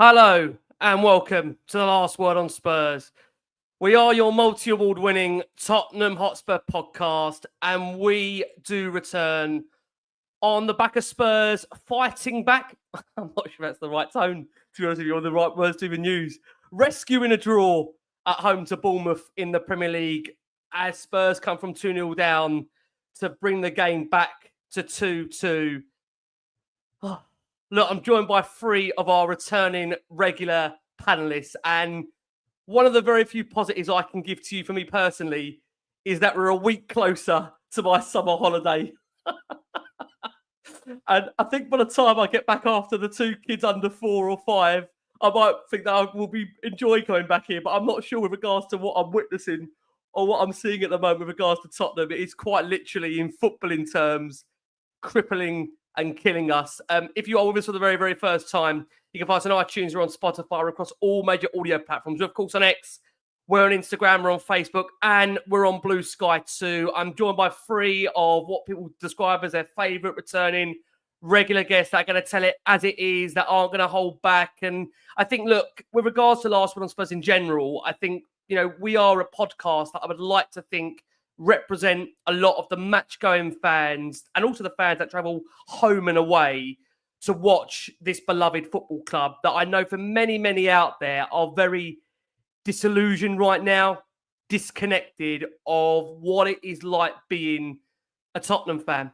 Hello and welcome to the Last Word on Spurs. We are your multi-award winning Tottenham Hotspur podcast, and we do return on the back of Spurs fighting back. I'm not sure that's the right tone, to be honest with you, or the right words to even use. Rescuing a draw at home to Bournemouth in the Premier League as Spurs come from 2-0 down to bring the game back to 2-2. Look, I'm joined by three of our returning regular panelists, and one of the very few positives I can give to you for me personally is that we're a week closer to my summer holiday. And I think by the time I get back after the two kids under 4 or 5, I might think that I will be enjoying coming back here, but I'm not sure with regards to what I'm witnessing or what I'm seeing at the moment with regards to Tottenham. It is quite literally, in footballing terms, crippling and killing us. If you are with us for the very, very first time, you can find us on iTunes, we're on Spotify, we're across all major audio platforms. We're, of course, on X, we're on Instagram, we're on Facebook, and we're on Blue Sky too. I'm joined by three of what people describe as their favourite returning regular guests that are going to tell it as it is, that aren't going to hold back. And I think, look, with regards to Last Word on Spurs in general, I think, you know, we are a podcast that I would like to think represent a lot of the match-going fans and also the fans that travel home and away to watch this beloved football club that I know for many, many out there are very disillusioned right now, disconnected of what it is like being a Tottenham fan.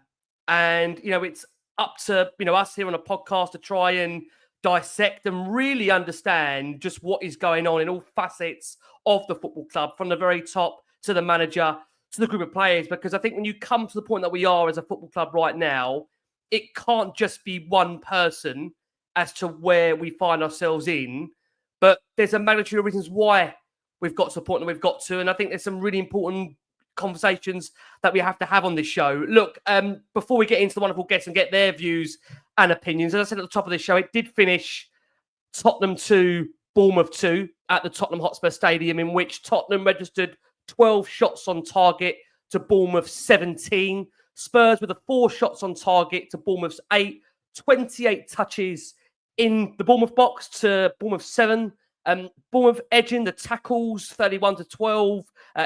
And, you know, it's up to, you know, us here on a podcast to try and dissect and really understand just what is going on in all facets of the football club, from the very top to the manager, to the group of players, because I think when you come to the point that we are as a football club right now, it can't just be one person as to where we find ourselves in, but there's a magnitude of reasons why we've got to the point that we've got to, and I think there's some really important conversations that we have to have on this show. Look, before we get into the wonderful guests and get their views and opinions, as I said at the top of the show, it did finish Tottenham 2, Bournemouth 2 at the Tottenham Hotspur Stadium, in which Tottenham registered 12 shots on target to Bournemouth's 17. Spurs with 4 shots on target to Bournemouth's 8. 28 touches in the Bournemouth box to Bournemouth's 7. Bournemouth edging the tackles 31-12.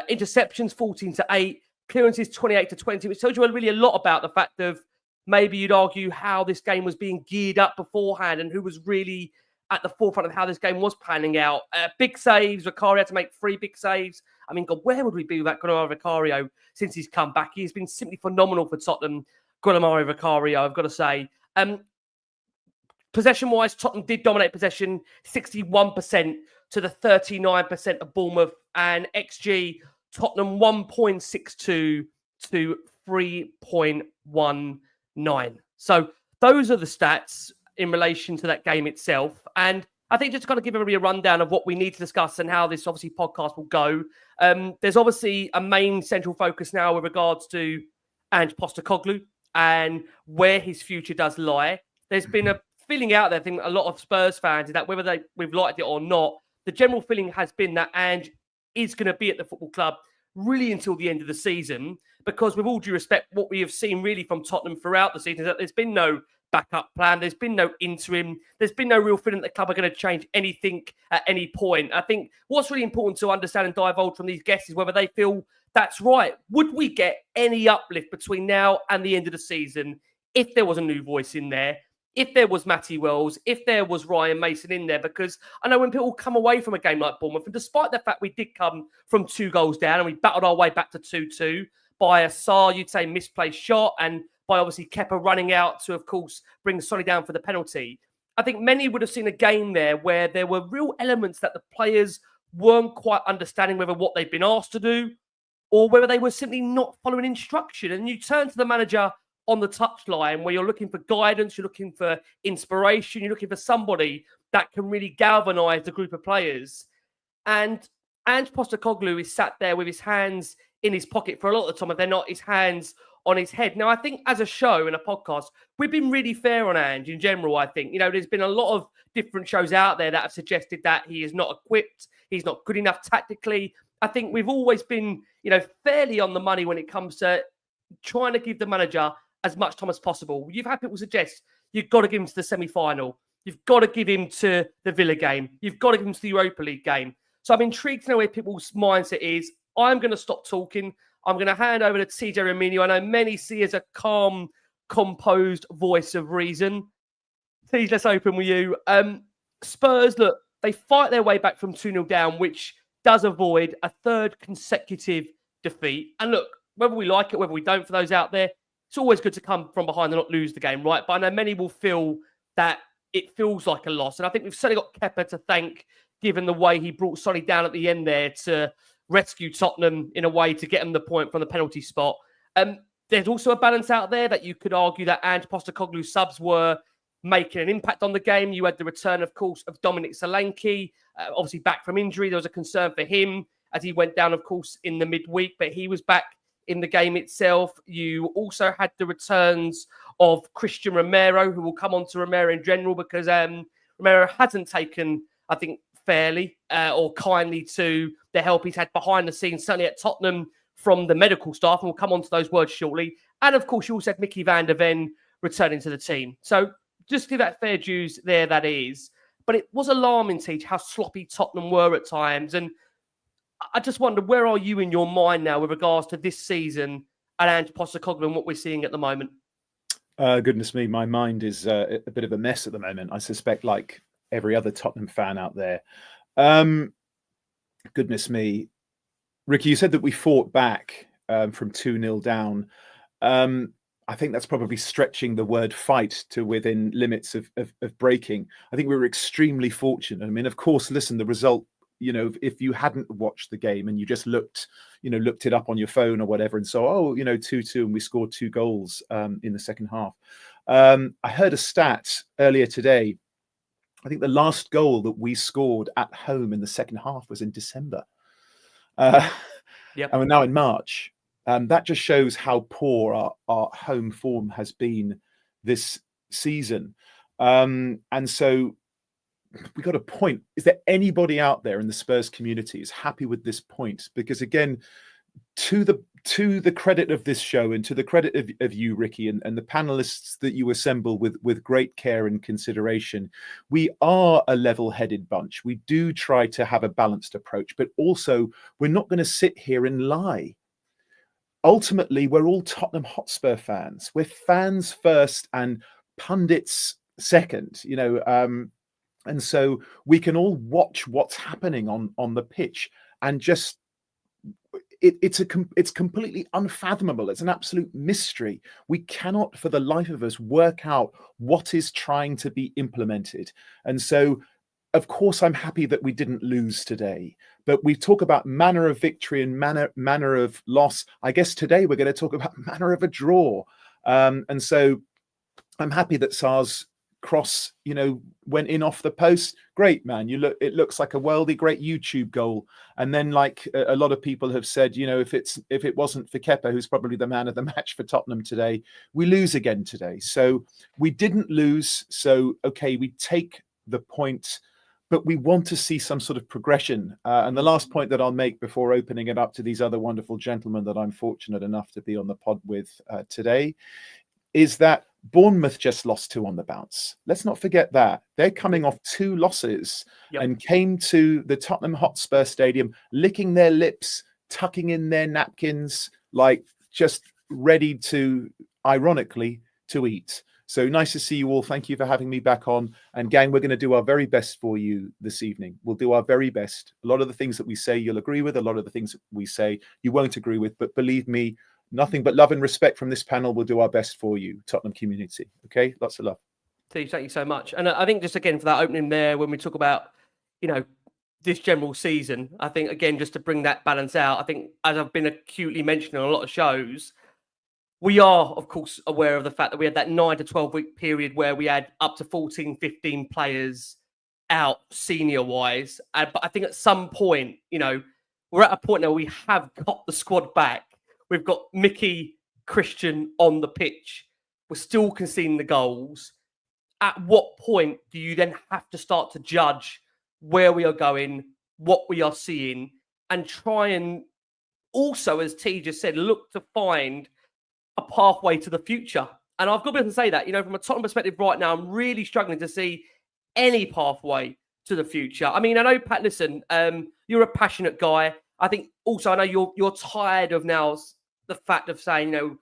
Interceptions 14-8. Clearances 28-20, which tells you really a lot about the fact of, maybe you'd argue, how this game was being geared up beforehand and who was really at the forefront of how this game was panning out. Big saves. Vicario had to make 3 big saves. I mean, God, where would we be without Guglielmo Vicario since he's come back? He's been simply phenomenal for Tottenham, Guglielmo Vicario, I've got to say. Possession-wise, Tottenham did dominate possession, 61% to the 39% of Bournemouth. And XG, Tottenham 1.62 to 3.19. So those are the stats in relation to that game itself. And I think just to kind of give everybody a rundown of what we need to discuss and how this obviously podcast will go. There's obviously a main central focus now with regards to Ange Postecoglou and where his future does lie. There's been a feeling out there, I think a lot of Spurs fans, is that whether we've liked it or not, the general feeling has been that Ange is going to be at the football club really until the end of the season, because with all due respect, what we have seen really from Tottenham throughout the season is that there's been no backup plan. There's been no interim. There's been no real feeling that the club are going to change anything at any point. I think what's really important to understand and divulge from these guests is whether they feel that's right. Would we get any uplift between now and the end of the season if there was a new voice in there, if there was Matty Wells, if there was Ryan Mason in there? Because I know when people come away from a game like Bournemouth, and despite the fact we did come from 2 goals down and we battled our way back to 2-2 by a you'd say, misplaced shot, and by obviously Kepa running out to, of course, bring Sonny down for the penalty. I think many would have seen a game there where there were real elements that the players weren't quite understanding whether what they've been asked to do or whether they were simply not following instruction. And you turn to the manager on the touchline where you're looking for guidance, you're looking for inspiration, you're looking for somebody that can really galvanise the group of players. And Ange Postecoglou is sat there with his hands in his pocket for a lot of the time, if they're not his hands on his head. Now, I think as a show and a podcast, we've been really fair on Ange in general, I think. You know, there's been a lot of different shows out there that have suggested that he is not equipped, he's not good enough tactically. I think we've always been, you know, fairly on the money when it comes to trying to give the manager as much time as possible. You've had people suggest you've got to give him to the semi-final. You've got to give him to the Villa game. You've got to give him to the Europa League game. So I'm intrigued to know where people's mindset is. I'm going to stop talking. I'm going to hand over to TJ Ramini. I know many see as a calm, composed voice of reason. TJ, let's open with you. Spurs, look, they fight their way back from 2-0 down, which does avoid a third consecutive defeat. And look, whether we like it, whether we don't, for those out there, it's always good to come from behind and not lose the game, right? But I know many will feel that it feels like a loss. And I think we've certainly got Kepa to thank, given the way he brought Sonny down at the end there to rescue Tottenham in a way to get them the point from the penalty spot. There's also a balance out there that you could argue that Ange Postecoglou subs were making an impact on the game. You had the return, of course, of Dominic Solanke, obviously back from injury. There was a concern for him as he went down, of course, in the midweek, but he was back in the game itself. You also had the returns of Cristian Romero, who will come on to Romero in general, because Romero hasn't taken, I think, fairly or kindly to the help he's had behind the scenes, certainly at Tottenham, from the medical staff, and we'll come on to those words shortly. And of course, you also had Mickey van der Ven returning to the team. So just give that fair dues there, that is. But it was alarming, Teach, how sloppy Tottenham were at times. And I just wonder, where are you in your mind now with regards to this season and Ange Postecoglou and what we're seeing at the moment? Goodness me, my mind is a bit of a mess at the moment. I suspect, like every other Tottenham fan out there. Goodness me. Ricky, you said that we fought back from 2-0 down. I think that's probably stretching the word fight to within limits of breaking. I think we were extremely fortunate. I mean, of course, listen, the result, you know, if you hadn't watched the game and you just looked it up on your phone or whatever, and so, 2-2, and we scored 2 goals in the second half. I heard a stat earlier today. I think the last goal that we scored at home in the second half was in December. And we're now in March. That just shows how poor our home form has been this season. And so we got a point. Is there anybody out there in the Spurs community who's happy with this point? Because again, to the credit of this show and to the credit of you, Ricky, and the panelists that you assemble with great care and consideration, we are a level-headed bunch. We do try to have a balanced approach, but also we're not going to sit here and lie. Ultimately, we're all Tottenham Hotspur fans. We're fans first and pundits second, and so we can all watch what's happening on the pitch and just it's completely unfathomable. It's an absolute mystery. We cannot for the life of us work out what is trying to be implemented. And so, of course, I'm happy that we didn't lose today, but we talk about manner of victory and manner of loss. I guess today we're going to talk about manner of a draw. And so I'm happy that Sarr's cross, went in off the post. Great, man. It looks like a worldy great YouTube goal. And then, like a lot of people have said, if it wasn't for Kepa, who's probably the man of the match for Tottenham today, we lose again today. So we didn't lose. So, okay, we take the point, but we want to see some sort of progression. And the last point that I'll make before opening it up to these other wonderful gentlemen that I'm fortunate enough to be on the pod with today is that Bournemouth just lost 2 on the bounce. Let's not forget that. They're coming off 2 losses and came to the Tottenham Hotspur Stadium, licking their lips, tucking in their napkins, like just ready to, ironically, to eat. So nice to see you all. Thank you for having me back on. And gang, we're going to do our very best for you this evening. We'll do our very best. A lot of the things that we say you'll agree with. A lot of the things that we say you won't agree with. But believe me, nothing but love and respect from this panel. We'll do our best for you, Tottenham community. Okay? Lots of love. Steve, thank you so much. And I think just again for that opening there, when we talk about, this general season, I think, again, just to bring that balance out, I think as I've been acutely mentioning on a lot of shows, we are, of course, aware of the fact that we had that 9 to 12 week period where we had up to 14, 15 players out senior-wise. But I think at some point, we're at a point now where we have got the squad back. We've got Mickey, Cristian on the pitch. We're still conceding the goals. At what point do you then have to start to judge where we are going, what we are seeing, and try and also, as T just said, look to find a pathway to the future? And I've got to be able to say that, from a Tottenham perspective right now, I'm really struggling to see any pathway to the future. I mean, I know, Pat, listen, you're a passionate guy. I think also, I know you're tired of now the fact of saying,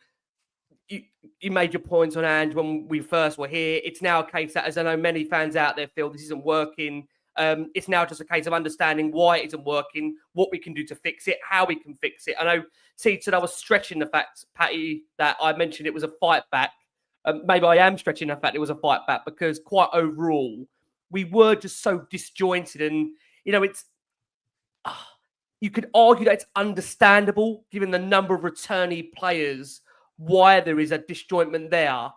you made your points on Ange when we first were here. It's now a case that, as I know many fans out there feel, this isn't working. It's now just a case of understanding why it isn't working, what we can do to fix it, how we can fix it. I know, T said I was stretching the fact, Patty, that I mentioned it was a fight back. Maybe I am stretching the fact it was a fight back, because quite overall, we were just so disjointed. And, it's... you could argue that it's understandable, given the number of returnee players, why there is a disjointment there.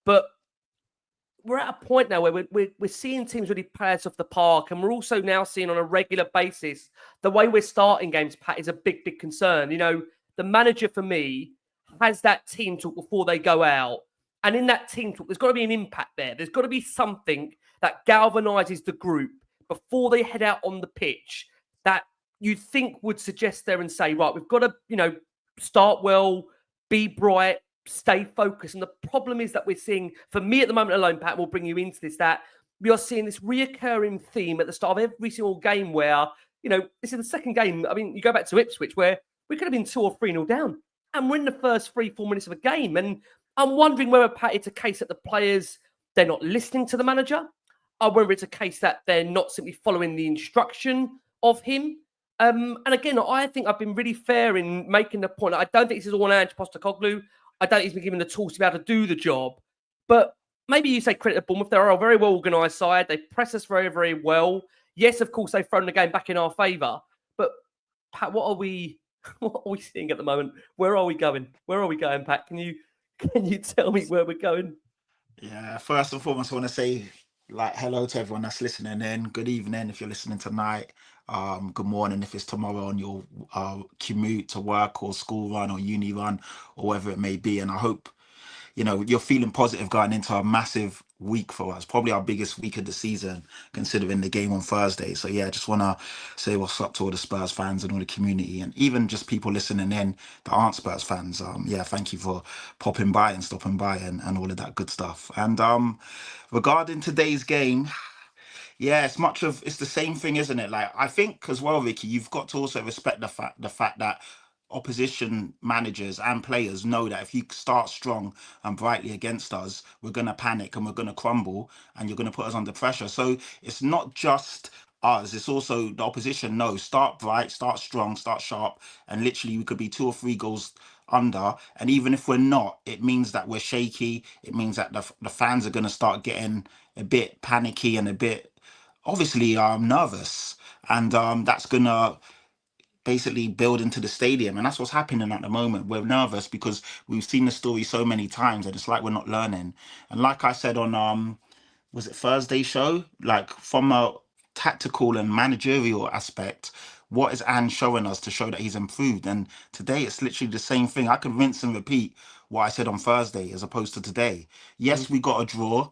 But we're at a point now where we're seeing teams really play us off the park, and we're also now seeing on a regular basis the way we're starting games, Pat, is a big, big concern. The manager, for me, has that team talk before they go out. And in that team talk, there's got to be an impact there. There's got to be something that galvanizes the group before they head out on the pitch that you think would suggest there and say, right, we've got to, start well, be bright, stay focused. And the problem is that we're seeing, for me at the moment alone, Pat, we'll bring you into this, that we are seeing this reoccurring theme at the start of every single game where, this is the second game. I mean, you go back to Ipswich where we could have been 2 or 3-0 down, and we're in the first 3-4 minutes of a game. And I'm wondering whether, Pat, it's a case that the players, they're not listening to the manager, or whether it's a case that they're not simply following the instruction of him. And again, I think I've been really fair in making the point. I don't think this is all on Ange Postecoglou. I don't think he's been given the tools to be able to do the job. But maybe you say credit to Bournemouth. They're a very well organised side. They press us very, very well. Yes, of course, they've thrown the game back in our favour. But, Pat, what are we seeing at the moment? Where are we going? Where are we going, Pat? Can you tell me where we're going? Yeah, first and foremost, I want to say, hello to everyone that's listening in. Good evening if you're listening tonight. Good morning if it's tomorrow on your commute to work or school run or uni run or whatever it may be. And I hope, you're feeling positive going into a massive week for us, probably our biggest week of the season, considering the game on Thursday. So yeah, just want to say what's up to all the Spurs fans and all the community, and even just people listening in that aren't Spurs fans. Thank you for popping by and stopping by and all of that good stuff. And regarding today's game, yeah, it's the same thing, isn't it? I think as well, Ricky, you've got to also respect the fact that opposition managers and players know that if you start strong and brightly against us, we're going to panic and we're going to crumble and you're going to put us under pressure. So it's not just us, it's also the opposition knows, start bright, start strong, start sharp, and literally we could be 2 or 3 goals under. And even if we're not, it means that we're shaky. It means that the fans are going to start getting a bit panicky and a bit, obviously, nervous. And that's going to basically build into the stadium, and that's what's happening at the moment. We're nervous because we've seen the story so many times and it's like we're not learning. And like I said on was it Thursday show, from a tactical and managerial aspect, what is Ange showing us to show that he's improved? And today it's literally the same thing. I could rinse and repeat what I said on Thursday as opposed to today. Yes, we got a draw,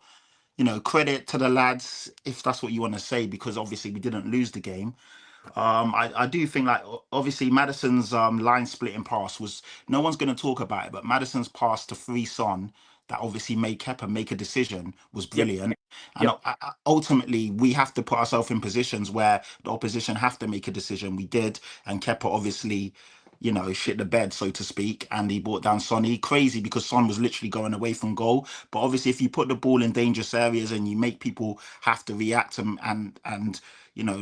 credit to the lads, if that's what you want to say, because obviously we didn't lose the game. I do think obviously Maddison's line splitting pass was, no one's going to talk about it, but Maddison's pass to free Son that obviously made Kepa make a decision was brilliant. And ultimately we have to put ourselves in positions where the opposition have to make a decision. We did, and Kepa obviously shit the bed, so to speak, and he brought down Sonny. Crazy, because Son was literally going away from goal. But obviously if you put the ball in dangerous areas and you make people have to react and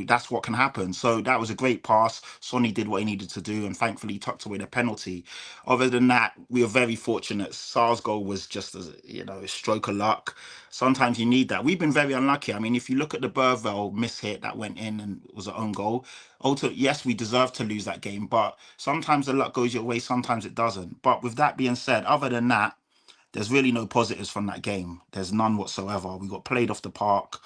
that's what can happen. So that was a great pass. Sonny did what he needed to do, and thankfully he tucked away the penalty. Other than that, we were very fortunate. Sar's goal was just a stroke of luck. Sometimes you need that. We've been very unlucky. I mean, if you look at the Burvell mishit that went in and was an own goal, yes, we deserve to lose that game, but sometimes the luck goes your way, sometimes it doesn't. But with that being said, other than that, there's really no positives from that game. There's none whatsoever. We got played off the park.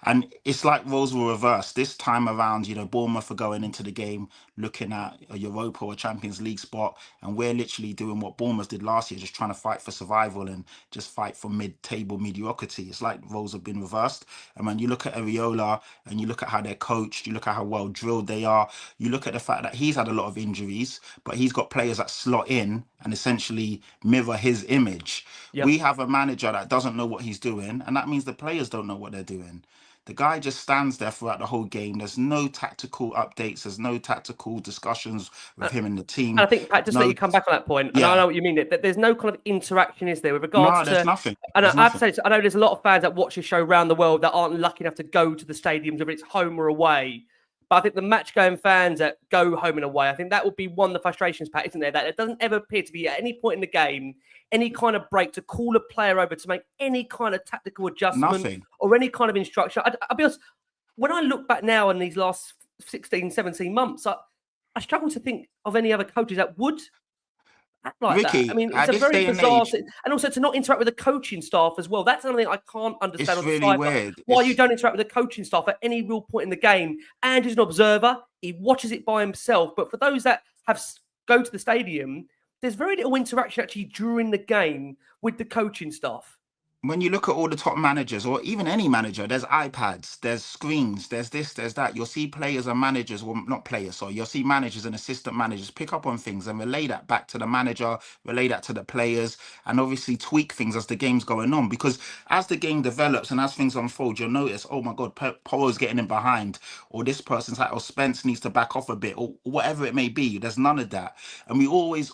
And it's like roles were reversed. This time around, Bournemouth are going into the game looking at a Europa or Champions League spot, and we're literally doing what Bournemouth did last year, just trying to fight for survival and just fight for mid-table mediocrity. It's like roles have been reversed. And when you look at Areola and you look at how they're coached, you look at how well drilled they are, you look at the fact that he's had a lot of injuries, but he's got players that slot in and essentially mirror his image. We have a manager that doesn't know what he's doing, and that means the players don't know what they're doing. The guy just stands there throughout the whole game. There's no tactical updates. There's no tactical discussions with him and the team. And I think, Pat, just let you come back on that point, and I know what you mean, that there's no kind of interaction, is there, with regards no, there's to... nothing. And There's I have to nothing. say, I know there's a lot of fans that watch this show around the world that aren't lucky enough to go to the stadiums, whether it's home or away. But I think the match-going fans that go home and away, I think that would be one of the frustrations, Pat, isn't there? That it doesn't ever appear to be at any point in the game any kind of break to call a player over to make any kind of tactical adjustment or any kind of instruction. I'll be honest, when I look back now in these last 16, 17 months, I struggle to think of any other coaches that would act like Ricky, that. I mean, it's a very bizarre thing. And also to not interact with the coaching staff as well. That's something I can't understand. It's really weird. Why you don't interact with the coaching staff at any real point in the game. Andrew's an observer. He watches it by himself. But for those that go to the stadium, there's very little interaction actually during the game with the coaching staff. When you look at all the top managers, or even any manager, there's iPads, there's screens, there's this, there's that. You'll see players and managers, well, not players, sorry. You'll see managers and assistant managers pick up on things and relay that back to the manager, relay that to the players, and obviously tweak things as the game's going on. Because as the game develops and as things unfold, you'll notice, oh my God, Poro's getting in behind, or this person's like, oh, Spence needs to back off a bit, or whatever it may be. There's none of that. And we always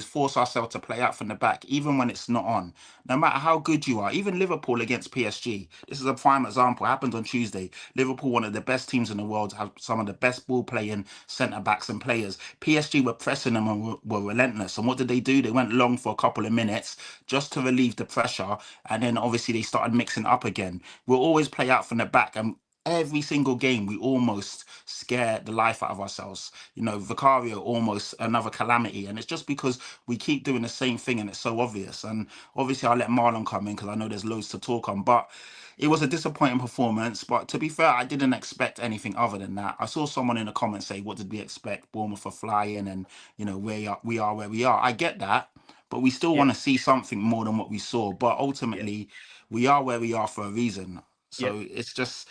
force ourselves to play out from the back, even when it's not on. No matter how good you are. Even Liverpool against PSG. This is a prime example. It happened on Tuesday. Liverpool, one of the best teams in the world, have some of the best ball playing centre backs and players. PSG were pressing them and were relentless. And what did they do? They went long for a couple of minutes just to relieve the pressure. And then obviously they started mixing up again. We'll always play out from the back. And every single game, we almost scare the life out of ourselves. You know, Vicario, almost another calamity. And it's just because we keep doing the same thing and it's so obvious. And obviously, I'll let Marlon come in because I know there's loads to talk on. But it was a disappointing performance. But to be fair, I didn't expect anything other than that. I saw someone in the comments say, what did we expect? Bournemouth for flying and, you know, we are where we are. I get that. But we still want to see something more than what we saw. But ultimately, we are where we are for a reason. So it's just...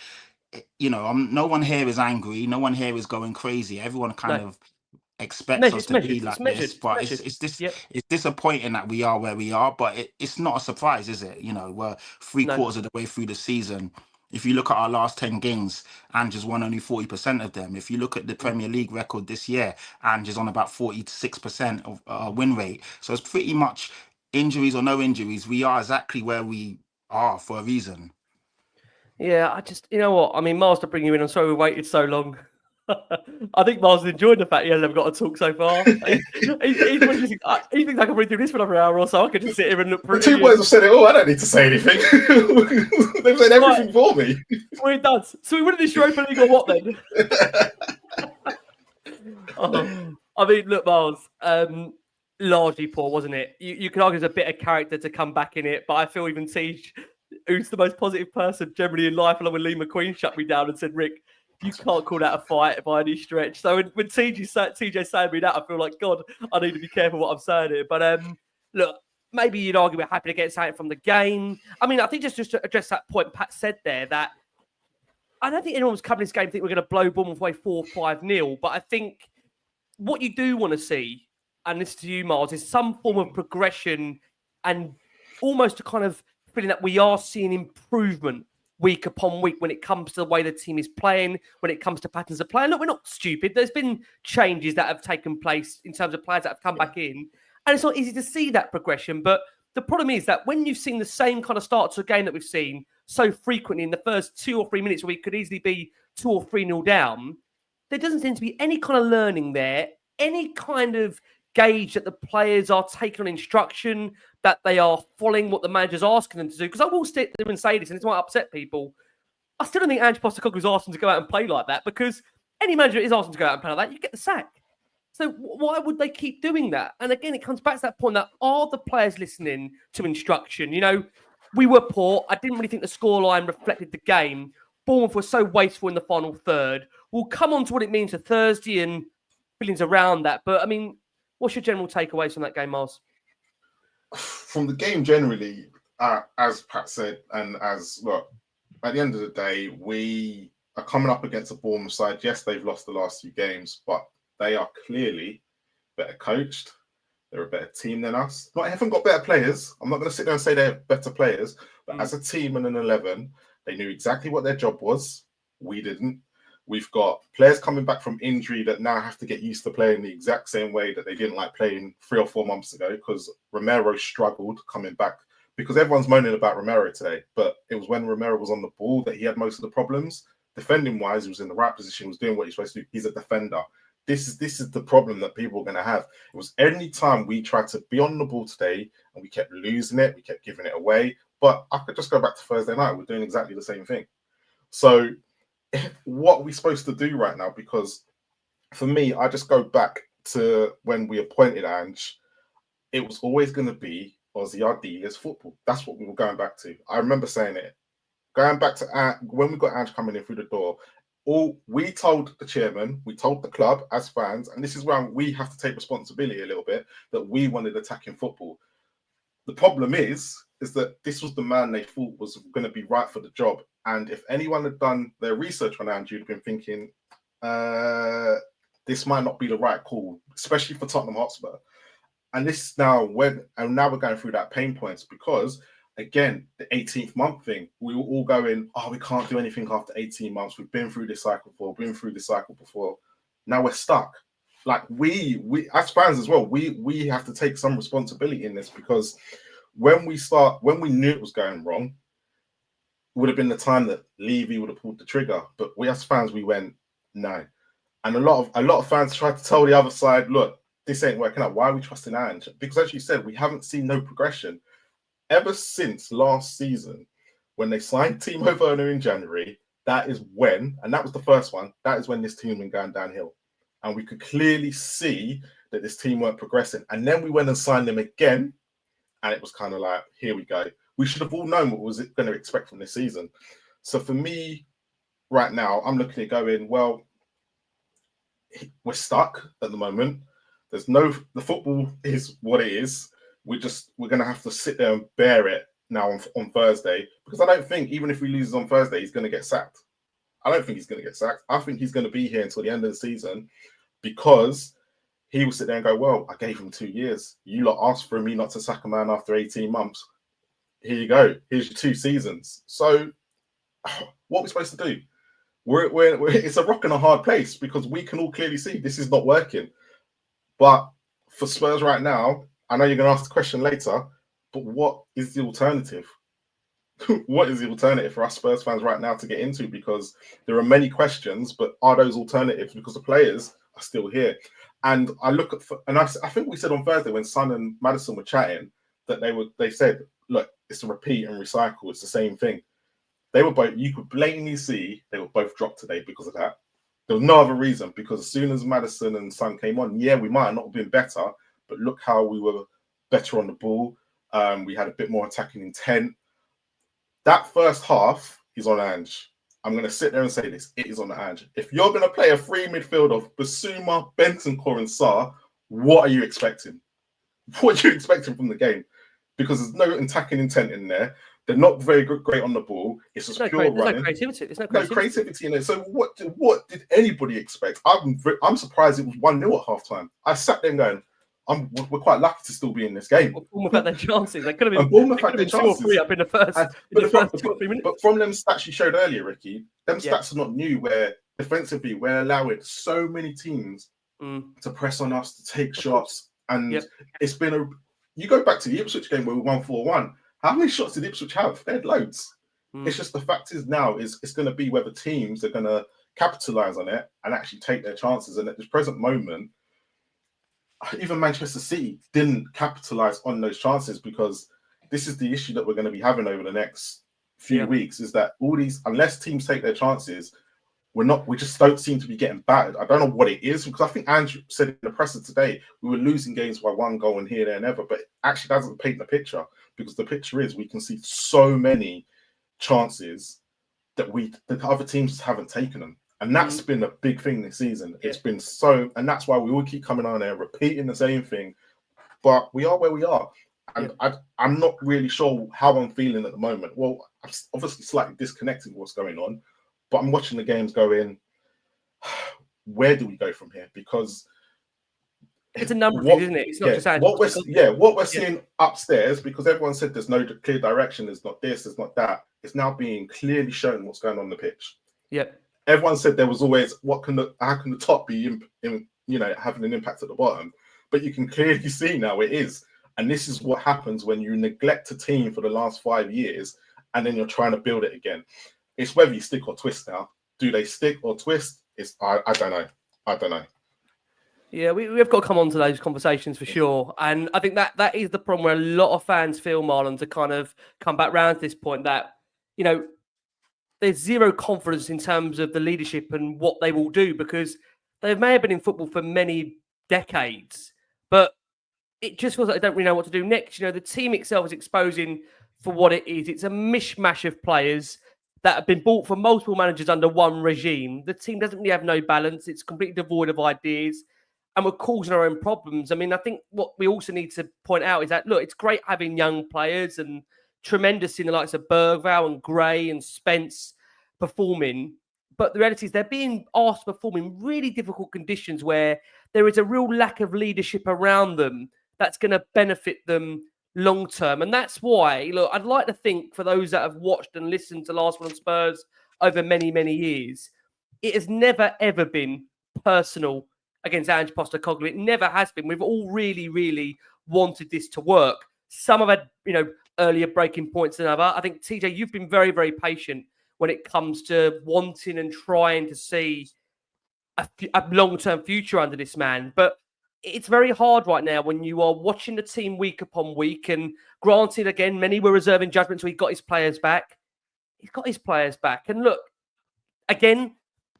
You know, no one here is angry. No one here is going crazy. Everyone kind of expects us to be like this, but it's disappointing that we are where we are. But it's not a surprise, is it? You know, we're three-quarters of the way through the season. If you look at our last 10 games, Ange has won only 40% of them. If you look at the Premier League record this year, Ange is on about 46% of win rate. So it's pretty much injuries or no injuries. We are exactly where we are for a reason. Yeah, you know what? I mean, Miles, to bring you in, I'm sorry we waited so long. I think Miles enjoyed the fact he hasn't got to talk so far. he thinks I can read through this for another hour or so. I could just sit here and look through. The two boys have said it all. I don't need to say anything. They've said everything for me. We're done. So we win this Europa League or what then? I mean, look, Miles, largely poor, wasn't it? You could argue there's a bit of character to come back in it, but I feel even TJ, who's the most positive person generally in life, along with Lee McQueen, shut me down and said, Rick, you can't call that a fight by any stretch. So when TJ saying me that, I feel like, God, I need to be careful what I'm saying here. But look, maybe you'd argue we're happy to get something from the game. I mean, I think just to address that point Pat said there, that I don't think anyone was covering this game think we're going to blow Bournemouth away 4-5-0. But I think what you do want to see, and this is to you, Miles, is some form of progression and almost a kind of feeling that we are seeing improvement week upon week when it comes to the way the team is playing, when it comes to patterns of play. And look, we're not stupid. There's been changes that have taken place in terms of players that have come back in. And it's not easy to see that progression. But the problem is that when you've seen the same kind of start to a game that we've seen so frequently in the first 2 or 3 minutes where we could easily be 2 or 3-0 down, there doesn't seem to be any kind of learning there, any kind of gauge that the players are taking on instruction, that they are following what the manager's asking them to do. Because I will sit there and say this, and this might upset people. I still don't think Ange Postecoglou's asked them to go out and play like that, because any manager is asked them to go out and play like that, you get the sack. So why would they keep doing that? And again, it comes back to that point that are the players listening to instruction? You know, we were poor. I didn't really think the scoreline reflected the game. Bournemouth were so wasteful in the final third. We'll come on to what it means for Thursday and feelings around that. But I mean, what's your general takeaways from that game, Miles? From the game generally, as Pat said, and as look, at the end of the day, we are coming up against a Bournemouth side. Yes, they've lost the last 2 games, but they are clearly better coached. They're a better team than us. Not, they haven't got better players. I'm not going to sit there and say they have better players, but as a team and an 11, They knew exactly what their job was. We didn't. We've got players coming back from injury that now have to get used to playing the exact same way that they didn't like playing 3 or 4 months ago, because Romero struggled coming back, because everyone's moaning about Romero today, but it was when Romero was on the ball that he had most of the problems. Defending wise, he was in the right position, he was doing what he's supposed to do. He's a defender. This is the problem that people are going to have. It was any time we tried to be on the ball today and we kept losing it, we kept giving it away. But I could just go back to Thursday night. We're doing exactly the same thing. So what are we supposed to do right now? Because for me, I just go back to when we appointed Ange. It was always going to be Aussie Ardiles football. That's what we were going back to. I remember saying it. Going back to when we got Ange coming in through the door, all we told the chairman, we told the club as fans, and this is where we have to take responsibility a little bit, that we wanted attacking football. The problem is that this was the man they thought was going to be right for the job. And if anyone had done their research on Ange, you'd have been thinking, this might not be the right call, especially for Tottenham Hotspur. And this now we're going through that pain points, because again, the 18th month thing, we were all going, oh, we can't do anything after 18 months. We've been through this cycle before, Now we're stuck. Like we as fans as well, we have to take some responsibility in this, because when we knew it was going wrong, it would have been the time that Levy would have pulled the trigger. But we as fans, we went, no. And a lot of fans tried to tell the other side, look, this ain't working out. Why are we trusting Ange? Because as you said, we haven't seen no progression. Ever since last season, when they signed Timo Werner in January, that is when, and that was the first one, that is when this team been going downhill. And we could clearly see that this team weren't progressing. And then we went and signed them again, and it was kind of like, here we go. We should have all known what was going to expect from this season. So for me, right now, I'm looking at going, well, we're stuck at the moment. The football is what it is. We're going to have to sit there and bear it now on Thursday, because I don't think, even if we lose on Thursday, he's going to get sacked. I don't think he's going to get sacked. I think he's going to be here until the end of the season, because he will sit there and go, well, I gave him 2 years. You lot asked for me not to sack a man after 18 months. Here you go. Here's your 2 seasons. So what are we supposed to do? It's a rock and a hard place, because we can all clearly see this is not working. But for Spurs right now, I know you're going to ask the question later, but what is the alternative? What is the alternative for us Spurs fans right now to get into? Because there are many questions, but are those alternatives? Because the players are still here. And I look at, and I think we said on Thursday when Son and Maddison were chatting that they said, look, it's a repeat and recycle. It's the same thing. They were both, you could blatantly see they were both dropped today because of that. There was no other reason, because as soon as Maddison and Son came on, yeah, we might not have been better, but look how we were better on the ball. We had a bit more attacking intent. That first half is on Ange. I'm going to sit there and say this. It is on Ange. If you're going to play a free midfield of Basuma, Bentancur and Sarr, what are you expecting? What are you expecting from the game? Because there's no attacking intent in there. They're not very great on the ball. It's just pure running. There's no creativity. There's no creativity in it. So what did anybody expect? I'm surprised it was 1-0 at halftime. I sat there going, we're quite lucky to still be in this game. Bournemouth had their chances. They could have been, Bournemouth had their 2 or 3 up in the first 2 or 3 minutes. But from them stats you showed earlier, Ricky, them stats are not new, where defensively we're allowing so many teams to press on us, to take shots. And it's been you go back to the Ipswich game where we won 4-1. How many shots did Ipswich have? They had loads. It's just the fact is now it's going to be whether teams are going to capitalize on it and actually take their chances. And at this present moment, even Manchester City didn't capitalize on those chances, because this is the issue that we're going to be having over the next few weeks, is that all these, unless teams take their chances, we just don't seem to be getting battered. I don't know what it is, because I think Andrew said in the presser today, we were losing games by 1 goal and here, there and ever, but it actually doesn't paint the picture, because the picture is we can see so many chances that the other teams haven't taken them. And that's been a big thing this season. It's been so, and that's why we all keep coming on there, repeating the same thing. But we are where we are. And I'm not really sure how I'm feeling at the moment. Well, I'm obviously slightly disconnected with what's going on, but I'm watching the games going, where do we go from here? Because It's a number of things, isn't it? It's not just Ange what Postecoglou. we're seeing upstairs, because everyone said there's no clear direction, there's not this, there's not that. It's now being clearly shown what's going on the pitch. Yep. Everyone said there was always how can the top be having an impact at the bottom, but you can clearly see now it is. And this is what happens when you neglect a team for the last 5 years and then you're trying to build it again. It's whether you stick or twist now. Do they stick or twist? I don't know. I don't know. Yeah, we've got to come on to those conversations for sure. And I think that is the problem where a lot of fans feel, Marlon, to kind of come back round to this point that, there's zero confidence in terms of the leadership and what they will do, because they may have been in football for many decades, but it just feels like they don't really know what to do next. The team itself is exposing for what it is. It's a mishmash of players that have been bought from multiple managers under one regime. The team doesn't really have no balance. It's completely devoid of ideas, and we're causing our own problems. I mean, I think what we also need to point out is that, look, it's great having young players and tremendous in the likes of Bergvall and Gray and Spence performing, but the reality is they're being asked to perform in really difficult conditions where there is a real lack of leadership around them that's going to benefit them long term. And that's why, look, I'd like to think for those that have watched and listened to Last One on Spurs over many, many years, it has never, ever been personal against Ange Postecoglou. It never has been. We've all really, really wanted this to work. Some have had, earlier breaking points than other. I think, TJ, you've been very, very patient when it comes to wanting and trying to see a long-term future under this man. But it's very hard right now when you are watching the team week upon week. And granted, again, many were reserving judgment, so he got his players back. He's got his players back. And look, again,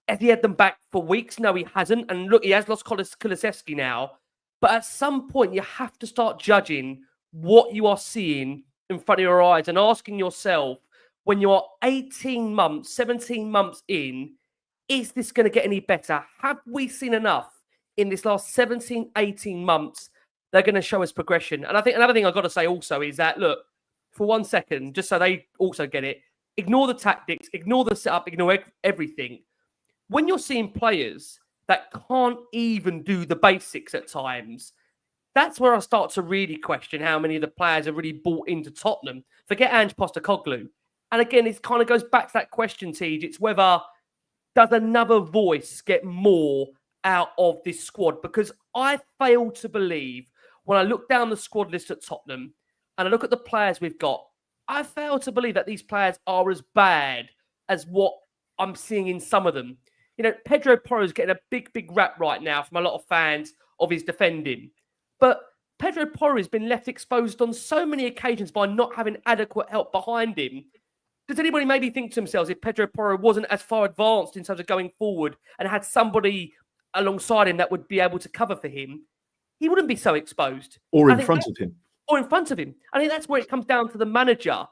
has he had them back for weeks? No, he hasn't. And look, he has lost Kulusevski now. But at some point, you have to start judging what you are seeing in front of your eyes and asking yourself, when you're 18 months, 17 months in, is this going to get any better? Have we seen enough in this last 17, 18 months? They're going to show us progression. And I think another thing I've got to say also is that, look, for 1 second, just so they also get it, ignore the tactics, ignore the setup, ignore everything. When you're seeing players that can't even do the basics at times, that's where I start to really question how many of the players are really bought into Tottenham. Forget Ange Postecoglou. And again, it kind of goes back to that question, Tej. It's whether does another voice get more out of this squad? Because I fail to believe when I look down the squad list at Tottenham and I look at the players we've got, I fail to believe that these players are as bad as what I'm seeing in some of them. Pedro Porro is getting a big, big rap right now from a lot of fans of his defending. But Pedro Porro has been left exposed on so many occasions by not having adequate help behind him. Does anybody maybe think to themselves, if Pedro Porro wasn't as far advanced in terms of going forward and had somebody alongside him that would be able to cover for him, he wouldn't be so exposed? Or in front of him. Or in front of him. I think that's where it comes down to the manager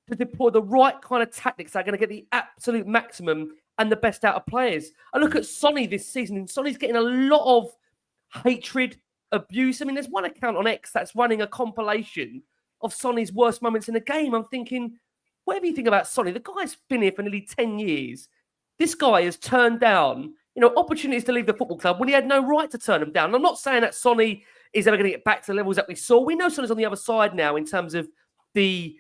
to deploy the right kind of tactics that are going to get the absolute maximum and the best out of players. I look at Sonny this season, and Sonny's getting a lot of hatred, abuse. I mean, there's one account on X that's running a compilation of Sonny's worst moments in the game. I'm thinking, whatever you think about Sonny, the guy's been here for nearly 10 years. This guy has turned down, opportunities to leave the football club when he had no right to turn them down. And I'm not saying that Sonny is ever going to get back to the levels that we saw. We know Sonny's on the other side now in terms of the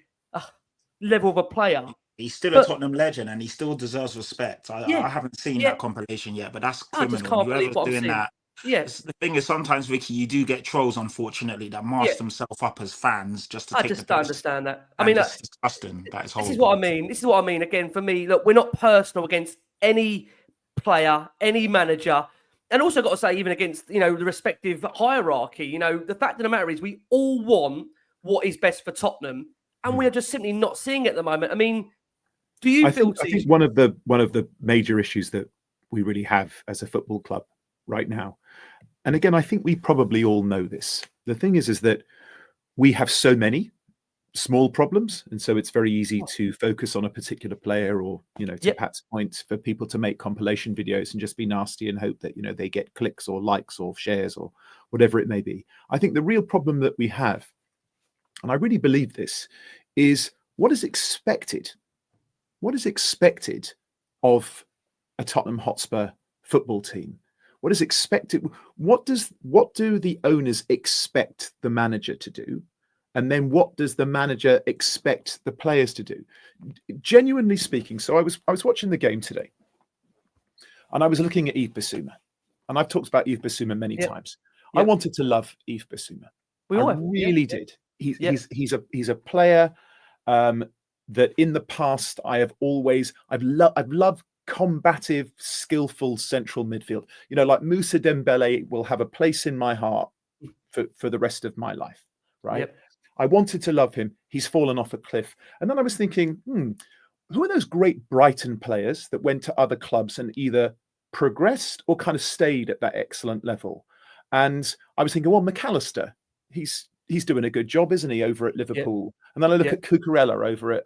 level of a player. He's still a Tottenham legend and he still deserves respect. I haven't seen that compilation yet, but that's criminal. I just can't believe what I'm doing seeing. that. Yes. The thing is, sometimes, Vicky, you do get trolls, unfortunately, that mask themselves up as fans just to I take just the don't piss. understand that. I mean, it's disgusting. That is horrible. This is what I mean. Again, for me, look, we're not personal against any player, any manager. And also got to say, even against, the respective hierarchy, the fact of the matter is we all want what is best for Tottenham. And we are just simply not seeing it at the moment. I mean, do you feel... I think one of the major issues that we really have as a football club right now, and again, I think we probably all know this. The thing is that we have so many small problems, and so it's very easy to focus on a particular player, or to Pat's point, for people to make compilation videos and just be nasty and hope that they get clicks or likes or shares or whatever it may be. I think the real problem that we have, and I really believe this, is what is expected. What is expected of a Tottenham Hotspur football team? What is expected? What do the owners expect the manager to do? And then what does the manager expect the players to do? Genuinely speaking, so I was watching the game today, and I was looking at Yves Bissouma, and I've talked about Yves Bissouma many times. I wanted to love Yves Bissouma. I really did. He's a player that in the past I've loved combative, skillful central midfield. You know, like Moussa Dembele will have a place in my heart for the rest of my life, right? Yep. I wanted to love him. He's fallen off a cliff. And then I was thinking, who are those great Brighton players that went to other clubs and either progressed or kind of stayed at that excellent level? And I was thinking, well, McAllister, he's doing a good job, isn't he, over at Liverpool? Yep. And then I look at Cucurella over at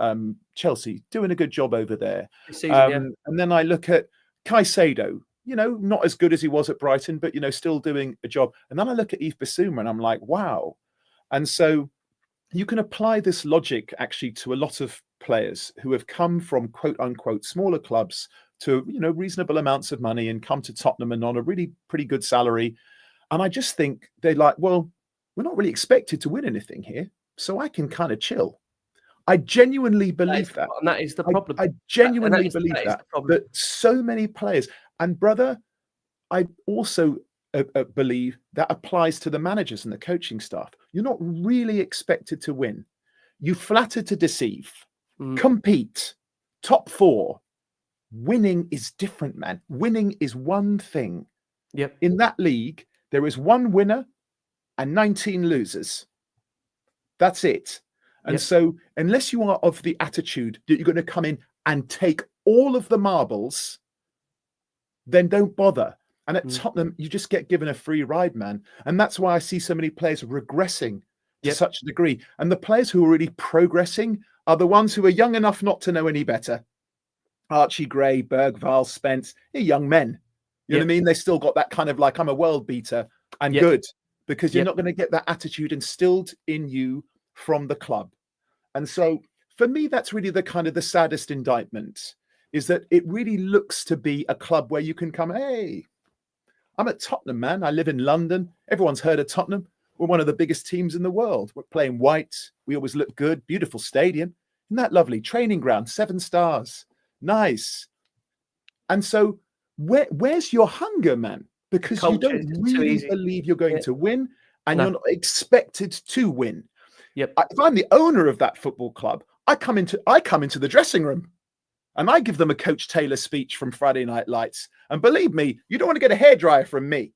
Chelsea, doing a good job over there. And then I look at Caicedo, you know, not as good as he was at Brighton, but, you know, still doing a job. And then I look at Yves Bissouma and I'm like, wow. And so you can apply this logic actually to a lot of players who have come from quote unquote smaller clubs to, you know, reasonable amounts of money and come to Tottenham and on a really pretty good salary. And I just think they're like, well, we're not really expected to win anything here, so I can kind of chill. I genuinely believe that. And that is the problem. I genuinely believe that so many players, and brother, I also believe that applies to the managers and the coaching staff. You're not really expected to win. You flatter to deceive, compete, top four. Winning is different, man. Winning is one thing. Yep. In that league, there is one winner and 19 losers. That's it. And so unless you are of the attitude that you're going to come in and take all of the marbles, then don't bother. And at Tottenham, you just get given a free ride, man. And that's why I see so many players regressing to such a degree. And the players who are really progressing are the ones who are young enough not to know any better. Archie Gray, Bergvall, Spence, they're young men. You know what I mean? They still got that kind of like, I'm a world beater and good, because you're not going to get that attitude instilled in you from the club. And so for me, that's really the kind of the saddest indictment, is that it really looks to be a club where you can come, hey, I'm at Tottenham, man. I live in London. Everyone's heard of Tottenham. We're one of the biggest teams in the world. We're playing white. We always look good. Beautiful stadium. Isn't that lovely? Training ground, 7 stars. Nice. And so where's your hunger, man? Because you don't really believe you're going to win, and you're not expected to win. If I'm the owner of that football club, I come into the dressing room and I give them a Coach Taylor speech from Friday Night Lights. And believe me, you don't want to get a hairdryer from me.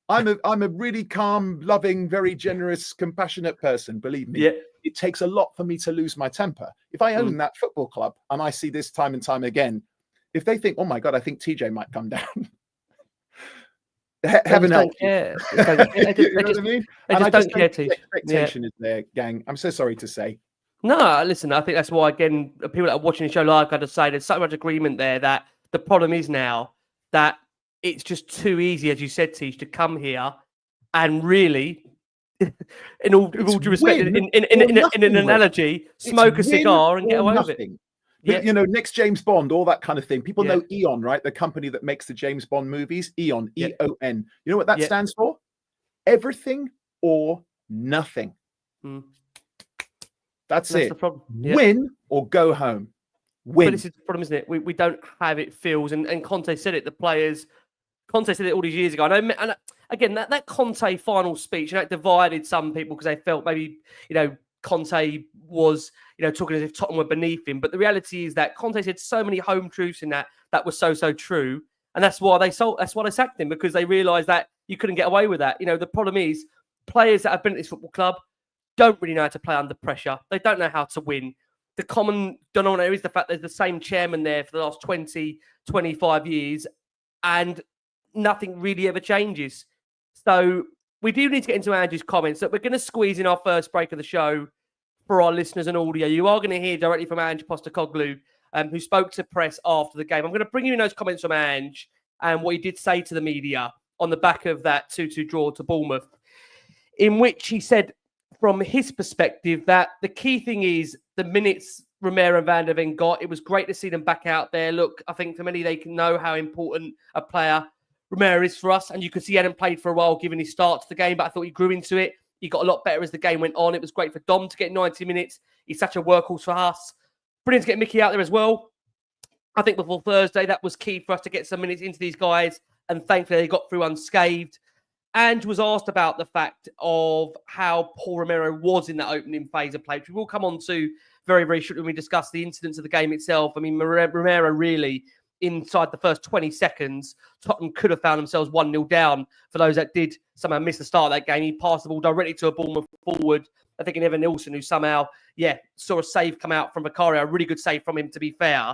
I'm a really calm, loving, very generous, compassionate person. Believe me, it takes a lot for me to lose my temper. If I own that football club, and I see this time and time again, if they think, oh my God, I think TJ might come down. Heaven help you. You know what I mean? I just don't care. The expectation is there, gang. I'm so sorry to say. No, listen, I think that's why, again, people that are watching the show, like I just say, there's so much agreement there that the problem is now that it's just too easy, as you said, Tish, to come here and really, in all due respect, in an analogy, smoke a cigar and get away with it. You know, next James Bond, all that kind of thing. People know Eon, right? The company that makes the James Bond movies, Eon, E-O-N. You know what that stands for? Everything or nothing. That's it. The problem. Win or go home. Win. But this is the problem, isn't it? We don't have it feels, and Conte said it. The players, Conte said it all these years ago. And again, that Conte final speech, that divided some people because they felt maybe, you know, Conte was, you know, talking as if Tottenham were beneath him. But the reality is that Conte said so many home truths in that was so true. And that's why they sacked him, because they realised that you couldn't get away with that. You know, the problem is players that have been at this football club don't really know how to play under pressure. They don't know how to win. The common denominator is the fact there's the same chairman there for the last 20, 25 years, and nothing really ever changes. So we do need to get into Ange's comments. So we're going to squeeze in our first break of the show for our listeners and audio. You are going to hear directly from Ange Postecoglou, who spoke to press after the game. I'm going to bring you in those comments from Ange and what he did say to the media on the back of that 2-2 draw to Bournemouth, in which he said, from his perspective, that the key thing is the minutes Romero and Van der Ven got. It was great to see them back out there. Look, I think for many, they can know how important a player Romero is for us. And you could see he hadn't played for a while given his start to the game, but I thought he grew into it. He got a lot better as the game went on. It was great for Dom to get 90 minutes. He's such a workhorse for us. Brilliant to get Mickey out there as well. I think before Thursday, that was key for us to get some minutes into these guys. And thankfully, they got through unscathed. Ange was asked about the fact of how Paul Romero was in that opening phase of play, which we will come on to very, very shortly when we discuss the incidents of the game itself. I mean, Romero really, inside the first 20 seconds, Tottenham could have found themselves 1-0 down. For those that did somehow miss the start of that game, he passed the ball directly to a Bournemouth forward. I think in Evanilson, who somehow, saw a save come out from Vicario, a really good save from him, to be fair.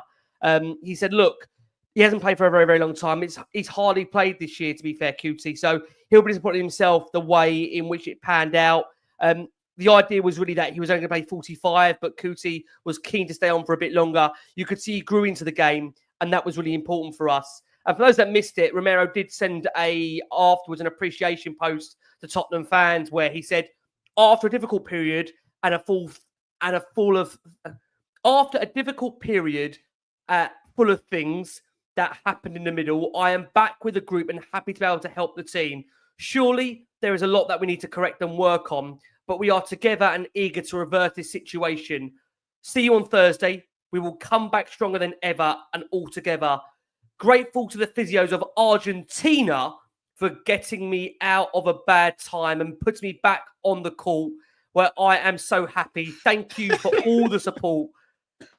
He said, look, he hasn't played for a very, very long time. He's hardly played this year, to be fair, QT. So he'll be disappointed himself the way in which it panned out. The idea was really that he was only going to play 45, but Kuti was keen to stay on for a bit longer. You could see he grew into the game, and that was really important for us. And for those that missed it, Romero did send afterwards an appreciation post to Tottenham fans where he said, after a difficult period full of things that happened in the middle, I am back with the group and happy to be able to help the team. Surely there is a lot that we need to correct and work on, but we are together and eager to reverse this situation. See you on Thursday. We will come back stronger than ever and all together. Grateful to the physios of Argentina for getting me out of a bad time and putting me back on the court where I am so happy. Thank you for all the support,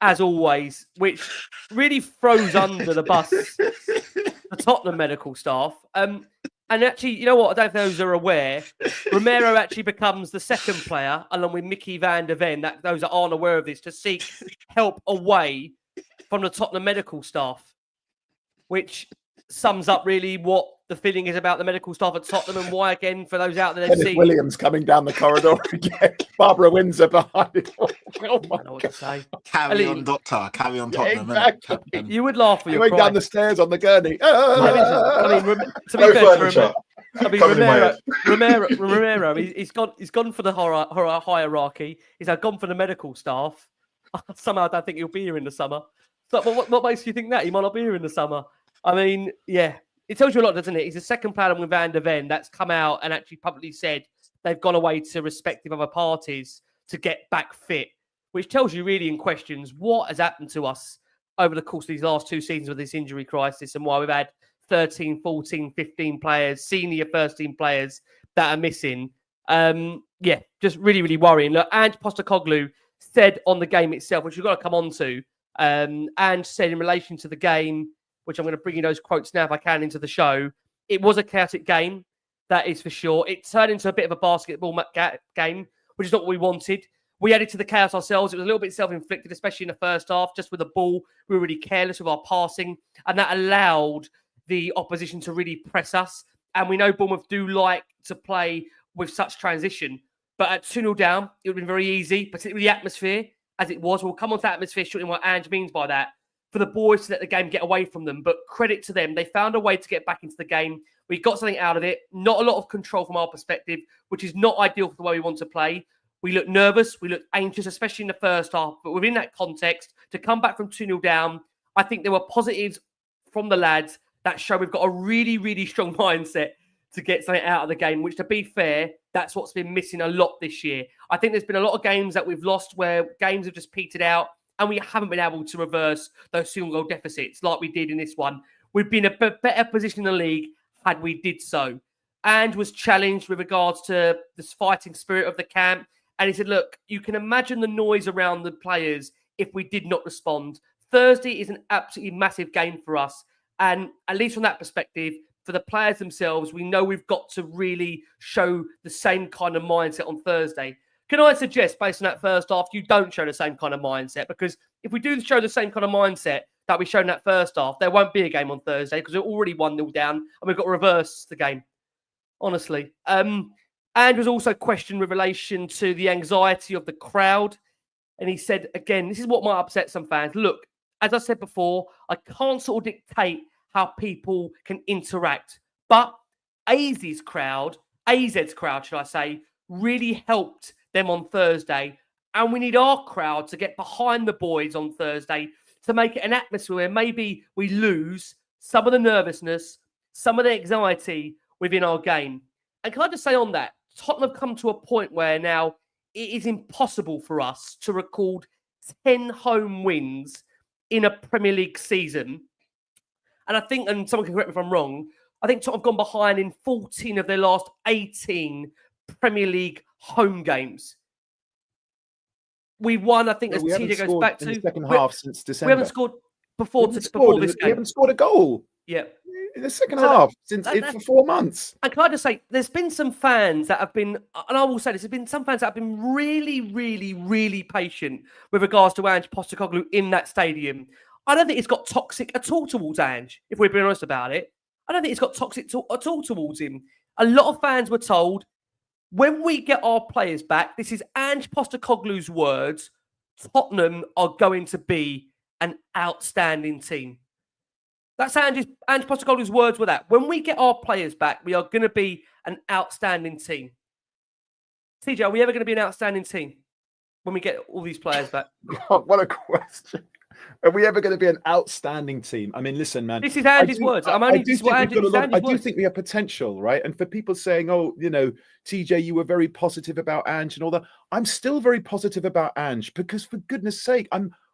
as always, which really throws under the bus the Tottenham medical staff. And actually, you know what? I don't know if those are aware. Romero actually becomes the second player, along with Mickey van der Ven, that those that aren't aware of this, to seek help away from the Tottenham medical staff, which sums up really what the feeling is about the medical staff at Tottenham and why, again, for those out there, they've seen Williams coming down the corridor again. Barbara Windsor behind. Oh I don't know what to say. Carry on, Doctor. Carry on, Tottenham. Exactly. You would laugh for your Going pride. down the stairs on the gurney. I mean, to be fair, Romero, he's gone for the horror hierarchy. He's now gone for the medical staff. Somehow I don't think he'll be here in the summer. So what makes you think that? He might not be here in the summer. I mean, yeah. It tells you a lot, doesn't it? He's the second player with Van der Ven that's come out and actually publicly said they've gone away to respective other parties to get back fit, which tells you really in questions what has happened to us over the course of these last two seasons with this injury crisis and why we've had 13, 14, 15 players, senior first-team players that are missing. Just really, really worrying. Look, Ange Postecoglou said on the game itself, which we've got to come on to, and said in relation to the game, which I'm going to bring you those quotes now if I can into the show. It was a chaotic game, that is for sure. It turned into a bit of a basketball game, which is not what we wanted. We added to the chaos ourselves. It was a little bit self-inflicted, especially in the first half, just with the ball. We were really careless with our passing, and that allowed the opposition to really press us. And we know Bournemouth do like to play with such transition. But at 2-0 down, it would have been very easy, particularly the atmosphere, as it was. We'll come on to atmosphere shortly and what Ange means by that, for the boys to let the game get away from them. But credit to them. They found a way to get back into the game. We got something out of it. Not a lot of control from our perspective, which is not ideal for the way we want to play. We looked nervous. We looked anxious, especially in the first half. But within that context, to come back from 2-0 down, I think there were positives from the lads that show we've got a really, really strong mindset to get something out of the game, which, to be fair, that's what's been missing a lot this year. I think there's been a lot of games that we've lost where games have just petered out, and we haven't been able to reverse those single goal deficits like we did in this one. We'd been in a better position in the league had we did so. And was challenged with regards to this fighting spirit of the camp. And he said, look, you can imagine the noise around the players if we did not respond. Thursday is an absolutely massive game for us. And at least from that perspective, for the players themselves, we know we've got to really show the same kind of mindset on Thursday. Can I suggest, based on that first half, you don't show the same kind of mindset? Because if we do show the same kind of mindset that we showed in that first half, there won't be a game on Thursday because we're already 1-0 down and we've got to reverse the game, honestly. And was also questioned with relation to the anxiety of the crowd. And he said, again, this is what might upset some fans. Look, as I said before, I can't sort of dictate how people can interact. But AZ's crowd, should I say, really helped them on Thursday. And we need our crowd to get behind the boys on Thursday to make it an atmosphere where maybe we lose some of the nervousness, some of the anxiety within our game. And can I just say on that, Tottenham have come to a point where now it is impossible for us to record 10 home wins in a Premier League season. And I think, and someone can correct me if I'm wrong, I think Tottenham have gone behind in 14 of their last 18 Premier League home games. We won, I think, as TJ goes back to the second half since December. We haven't scored before this game. We haven't scored a goal. Yeah. In the second half for 4 months. And can I just say, there's been some fans that have been, and I will say this, there's been some fans that have been really, really, really patient with regards to Ange Postecoglou in that stadium. I don't think it's got toxic at all towards Ange, if we're being honest about it. I don't think it's got toxic at all towards him. A lot of fans were told, when we get our players back, this is Ange Postecoglou's words, Tottenham are going to be an outstanding team. That's Ange Postecoglou's words were that. When we get our players back, we are going to be an outstanding team. TJ, are we ever going to be an outstanding team when we get all these players back? What a question. Are we ever going to be an outstanding team? I mean, listen, man. This is Ange's words. I do think we have potential, right? And for people saying, oh, TJ, you were very positive about Ange and all that. I'm still very positive about Ange because, for goodness sake,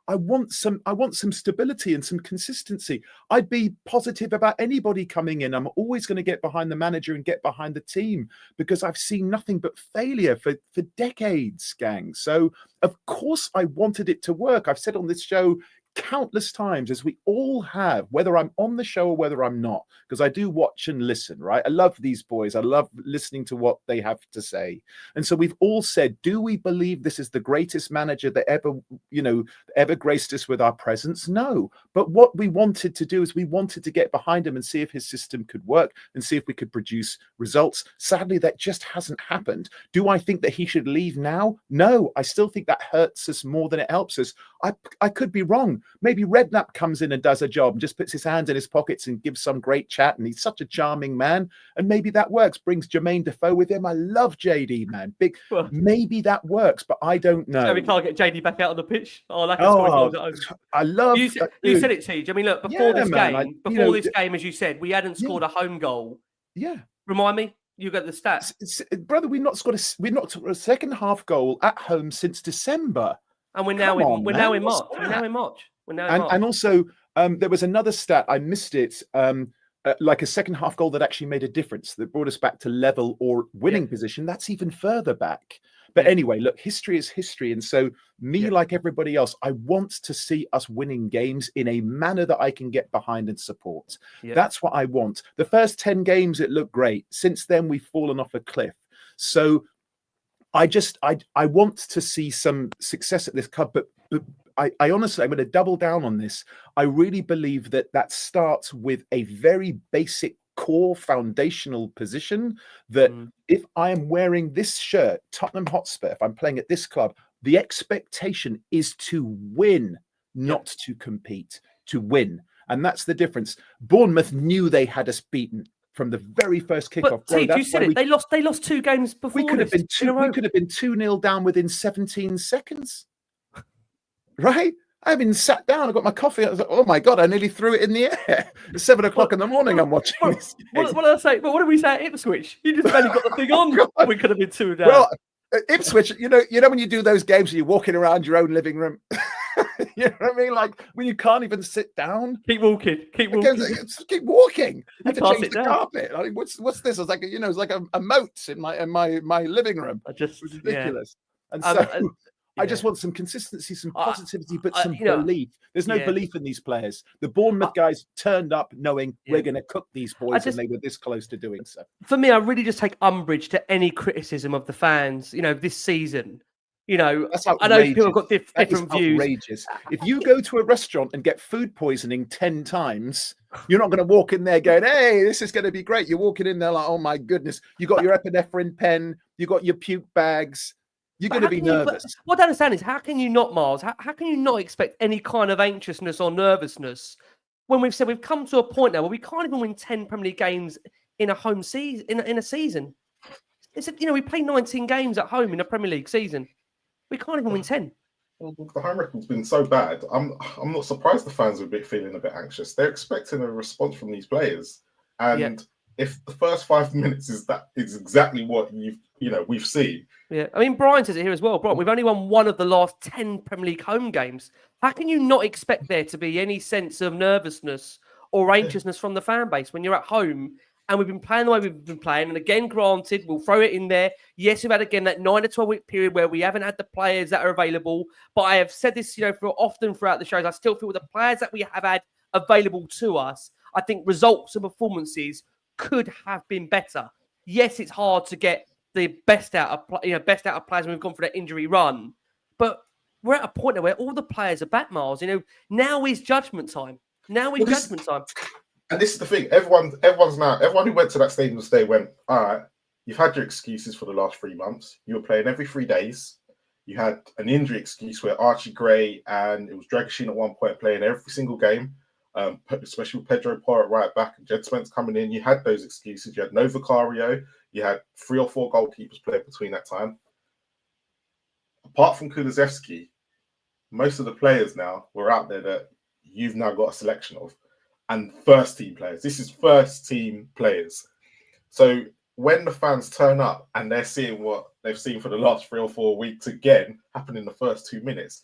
I want some stability and some consistency. I'd be positive about anybody coming in. I'm always going to get behind the manager and get behind the team because I've seen nothing but failure for decades, gang. So, of course, I wanted it to work. I've said on this show countless times, as we all have, whether I'm on the show or whether I'm not, because I do watch and listen, right? I love these boys. I love listening to what they have to say. And so we've all said, do we believe this is the greatest manager that ever graced us with our presence? No. But what we wanted to do is we wanted to get behind him and see if his system could work and see if we could produce results. Sadly, that just hasn't happened. Do I think that he should leave now? No, I still think that hurts us more than it helps us. I could be wrong. Maybe Redknapp comes in and does a job and just puts his hands in his pockets and gives some great chat, and he's such a charming man, and maybe that works. Brings Jermaine Defoe with him. I love JD, man. Maybe that works, but I don't know. So we can't get JD back out on the pitch. I love. You said it, Tej. I mean, look, before this game, as you said, we hadn't scored a home goal. Yeah. Remind me. You got the stats, brother. We've not scored a second half goal at home since December. And we're now in March. And also, there was another stat, I missed it, like a second half goal that actually made a difference, that brought us back to level or winning position. That's even further back. But anyway, look, history is history. And so like everybody else, I want to see us winning games in a manner that I can get behind and support. That's what I want. The first 10 games, it looked great. Since then, we've fallen off a cliff. So I want to see some success at this club, but I honestly, I'm going to double down on this. I really believe that starts with a very basic core foundational position that if I am wearing this shirt, Tottenham Hotspur, if I'm playing at this club, the expectation is to win, not to compete, to win. And that's the difference. Bournemouth knew they had us beaten from the very first kickoff. But you said it. They lost 2 games before. We could have been 2-0 down within 17 seconds. Right? I haven't sat down. I got my coffee. I was like, oh my God, I nearly threw it in the air. It's 7 o'clock in the morning. I'm watching this. What did I say? But what did we say at Ipswich? You just barely got the thing on. We could have been 2 down. Well, Ipswich, you know when you do those games where you're walking around your own living room. You know what I mean? Like when you can't even sit down. Keep walking. Keep walking. I had to change the carpet. I mean, what's this? It's like it's like a moat in my living room. It's ridiculous. And so I just want some consistency, some positivity, but some belief. There's no belief in these players. The Bournemouth guys turned up knowing we're going to cook these boys, and they were this close to doing so. For me, I really just take umbrage to any criticism of the fans, this season. That's outrageous. I know people have got different views. Outrageous. If you go to a restaurant and get food poisoning 10 times, you're not going to walk in there going, hey, this is going to be great. You're walking in there like, oh my goodness. You got your epinephrine pen. You got your puke bags. You're going to be nervous. What I understand is, how can you not, Miles? How can you not expect any kind of anxiousness or nervousness when we've said we've come to a point now where we can't even win 10 Premier League games in a home season, in a season? We play 19 games at home in a Premier League season. We can't even win 10. Well, the home record's been so bad. I'm not surprised the fans are feeling a bit anxious. They're expecting a response from these players. And if the first 5 minutes is exactly what we've seen. Yeah, I mean, Brian says it here as well. Brian, we've only won one of the last 10 Premier League home games. How can you not expect there to be any sense of nervousness or anxiousness from the fan base when you're at home? And we've been playing the way we've been playing. And again, granted, we'll throw it in there. Yes, we've had, again, that 9 to 12 week period where we haven't had the players that are available. But I have said this, for often throughout the shows, I still feel the players that we have had available to us, I think results and performances could have been better. Yes, it's hard to get the best out of players when we've gone for that injury run, but we're at a point now where all the players are back, Miles. Now is judgment time. And this is the thing. Everyone who went to that stadium today went, all right, you've had your excuses for the last 3 months. You were playing every 3 days. You had an injury excuse where Archie Gray and it was Dragusin at one point playing every single game, especially with Pedro Porro at right back and Jed Spence coming in. You had those excuses. You had no Vicario. You had 3 or 4 goalkeepers playing between that time. Apart from Kulusevski, most of the players now were out there that you've now got a selection of. And first team players. This is first team players. So when the fans turn up and they're seeing what they've seen for the last 3 or 4 weeks again happen in the first 2 minutes,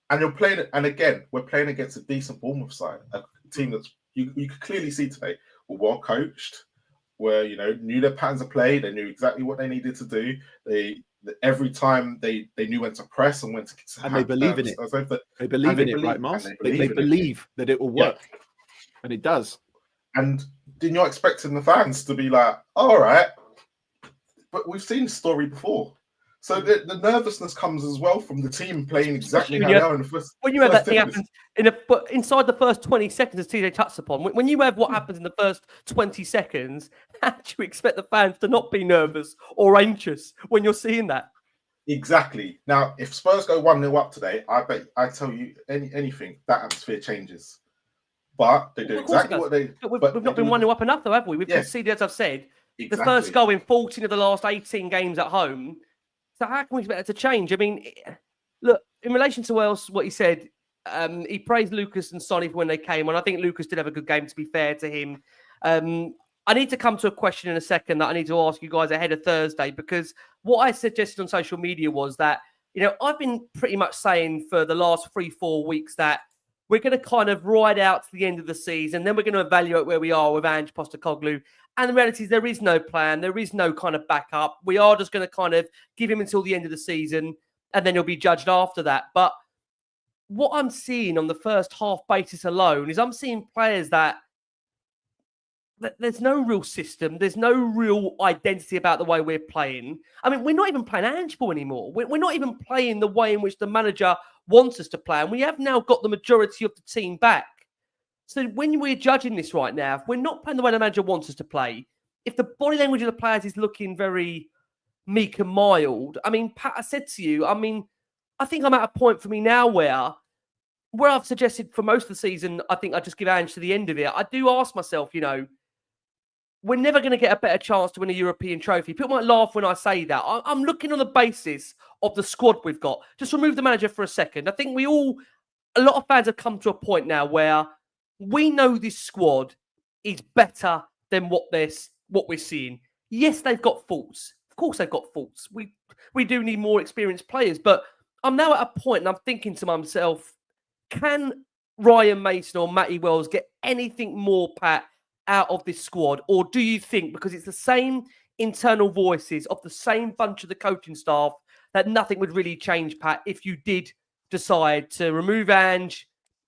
and you're playing it, and again, we're playing against a decent Bournemouth side, a team that's you could clearly see today were well coached, where knew their patterns of play, they knew exactly what they needed to do. Every time they knew when to press and when to and they believe in it. They believe in it, right, Miles? They believe that it will work, and it does. And then you're expecting the fans to be like, all right, but we've seen this story before. So the nervousness comes as well from the team playing exactly how they are in the first. When you have that thing happen inside the first 20 seconds, as TJ touched upon, when you have what happens in the first 20 seconds, how do you expect the fans to not be nervous or anxious when you're seeing that? Exactly. Now, if Spurs go 1-0 up today, I tell you anything, that atmosphere changes. But they do exactly what they. We've not been 1-0 up enough, though, have we? We've conceded, as I've said, the first goal in 14 of the last 18 games at home. So how can we expect that to change? I mean, look, in relation to what he said, he praised Lucas and Sonny for when they came on. I think Lucas did have a good game, to be fair to him. I need to come to a question in a second that I need to ask you guys ahead of Thursday, because what I suggested on social media was that, I've been pretty much saying for the last 3-4 weeks that we're going to kind of ride out to the end of the season. Then we're going to evaluate where we are with Ange Postecoglou. And the reality is there is no plan. There is no kind of backup. We are just going to kind of give him until the end of the season, and then he'll be judged after that. But what I'm seeing on the first half basis alone is I'm seeing players that there's no real system. There's no real identity about the way we're playing. I mean, we're not even playing Ange ball anymore. We're not even playing the way in which the manager wants us to play. And we have now got the majority of the team back. So when we're judging this right now, if we're not playing the way the manager wants us to play, if the body language of the players is looking very meek and mild, I mean, Pat, I said to you, I think I'm at a point for me now where I've suggested for most of the season, I think I just give Ange to the end of it. I do ask myself, we're never going to get a better chance to win a European trophy. People might laugh when I say that. I'm looking on the basis of the squad we've got. Just remove the manager for a second. I think a lot of fans have come to a point now where we know this squad is better than what we're seeing. Yes, they've got faults. Of course they've got faults. We do need more experienced players. But I'm now at a point and I'm thinking to myself, can Ryan Mason or Matty Wells get anything more, Pat, out of this squad? Or do you think, because it's the same internal voices of the same bunch of the coaching staff, that nothing would really change, Pat, if you did decide to remove Ange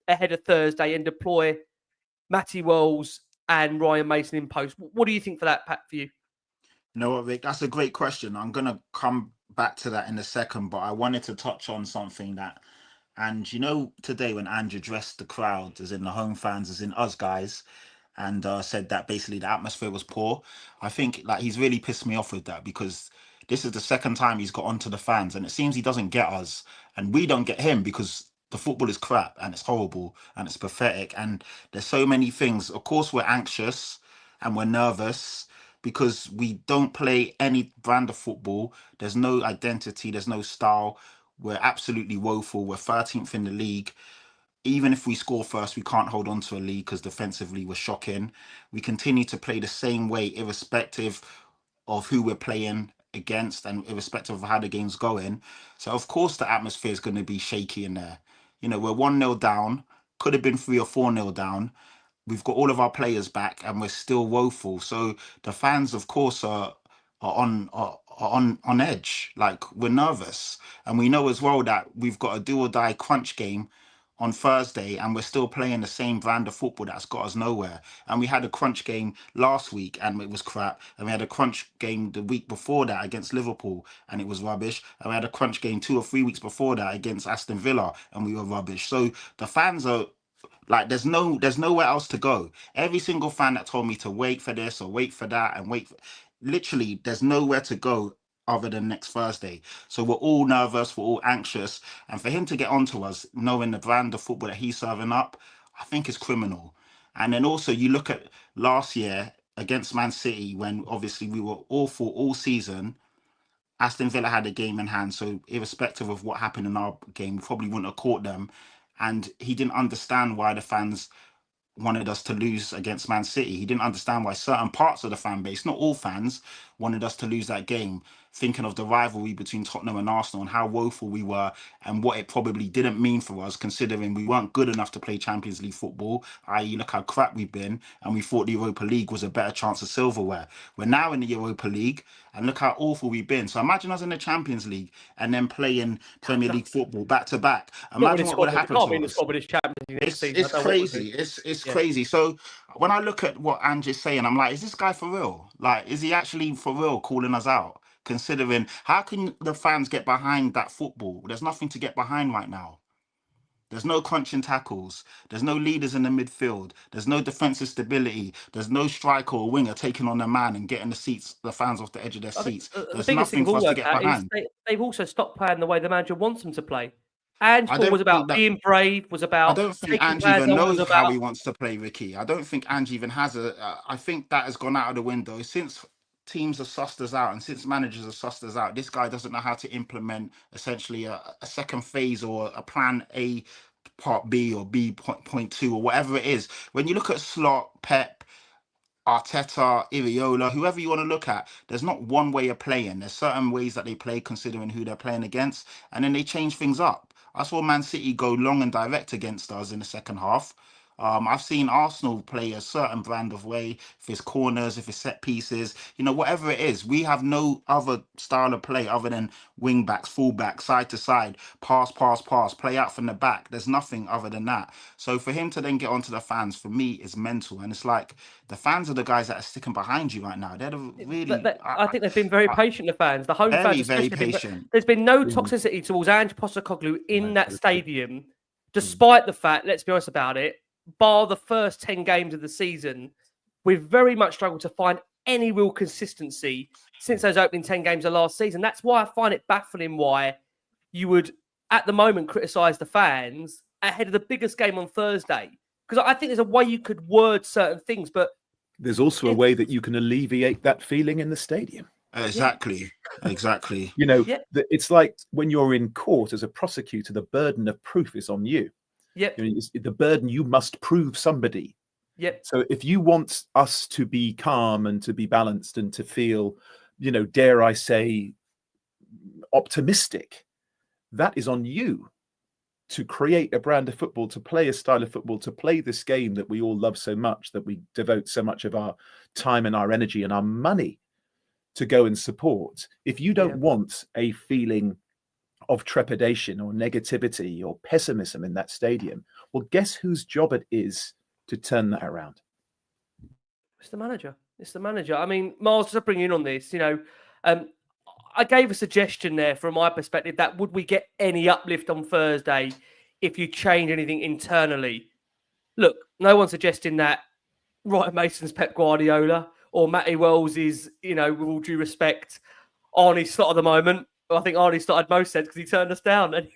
ahead of Thursday and deploy Matty Wells and Ryan Mason in post? What do you think for that, Pat, for you? No, Vic, that's a great question. I'm going to come back to that in a second, but I wanted to touch on something that, and today when Ange addressed the crowd, as in the home fans, as in us guys, and said that basically the atmosphere was poor, I think he's really pissed me off with that, because this is the second time he's got onto the fans, and it seems he doesn't get us, and we don't get him, because the football is crap and it's horrible and it's pathetic, and there's so many things. Of course, we're anxious and we're nervous because we don't play any brand of football. There's no identity, there's no style. We're absolutely woeful. We're 13th in the league. even if we score first, we can't hold on to a lead because defensively we're shocking. We continue to play the same way, irrespective of who we're playing against and irrespective of how the game's going. So, of course, the atmosphere is going to be shaky in there. You know, we're 1-0 down, could have been 3 or 4-0 down. We've got all of our players back and we're still woeful. So the fans, of course, are on edge. Like, we're nervous. And we know as well that we've got a do or die crunch game on Thursday, and we're still playing the same brand of football that's got us nowhere. And we had a crunch game last week and it was crap. And we had a crunch game the week before that against Liverpool and it was rubbish. And we had a crunch game 2 or 3 weeks before that against Aston Villa and we were rubbish. So the fans are like, there's nowhere else to go. Every single fan that told me to wait for this or wait for that and literally there's nowhere to go other than next Thursday. So we're all nervous, we're all anxious. And for him to get onto us, knowing the brand of football that he's serving up, I think is criminal. And then also you look at last year against Man City, when obviously we were awful all season. Aston Villa had a game in hand, so irrespective of what happened in our game, we probably wouldn't have caught them. And he didn't understand why the fans wanted us to lose against Man City. He didn't understand why certain parts of the fan base, not all fans, wanted us to lose that game, thinking of the rivalry between Tottenham and Arsenal and how woeful we were and what it probably didn't mean for us, considering we weren't good enough to play Champions League football, i.e. look how crap we've been, and we thought the Europa League was a better chance of silverware. We're now in the Europa League and look how awful we've been. So imagine us in the Champions League and then playing Premier League football back to back. Imagine what would have happened to us. It's crazy. It's crazy. So when I look at what Ange is saying, I'm like, is this guy for real? Like, is he actually for real calling us out? Considering, how can the fans get behind that football? There's nothing to get behind right now. There's no crunching tackles. There's no leaders in the midfield. There's no defensive stability. There's no striker or winger taking on a man and getting the fans off the edge of their seats. There's nothing for us to get behind. They've also stopped playing the way the manager wants them to play. Ange was about being brave, was about... I don't think Ange even knows how he wants to play, Ricky. I don't think Ange even has I think that has gone out of the window. Since teams have sussed us out and since managers have sussed us out, this guy doesn't know how to implement essentially a second phase or a plan A, part B or B point 2 or whatever it is. When you look at Slot, Pep, Arteta, Iriola, whoever you want to look at, there's not one way of playing. There's certain ways that they play considering who they're playing against, and then they change things up. I saw Man City go long and direct against us in the second half. I've seen Arsenal play a certain brand of way, if it's corners, if it's set pieces, whatever it is. We have no other style of play other than wing backs, full back, side to side, pass, play out from the back. There's nothing other than that. So for him to then get onto the fans, for me, is mental. And it's like, the fans are the guys that are sticking behind you right now. They're really... I think they've been very patient, the fans. The home fans, very patient. There's been no toxicity towards Ange Postecoglou in that stadium, despite the fact, let's be honest about it, bar the first 10 games of the season, we've very much struggled to find any real consistency since those opening 10 games of last season. That's why I find it baffling why you would, at the moment, criticise the fans ahead of the biggest game on Thursday. Because I think there's a way you could word certain things, but... There's also a way that you can alleviate that feeling in the stadium. Exactly. It's like when you're in court as a prosecutor, the burden of proof is on you. Yep. The burden, you must prove somebody. Yep. So if you want us to be calm and to be balanced and to feel, dare I say, optimistic, that is on you to create a brand of football, to play a style of football, to play this game that we all love so much, that we devote so much of our time and our energy and our money to go and support. If you don't want a feeling of trepidation or negativity or pessimism in that stadium, well, guess whose job it is to turn that around? It's the manager. I mean, Miles, just to bring you in on this, I gave a suggestion there from my perspective that would we get any uplift on Thursday if you change anything internally? Look, no one's suggesting that Ryan Mason's Pep Guardiola or Matty Wells is, with all due respect, Arnie's slot at the moment. I think Arnie started most sense because he turned us down. And,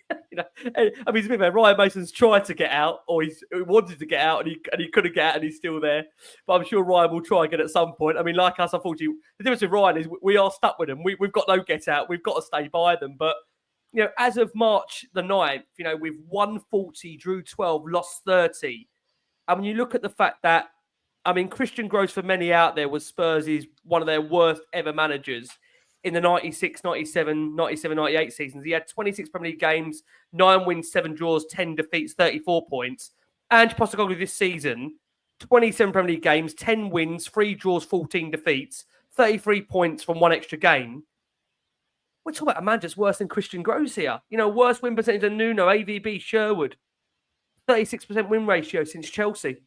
I mean, to be fair, Ryan Mason's tried to get out, or he wanted to get out, and he couldn't get out, and he's still there. But I'm sure Ryan will try again at some point. I mean, like us, unfortunately, the difference with Ryan is we are stuck with them. We've got no get out. We've got to stay by them. But, as of March the 9th, we've won 40, drew 12, lost 30. And when you look at the fact that, Christian Gross for many out there was Spurs' one of their worst ever managers in the 96, 97, 98 seasons. He had 26 Premier League games, 9 wins, 7 draws, 10 defeats, 34 points. Ange Postecoglou this season, 27 Premier League games, 10 wins, 3 draws, 14 defeats, 33 points from 1 extra game. We're talking about a man just worse than Cristian Gross here. Worse win percentage than Nuno, AVB, Sherwood. 36% win ratio since Chelsea.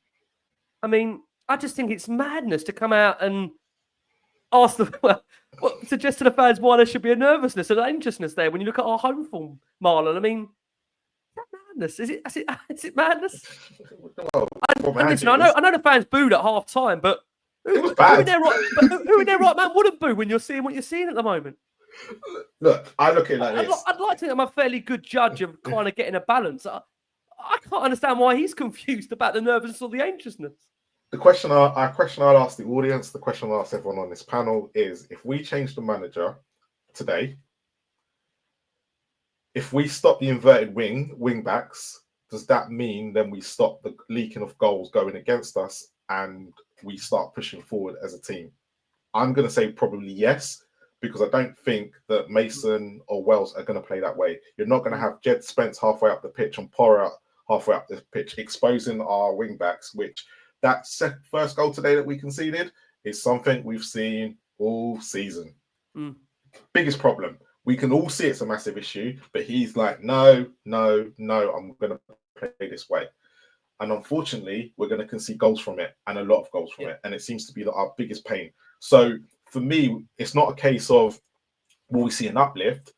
I just think it's madness to come out and ask suggest to the fans why there should be a nervousness and anxiousness there when you look at our home form, Marlon. Is that madness? Is it madness? Well, I know the fans booed at half time, but it was bad. Who in their right man wouldn't boo when you're seeing what you're seeing at the moment? Look, I look at it like this. I'd like to think I'm a fairly good judge of kind of getting a balance. I can't understand why he's confused about the nervousness or the anxiousness. The question I'll ask the audience, the question I'll ask everyone on this panel is, if we change the manager today, if we stop the inverted wing backs, does that mean then we stop the leaking of goals going against us and we start pushing forward as a team? I'm going to say probably yes, because I don't think that Mason or Wells are going to play that way. You're not going to have Jed Spence halfway up the pitch and Porra halfway up the pitch, exposing our wing backs, which that first goal today that we conceded is something we've seen all season. Biggest problem. We can all see it's a massive issue, but he's like, no, I'm going to play this way. And unfortunately, we're going to concede goals from it, and a lot of goals from it. And it seems to be our biggest pain. So for me, it's not a case of, will we see an uplift?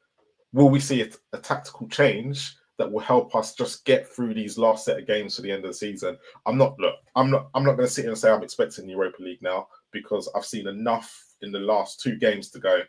Will we see a tactical change that will help us just get through these last set of games to the end of the season? I'm not going to sit here and say I'm expecting the Europa League now, because I've seen enough in the last 2 games to go,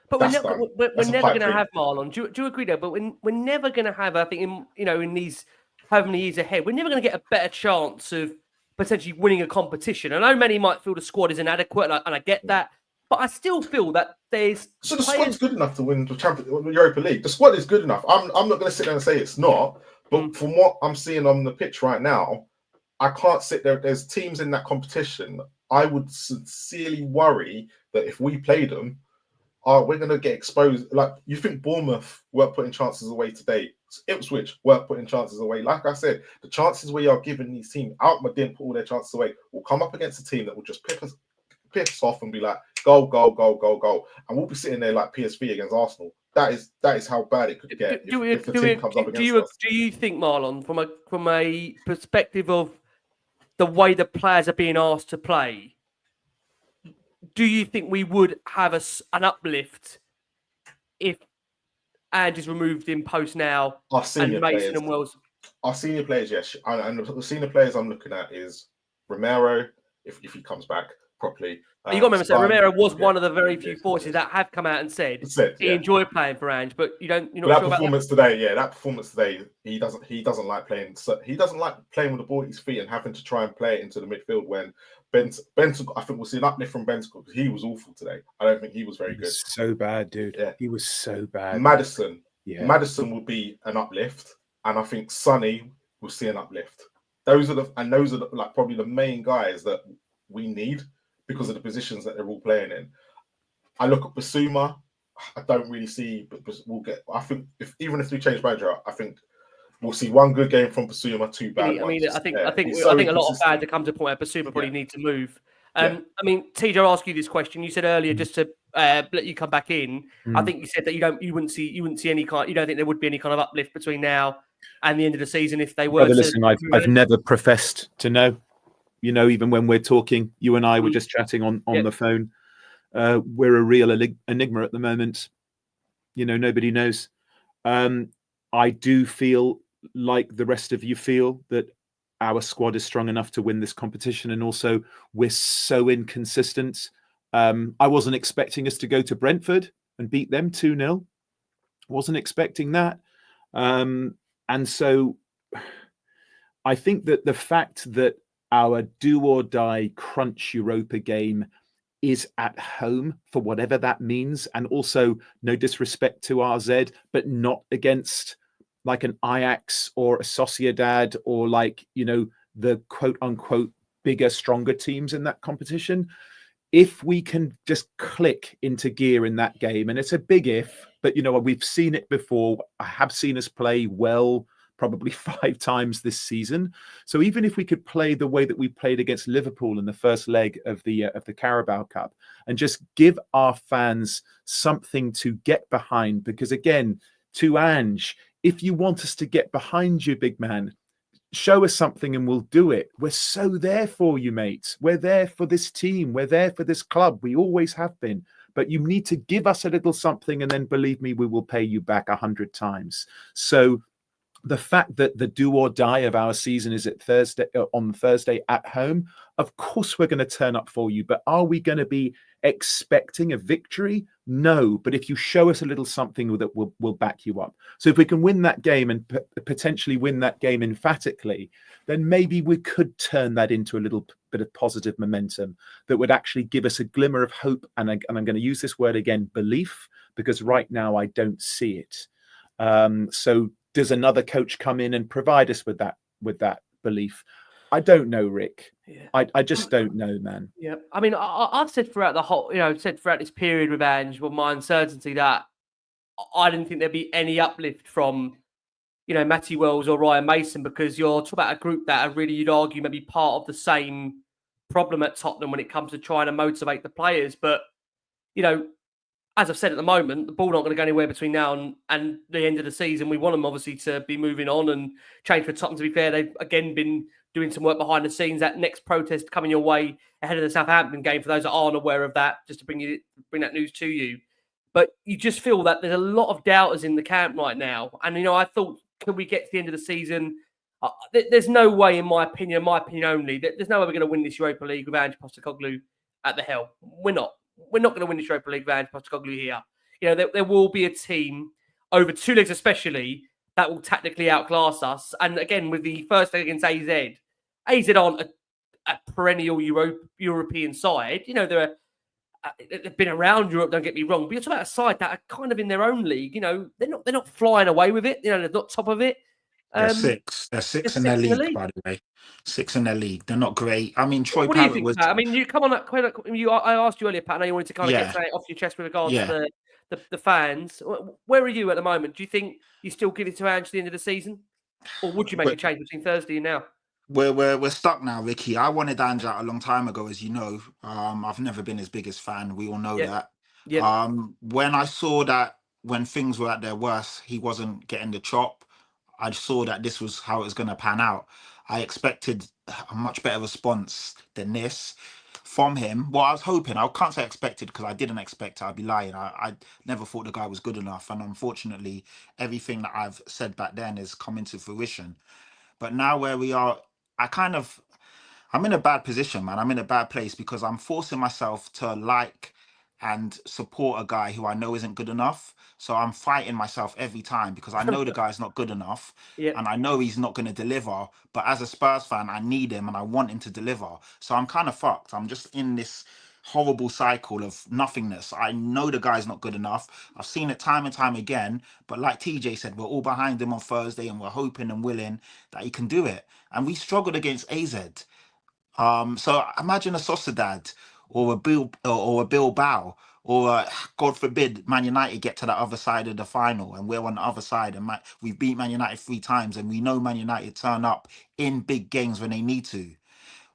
But we're never going to have, Marlon. Do you agree there? But we're never going to have, I think, in these however many years ahead, we're never going to get a better chance of potentially winning a competition. I know many might feel the squad is inadequate, and I get that. But I still feel that there's... So the squad's good enough to win the Europa League. The squad is good enough. I'm not going to sit there and say it's not. But from what I'm seeing on the pitch right now, I can't sit there. There's teams in that competition. I would sincerely worry that if we play them, we're going to get exposed. Like, you think Bournemouth weren't putting chances away today. Ipswich weren't putting chances away. Like I said, the chances we are giving these teams, Alkmaar didn't put all their chances away, will come up against a team that will just pick us off and be like, goal, and we'll be sitting there like PSV against Arsenal. That is how bad it could get if the team comes up against us. Do you think, Marlon, from a perspective of the way the players are being asked to play, do you think we would have an uplift if Ange is removed in post now and Mason and Wells? Our senior players, yes. And the senior players I'm looking at is Romero, if he comes back properly. You got to remember, Romero was one of the very few voices that have come out and said he enjoyed playing for Ange, but you're not sure about that. That performance today, he doesn't like playing. So he doesn't like playing with the ball at his feet and having to try and play it into the midfield. When Benton, I think we'll see an uplift from Benton because he was awful today. I don't think he was very good. So bad, dude. Yeah. He was so bad. Maddison will be an uplift, and I think Sonny will see an uplift. Those are like probably the main guys that we need, because of the positions that they're all playing in. I look at Basuma. I don't really see, but we'll get. I think even if we change manager, I think we'll see one good game from Basuma, 2 bad ones. I think a lot of fans have come to a point where Basuma probably need to move. TJ, I'll ask you this question. You said earlier, just to let you come back in. I think you said that you wouldn't see any kind. You don't think there would be any kind of uplift between now and the end of the season if they were. Listen, I've never professed to know. Even when we're talking, you and I were just chatting on the phone. We're a real enigma at the moment. Nobody knows. I do feel like the rest of you feel that our squad is strong enough to win this competition. And also, we're so inconsistent. I wasn't expecting us to go to Brentford and beat them 2-0. Wasn't expecting that. And so I think that the fact that our do-or-die crunch Europa game is at home, for whatever that means. And also, no disrespect to RZ, but not against like an Ajax or a Sociedad or like, you know, the quote unquote bigger, stronger teams in that competition. If we can just click into gear in that game, and it's a big if, but you know, we've seen it before. I have seen us play well, probably 5 times this season. So even if we could play the way that we played against Liverpool in the first leg of the Carabao Cup, and just give our fans something to get behind, because again, to Ange, if you want us to get behind you, big man, show us something and we'll do it. We're so there for you, mate. We're there for this team. We're there for this club. We always have been. But you need to give us a little something, and then believe me, we will pay you back 100 times. So the fact that the do or die of our season is on Thursday at home, of course we're going to turn up for you. But are we going to be expecting a victory? No. But if you show us a little something, that will back you up. So if we can win that game, and potentially win that game emphatically, then maybe we could turn that into a little bit of positive momentum that would actually give us a glimmer of hope. And I'm going to use this word again, belief, because right now I don't see it. So does another coach come in and provide us with that belief? I don't know, Rick. Yeah. I just don't know, man. Yeah, I mean, I've said throughout throughout this period with Ange, with my uncertainty, that I didn't think there'd be any uplift from, you know, Matty Wells or Ryan Mason, because you're talking about a group that are really, you'd argue, maybe part of the same problem at Tottenham when it comes to trying to motivate the players. But, you know, as I've said, at the moment, the ball not going to go anywhere between now and the end of the season. We want them obviously to be moving on and change for Tottenham. To be fair, they've again been doing some work behind the scenes. That next protest coming your way ahead of the Southampton game, for those that aren't aware of that, just to bring that news to you. But you just feel that there's a lot of doubters in the camp right now. And, you know, I thought, could we get to the end of the season? There's no way, in my opinion only, there's no way we're going to win this Europa League with Ange Postecoglou at the helm. We're not. We're not going to win the Europa League with Ange Postecoglou here. You know, there will be a team over 2 legs especially that will tactically outclass us. And again, with the first leg against AZ aren't a perennial European side. You know, they've been around Europe, don't get me wrong. But you're talking about a side that are kind of in their own league. You know, they're not flying away with it. You know, they're not top of it. They're six. They're six in their league, by the way. 6 in their league. They're not great. I mean, Troy Parrott was. Pat? I mean, you come on. I asked you earlier, Pat. I know you wanted to kind of get something off your chest with regards to the fans. Where are you at the moment? Do you think you still give it to Ange at the end of the season, or would you make a change between Thursday and now? We're stuck now, Ricky. I wanted Ange out a long time ago, as you know. I've never been his biggest fan. We all know that. Yeah. When I saw that when things were at their worst, he wasn't getting the chop. I saw that this was how it was going to pan out. I expected a much better response than this from him. Well, I was hoping. I can't say expected, because I didn't expect it. I'd be lying. I never thought the guy was good enough. And unfortunately, everything that I've said back then is coming to fruition. But now where we are, I'm in a bad position, man. I'm in a bad place, because I'm forcing myself to like and support a guy who I know isn't good enough. So I'm fighting myself every time, because I know the guy's not good enough, and I know he's not going to deliver. But as a Spurs fan, I need him and I want him to deliver. So I'm kind of fucked. I'm just in this horrible cycle of nothingness. I know the guy's not good enough. I've seen it time and time again. But like TJ said, we're all behind him on Thursday, and we're hoping and willing that he can do it. And we struggled against AZ. So imagine a Sociedad or a Bilbao, or God forbid, Man United get to that other side of the final and we're on the other side, and we've beat Man United 3 times, and we know Man United turn up in big games when they need to.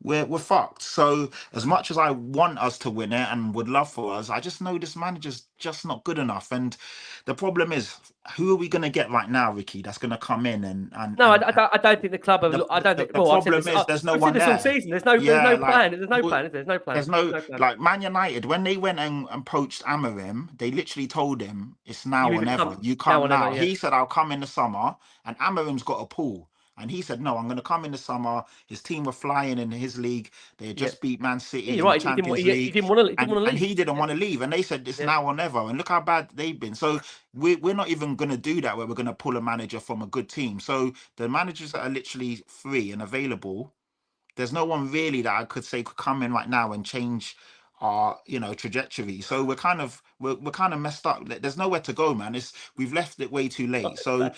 We're fucked. So as much as I want us to win it and would love for us, I just know this manager's just not good enough. And the problem is, who are we going to get right now, Ricky, that's going to come in and no, I don't think the club have. I don't think. The problem is there's no one there. Season. There's no plan. There's no plan. There's no like Man United, when they went and poached Amorim, they literally told him it's now or never. You come now. He said, I'll come in the summer, and Amorim's got a pool. And he said, no, I'm going to come in the summer. His team were flying in his league. They had just beat Man City in the Champions League. He didn't want to leave. And he didn't want to leave. And they said, it's now or never. And look how bad they've been. So we're not even going to do that, where we're going to pull a manager from a good team. So the managers that are literally free and available, there's no one really that I could say could come in right now and change trajectory. So we're kind of messed up. There's nowhere to go, man. We've left it way too late. So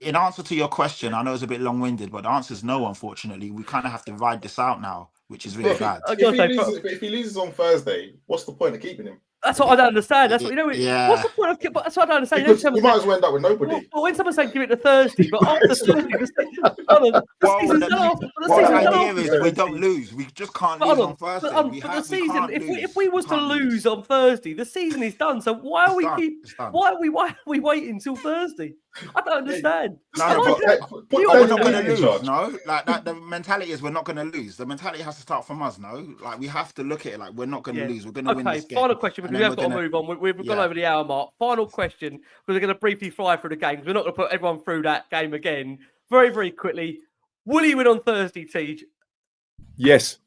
in answer to your question, I know it's a bit long-winded, but the answer is no, unfortunately. We kind of have to ride this out now, which is really bad. If he loses on Thursday, what's the point of keeping him? That's what I don't understand. That's what what's the point of? That's what I don't understand. Because you might as well end up with nobody. Well, when someone's saying give it to Thursday, but after Thursday, the idea is we don't lose. We just can't lose on Thursday. But the season, if we was to lose on Thursday, the season is done. So why are we waiting till Thursday? I don't understand. We're not going to lose. No, like that. The mentality is we're not going to lose. The mentality has to start from us. No, like we have to look at it like we're not going to lose. We're going to win this game. Final question, because we have got to move on. We've gone over the hour mark. Final question, because we're going to briefly fly through the games. We're not going to put everyone through that game again. Very, very quickly. Will he win on Thursday, TJ? Yes.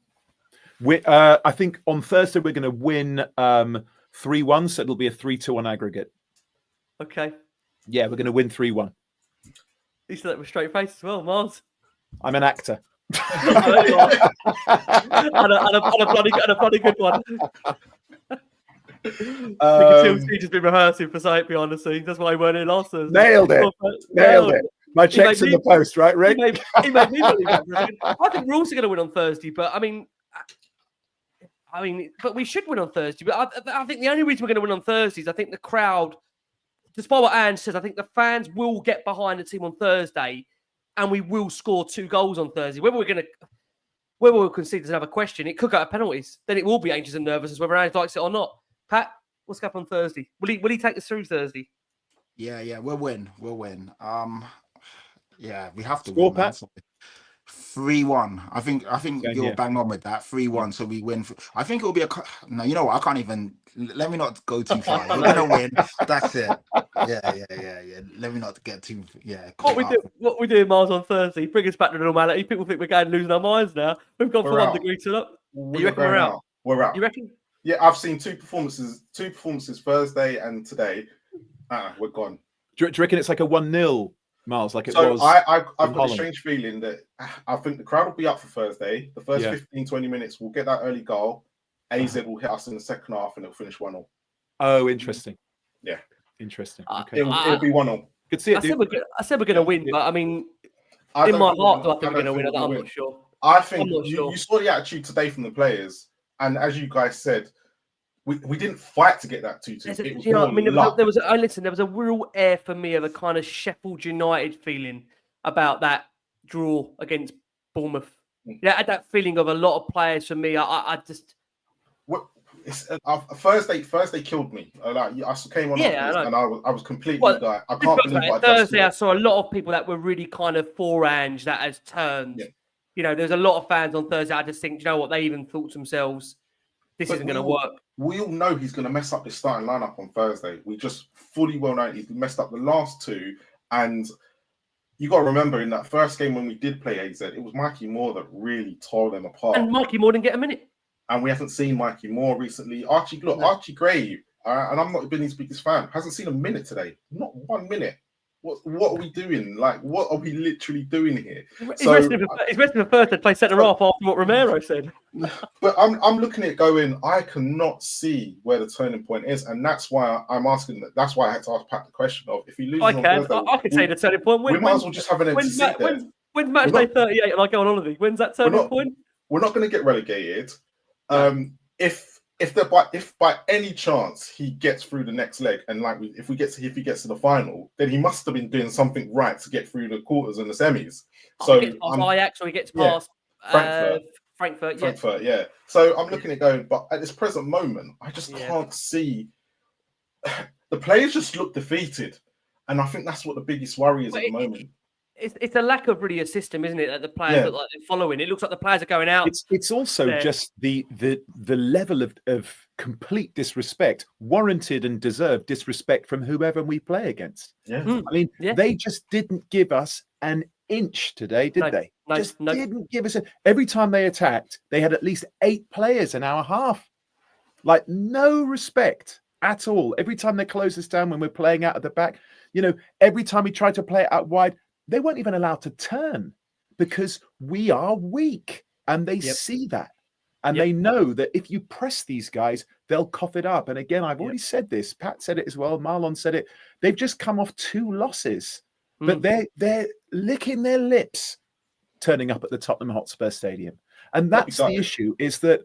I think on Thursday we're going to win 3-1, so it'll be a 3-2 on aggregate. Okay. Yeah, we're going to win 3-1. You said that with a straight face as well, Mars. I'm an actor. and a bloody good one. You can tell Steve's been rehearsing for something behind the scenes. That's why he weren't here last Thursday. Nailed it. My check's in the post, right, Rick? He made me believe that. I think we're also going to win on Thursday, but I mean, but we should win on Thursday. But I think the only reason we're going to win on Thursday is I think the crowd, despite what Ange says, I think the fans will get behind the team on Thursday, and we will score 2 goals on Thursday. Whether we'll concede is another question. It could go to penalties. Then it will be anxious and nervous as whether Ange likes it or not. Pat, what's up on Thursday? Will he take us through Thursday? Yeah, we'll win. Yeah, we have to score, win. Pat. 3-1. I think you're bang on with that. 3-1, so we win. I think it will be no. You know what? I can't even. Let me not go too far. We're gonna win. That's it. Yeah. Let me not get too. Yeah. What we do, Miles, on Thursday? Bring us back to normality. People think we're going losing our minds now. We've gone from 1 degree to up. You reckon we're out? We're out. You reckon? Yeah, I've seen two performances Thursday and today. We're gone. Do you reckon it's like a 1-0, Miles? Like it so was. I've got a strange feeling that I think the crowd will be up for Thursday. The first 15-20 minutes, we'll get that early goal. AZ will hit us in the second half, and it'll finish 1-0. Oh, interesting. Yeah, interesting. Okay, it'll be 1-0. Could see it. I said we're going to win, but I mean, in my heart, do I think we're going to win? I'm not sure. I think you saw the attitude today from the players, and as you guys said, we didn't fight to get that 2-2. There was a real air for me of a kind of Sheffield United feeling about that draw against Bournemouth. Yeah, I had that feeling of a lot of players for me. Thursday killed me. I came on and I was completely I can't believe what Thursday. I saw a lot of people that were really kind of for Ange that has turned. Yeah. You know, there's a lot of fans on Thursday. I just think, you know what, they even thought to themselves, this isn't going to work. We all know he's going to mess up his starting lineup on Thursday. We just fully well know he's messed up the last 2. And you got to remember, in that first game when we did play AZ, it was Mikey Moore that really tore them apart. And Mikey Moore didn't get a minute. And we haven't seen Mikey Moore recently. Archie Gray, and I'm not been his biggest fan, hasn't seen a minute today. Not 1 minute. What are we doing? Like, what are we literally doing here? He's resting for first to play centre half after what Romero said. But I'm looking at it going, I cannot see where the turning point is, and that's why I'm asking that. That's why I had to ask Pat the question of if he loses. I can say the turning point. We might as well just have an empty seat there. When's match day 38 and I go on holiday? When's that turning point? We're not going to get relegated. If by any chance he gets through the next leg, and if he gets to the final, then he must have been doing something right to get through the quarters and the semis. So he gets past Ajax, or he gets past Frankfurt. Yeah. So I'm looking at going, but at this present moment, I just can't see. The players just look defeated, and I think that's what the biggest worry is at the moment. It's a lack of really a system, isn't it? That the players look like they're following. It looks like the players are going out. It's also just the level of complete disrespect, warranted and deserved disrespect from whoever we play against. Yeah. I mean, they just didn't give us an inch today, did they? Didn't give us every time they attacked, they had at least 8 players in our half. Like, no respect at all. Every time they close us down when we're playing out of the back, every time we tried to play it out wide, they weren't even allowed to turn because we are weak, and they see that. And they know that if you press these guys, they'll cough it up. And again, I've already said this. Pat said it as well. Marlon said it. They've just come off 2 losses, but they're licking their lips turning up at the Tottenham Hotspur Stadium. And that's the issue, is that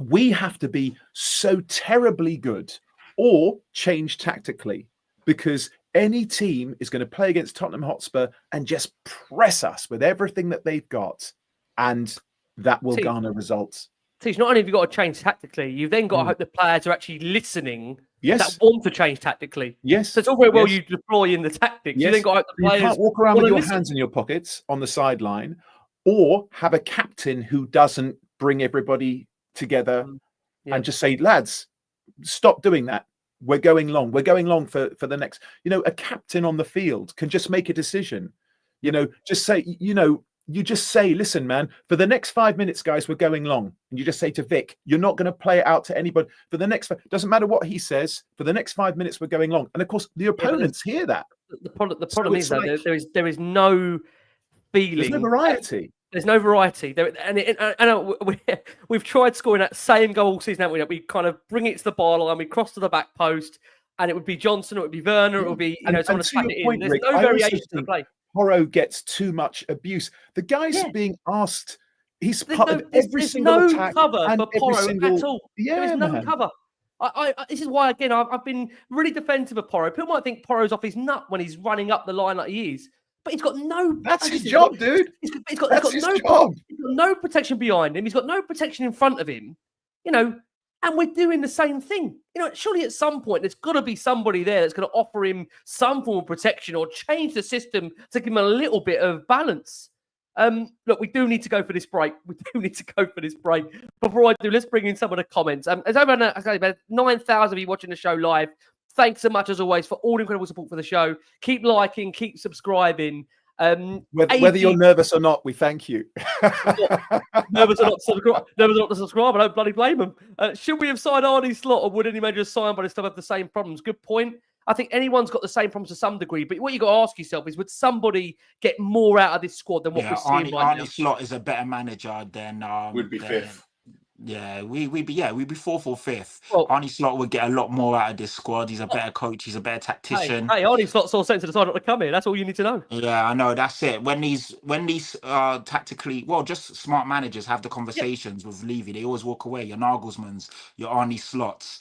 we have to be so terribly good or change tactically, because any team is going to play against Tottenham Hotspur and just press us with everything that they've got. And that will garner results. So not only have you got to change tactically, you've then got to hope the players are actually listening. Yes. That want to change tactically. Yes. So it's all very well you deploy in the tactics. Yes. You then got to hope the players. You can't walk around with your hands in your pockets on the sideline, or have a captain who doesn't bring everybody together and just say, lads, stop doing that. We're going long. We're going long for the next. A captain on the field can just make a decision. Just say, you just say, listen, man, for the next 5 minutes, guys, we're going long. And you just say to Vic, you're not going to play it out to anybody. For the next, doesn't matter what he says, for the next 5 minutes, we're going long. And of course, the opponents hear that. The problem is that there is no feeling. There's no variety. There's no variety. We've tried scoring that same goal all season, haven't we? We kind of bring it to the byline, we cross to the back post, and it would be Johnson, it would be Werner, it would be someone to pack it in. There's no variation to the play. Porro gets too much abuse. The guy's being asked. He's part of every single attack. There's no cover for Porro at all. Yeah, there is no cover. This is why, again, I've been really defensive of Porro. People might think Porro's off his nut when he's running up the line like he is, but he's got no. That's his job, dude. He's got no protection behind him. He's got no protection in front of him. And we're doing the same thing. Surely at some point there's got to be somebody there that's going to offer him some form of protection or change the system to give him a little bit of balance. Look, we do need to go for this break. Before I do, let's bring in some of the comments. There's about 9,000 of you watching the show live. Thanks so much, as always, for all the incredible support for the show. Keep liking, keep subscribing. Whether you're nervous or not, we thank you. Nervous or not to subscribe, I don't bloody blame them. Should we have signed Arnie Slot, or would any manager signed by this stuff have the same problems? Good point. I think anyone's got the same problems to some degree, but what you got to ask yourself is, would somebody get more out of this squad than what we're seeing right now? Arnie Slot is a better manager than would be fifth. Yeah, we'd be fourth or fifth. Well, Arnie Slot would get a lot more out of this squad. He's a better coach. He's a better tactician. Hey, Arnie Slot saw sense to decide not to come here. That's all you need to know. Yeah, I know. That's it. When these tactically, just smart managers have the conversations with Levy, they always walk away. Your Nagelsmans, your Arnie Slots.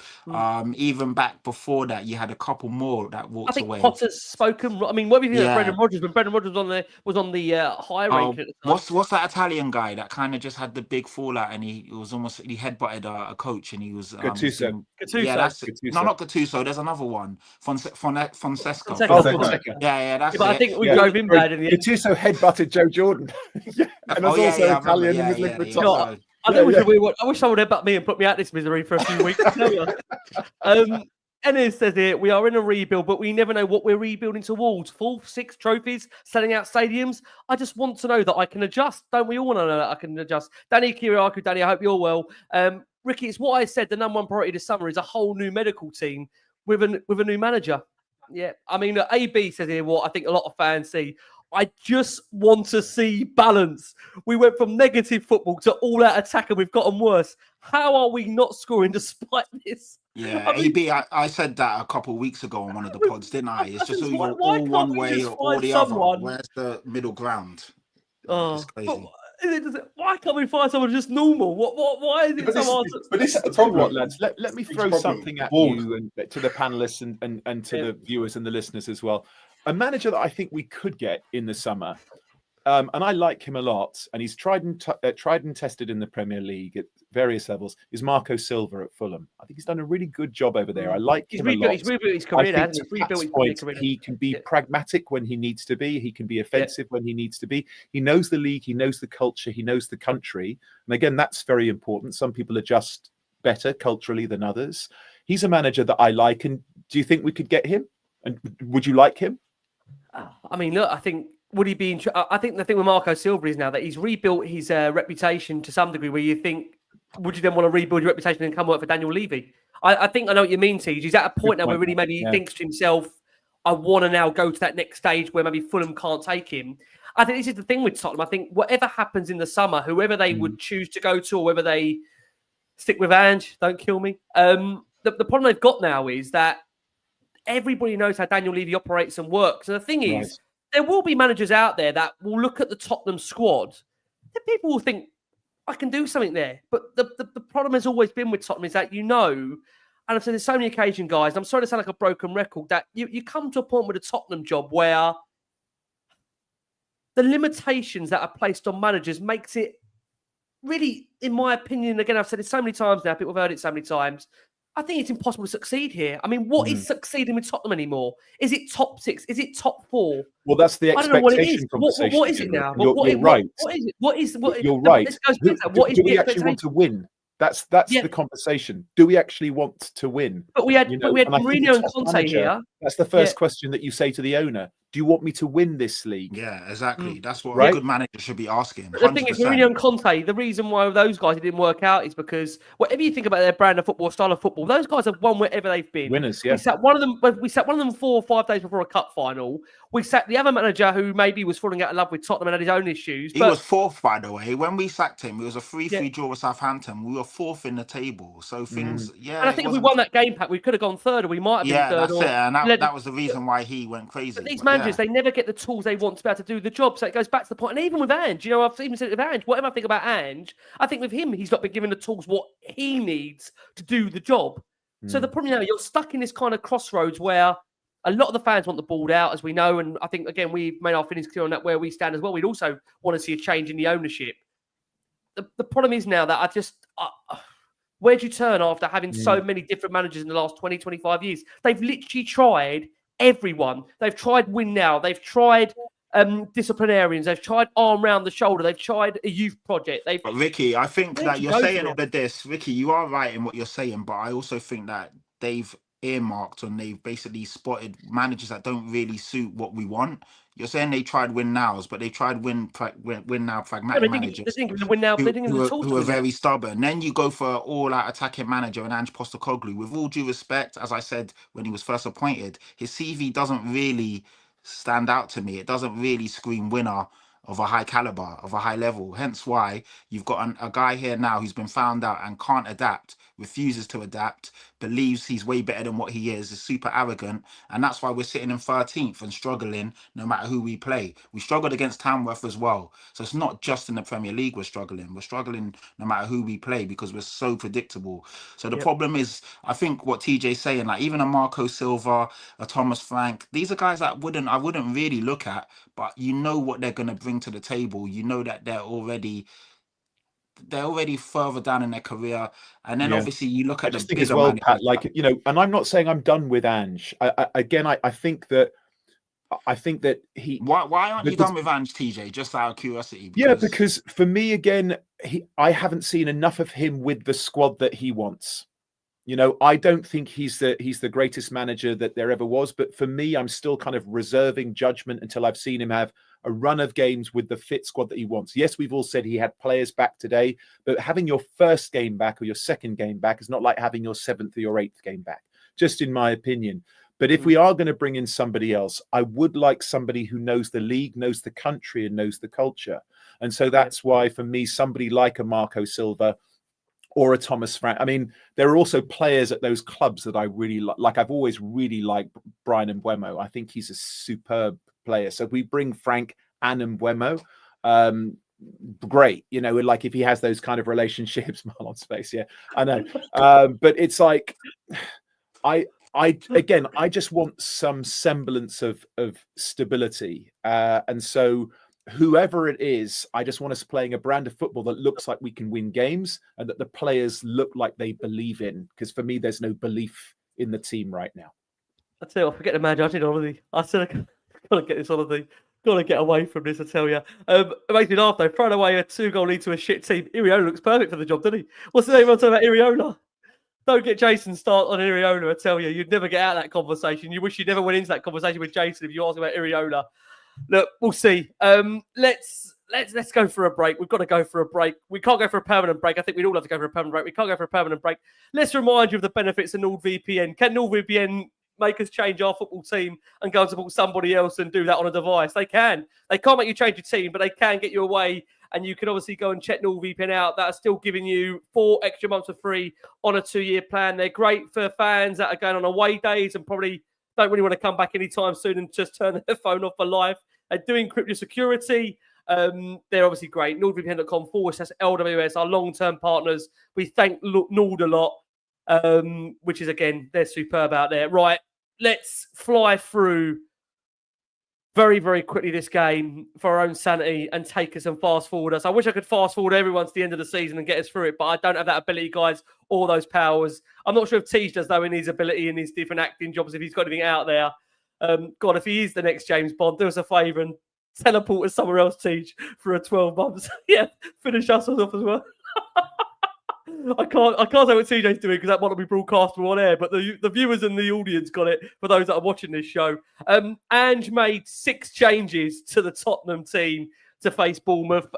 Even back before that, you had a couple more that walked away. I think Potter's spoken. I mean, what do you think of Brendan Rodgers? When Brendan Rodgers was on the high rank at the time. What's that Italian guy that kind of just had the big fallout, and he headbutted a coach, and he was Gattuso. Yeah, that's Gattuso. No, not Gattuso. There's another one. Fonseca. Yeah, that's but it. I think we drove him bad in the end. Gattuso headbutted Joe Jordan. And was also Italian in his liquid top. I wish someone would headbutt me and put me out this misery for a few weeks. Ennis says here, we are in a rebuild, but we never know what we're rebuilding towards. 4, 6 trophies, selling out stadiums. I just want to know that I can adjust. Don't we all want to know that I can adjust? Danny Kiriakou, Danny, I hope you're well. Ricky, it's what I said. The number one priority this summer is a whole new medical team with a new manager. Yeah, I mean, AB says here what I think a lot of fans see. I just want to see balance. We went from negative football to all-out attack, and we've gotten worse. How are we not scoring despite this? Yeah, AB, I said that a couple of weeks ago on one of the pods, didn't I? It's just either all one way or all the other. Where's the middle ground? It's crazy. Why can't we find someone just normal? Why is it so hard? But this is the problem, lads. Let me throw something at you and to the panelists and to the viewers and the listeners as well. A manager that I think we could get in the summer, and I like him a lot, and he's tried and tested in the Premier League at various levels, is Marco Silva at Fulham. I think he's done a really good job over there. I like him a lot. He's rebuilt his career. I think he can be pragmatic when he needs to be. He can be offensive when he needs to be. He knows the league. He knows the culture. He knows the country. And again, that's very important. Some people are just better culturally than others. He's a manager that I like. And do you think we could get him? And would you like him? I mean, look, I think, would he be? I think the thing with Marco Silva is now that he's rebuilt his reputation to some degree where you think, would you then want to rebuild your reputation and come work for Daniel Levy? I think I know what you mean, Tej. He's at a point now where really maybe he thinks to himself, I want to now go to that next stage where maybe Fulham can't take him. I think this is the thing with Tottenham. I think whatever happens in the summer, whoever they would choose to go to, or whether they stick with Ange, don't kill me. The problem they've got now is that everybody knows how Daniel Levy operates and works. And the thing is, there will be managers out there that will look at the Tottenham squad. Then people will think, I can do something there. But the problem has always been with Tottenham is that and I've said there's so many occasions, guys, and I'm sorry to sound like a broken record, that you come to a point with a Tottenham job where the limitations that are placed on managers makes it really, in my opinion, again, I've said it so many times now, people have heard it so many times, I think it's impossible to succeed here. I mean, what is succeeding with Tottenham anymore? Is it top 6? Is it top 4? Well, that's the expectation conversation. What is it now? You're right. What is it? You're right. What is do we actually want to win? That's the conversation. Do we actually want to win? But we had Mourinho and Conte here. That's the first question that you say to the owner. Do you want me to win this league? Yeah, exactly. That's what a good manager should be asking. 100%. But the thing is, Mourinho and Conte, the reason why those guys didn't work out is because whatever you think about their brand of football, style of football, those guys have won wherever they've been. Winners, yeah. We sat one of them 4 or 5 days before a cup final. We sat the other manager who maybe was falling out of love with Tottenham and had his own issues. He was 4th, by the way. When we sacked him, it was a 3-3 draw with Southampton. We were 4th in the table. So things, And I think if we won that game pack, we could have gone 3rd, or we might have been 3rd. That's it. And that was the reason why he went crazy. But these managers, they never get the tools they want to be able to do the job. So it goes back to the point. And even with Ange, I've even said it with Ange, whatever I think about Ange, I think with him, he's not been given the tools what he needs to do the job. So the problem now, you're stuck in this kind of crossroads where a lot of the fans want the ball out, as we know. And I think, again, we've made our feelings clear on that where we stand as well. We'd also want to see a change in the ownership. The problem is now that where do you turn after having so many different managers in the last 20, 25 years? They've literally tried everyone. They've tried win now. They've tried disciplinarians. They've tried arm round the shoulder. They've tried a youth project. But Ricky, I think that you're saying all of this. Ricky, you are right in what you're saying, but I also think that they've earmarked and they've basically spotted managers that don't really suit what we want. You're saying they tried win nows, but they tried win now pragmatic managers who are very stubborn. Then you go for an all-out attacking manager and Ange Postecoglou. With all due respect, as I said when he was first appointed, his CV doesn't really stand out to me. It doesn't really scream winner of a high caliber, of a high level. Hence why you've got a guy here now who's been found out and can't adapt, refuses to adapt, believes he's way better than what he is super arrogant, and that's why we're sitting in 13th and struggling no matter who we play. We struggled against Tamworth as well. So it's not just in the Premier League we're struggling. We're struggling no matter who we play because we're so predictable. So the problem is, I think what TJ's saying, like even a Marco Silva, a Thomas Frank, these are guys that I wouldn't really look at, but you know what they're going to bring to the table. You know that they're already further down in their career, and then obviously you look at the bigger as well, Pat. Like and I'm not saying I'm done with Ange. I think that he. Why aren't you done with Ange, TJ? Just out of curiosity. Because for me, again, I haven't seen enough of him with the squad that he wants. I don't think he's the greatest manager that there ever was, but for me, I'm still kind of reserving judgment until I've seen him have a run of games with the fit squad that he wants. Yes, we've all said he had players back today, but having your first game back or your second game back is not like having your 7th or your 8th game back, just in my opinion. But if we are going to bring in somebody else, I would like somebody who knows the league, knows the country, and knows the culture. And so that's why, for me, somebody like a Marco Silva or a Thomas Frank. I mean, there are also players at those clubs that I really like. I've always really liked Brian Mbeumo. I think he's a superb player. So we bring Frank and Mbeumo. Great, like if he has those kind of relationships, Marlon's face, yeah, I know. But it's like, I just want some semblance of stability, and so whoever it is, I just want us playing a brand of football that looks like we can win games and that the players look like they believe in. Because for me, there's no belief in the team right now. I tell you, I forget the manager. I said, I've got to get this holiday. Got to get away from this, I tell you. It makes me laugh, though. Throwing away a 2-goal lead to a shit team. Iriola looks perfect for the job, doesn't he? What's the name I'm talking about Iriola? Don't get Jason start on Iriola, I tell you. You'd never get out of that conversation. You wish you never went into that conversation with Jason if you ask about Iriola. Look, we'll see. Let's go for a break. We've got to go for a break. We can't go for a permanent break. I think we'd all have to go for a permanent break. We can't go for a permanent break. Let's remind you of the benefits of NordVPN. Can NordVPN make us change our football team and go and support somebody else and do that on a device. They can. They can't make you change your team, but they can get you away. And you can obviously go and check NordVPN out. That are still giving you 4 extra months for free on a 2-year plan. They're great for fans that are going on away days and probably don't really want to come back anytime soon and just turn their phone off for life. They do encrypt your security. They're obviously great. NordVPN.com/LWS, our long-term partners. We thank Nord a lot, which is, again, they're superb out there. Right, let's fly through very, very quickly this game for our own sanity and take us and fast forward us. I wish I could fast forward everyone to the end of the season and get us through it, but I don't have that ability, guys, or those powers. I'm not sure if Tej does, though, in his ability and his different acting jobs, if he's got anything out there. God, if he is the next James Bond, do us a favour and teleport us somewhere else, Tej, for a 12 months. Yeah, finish us off as well. I can't say what TJ's doing because that might not be broadcastable on air, but the viewers and the audience got it for those that are watching this show. Ange made 6 changes to the Tottenham team to face Bournemouth.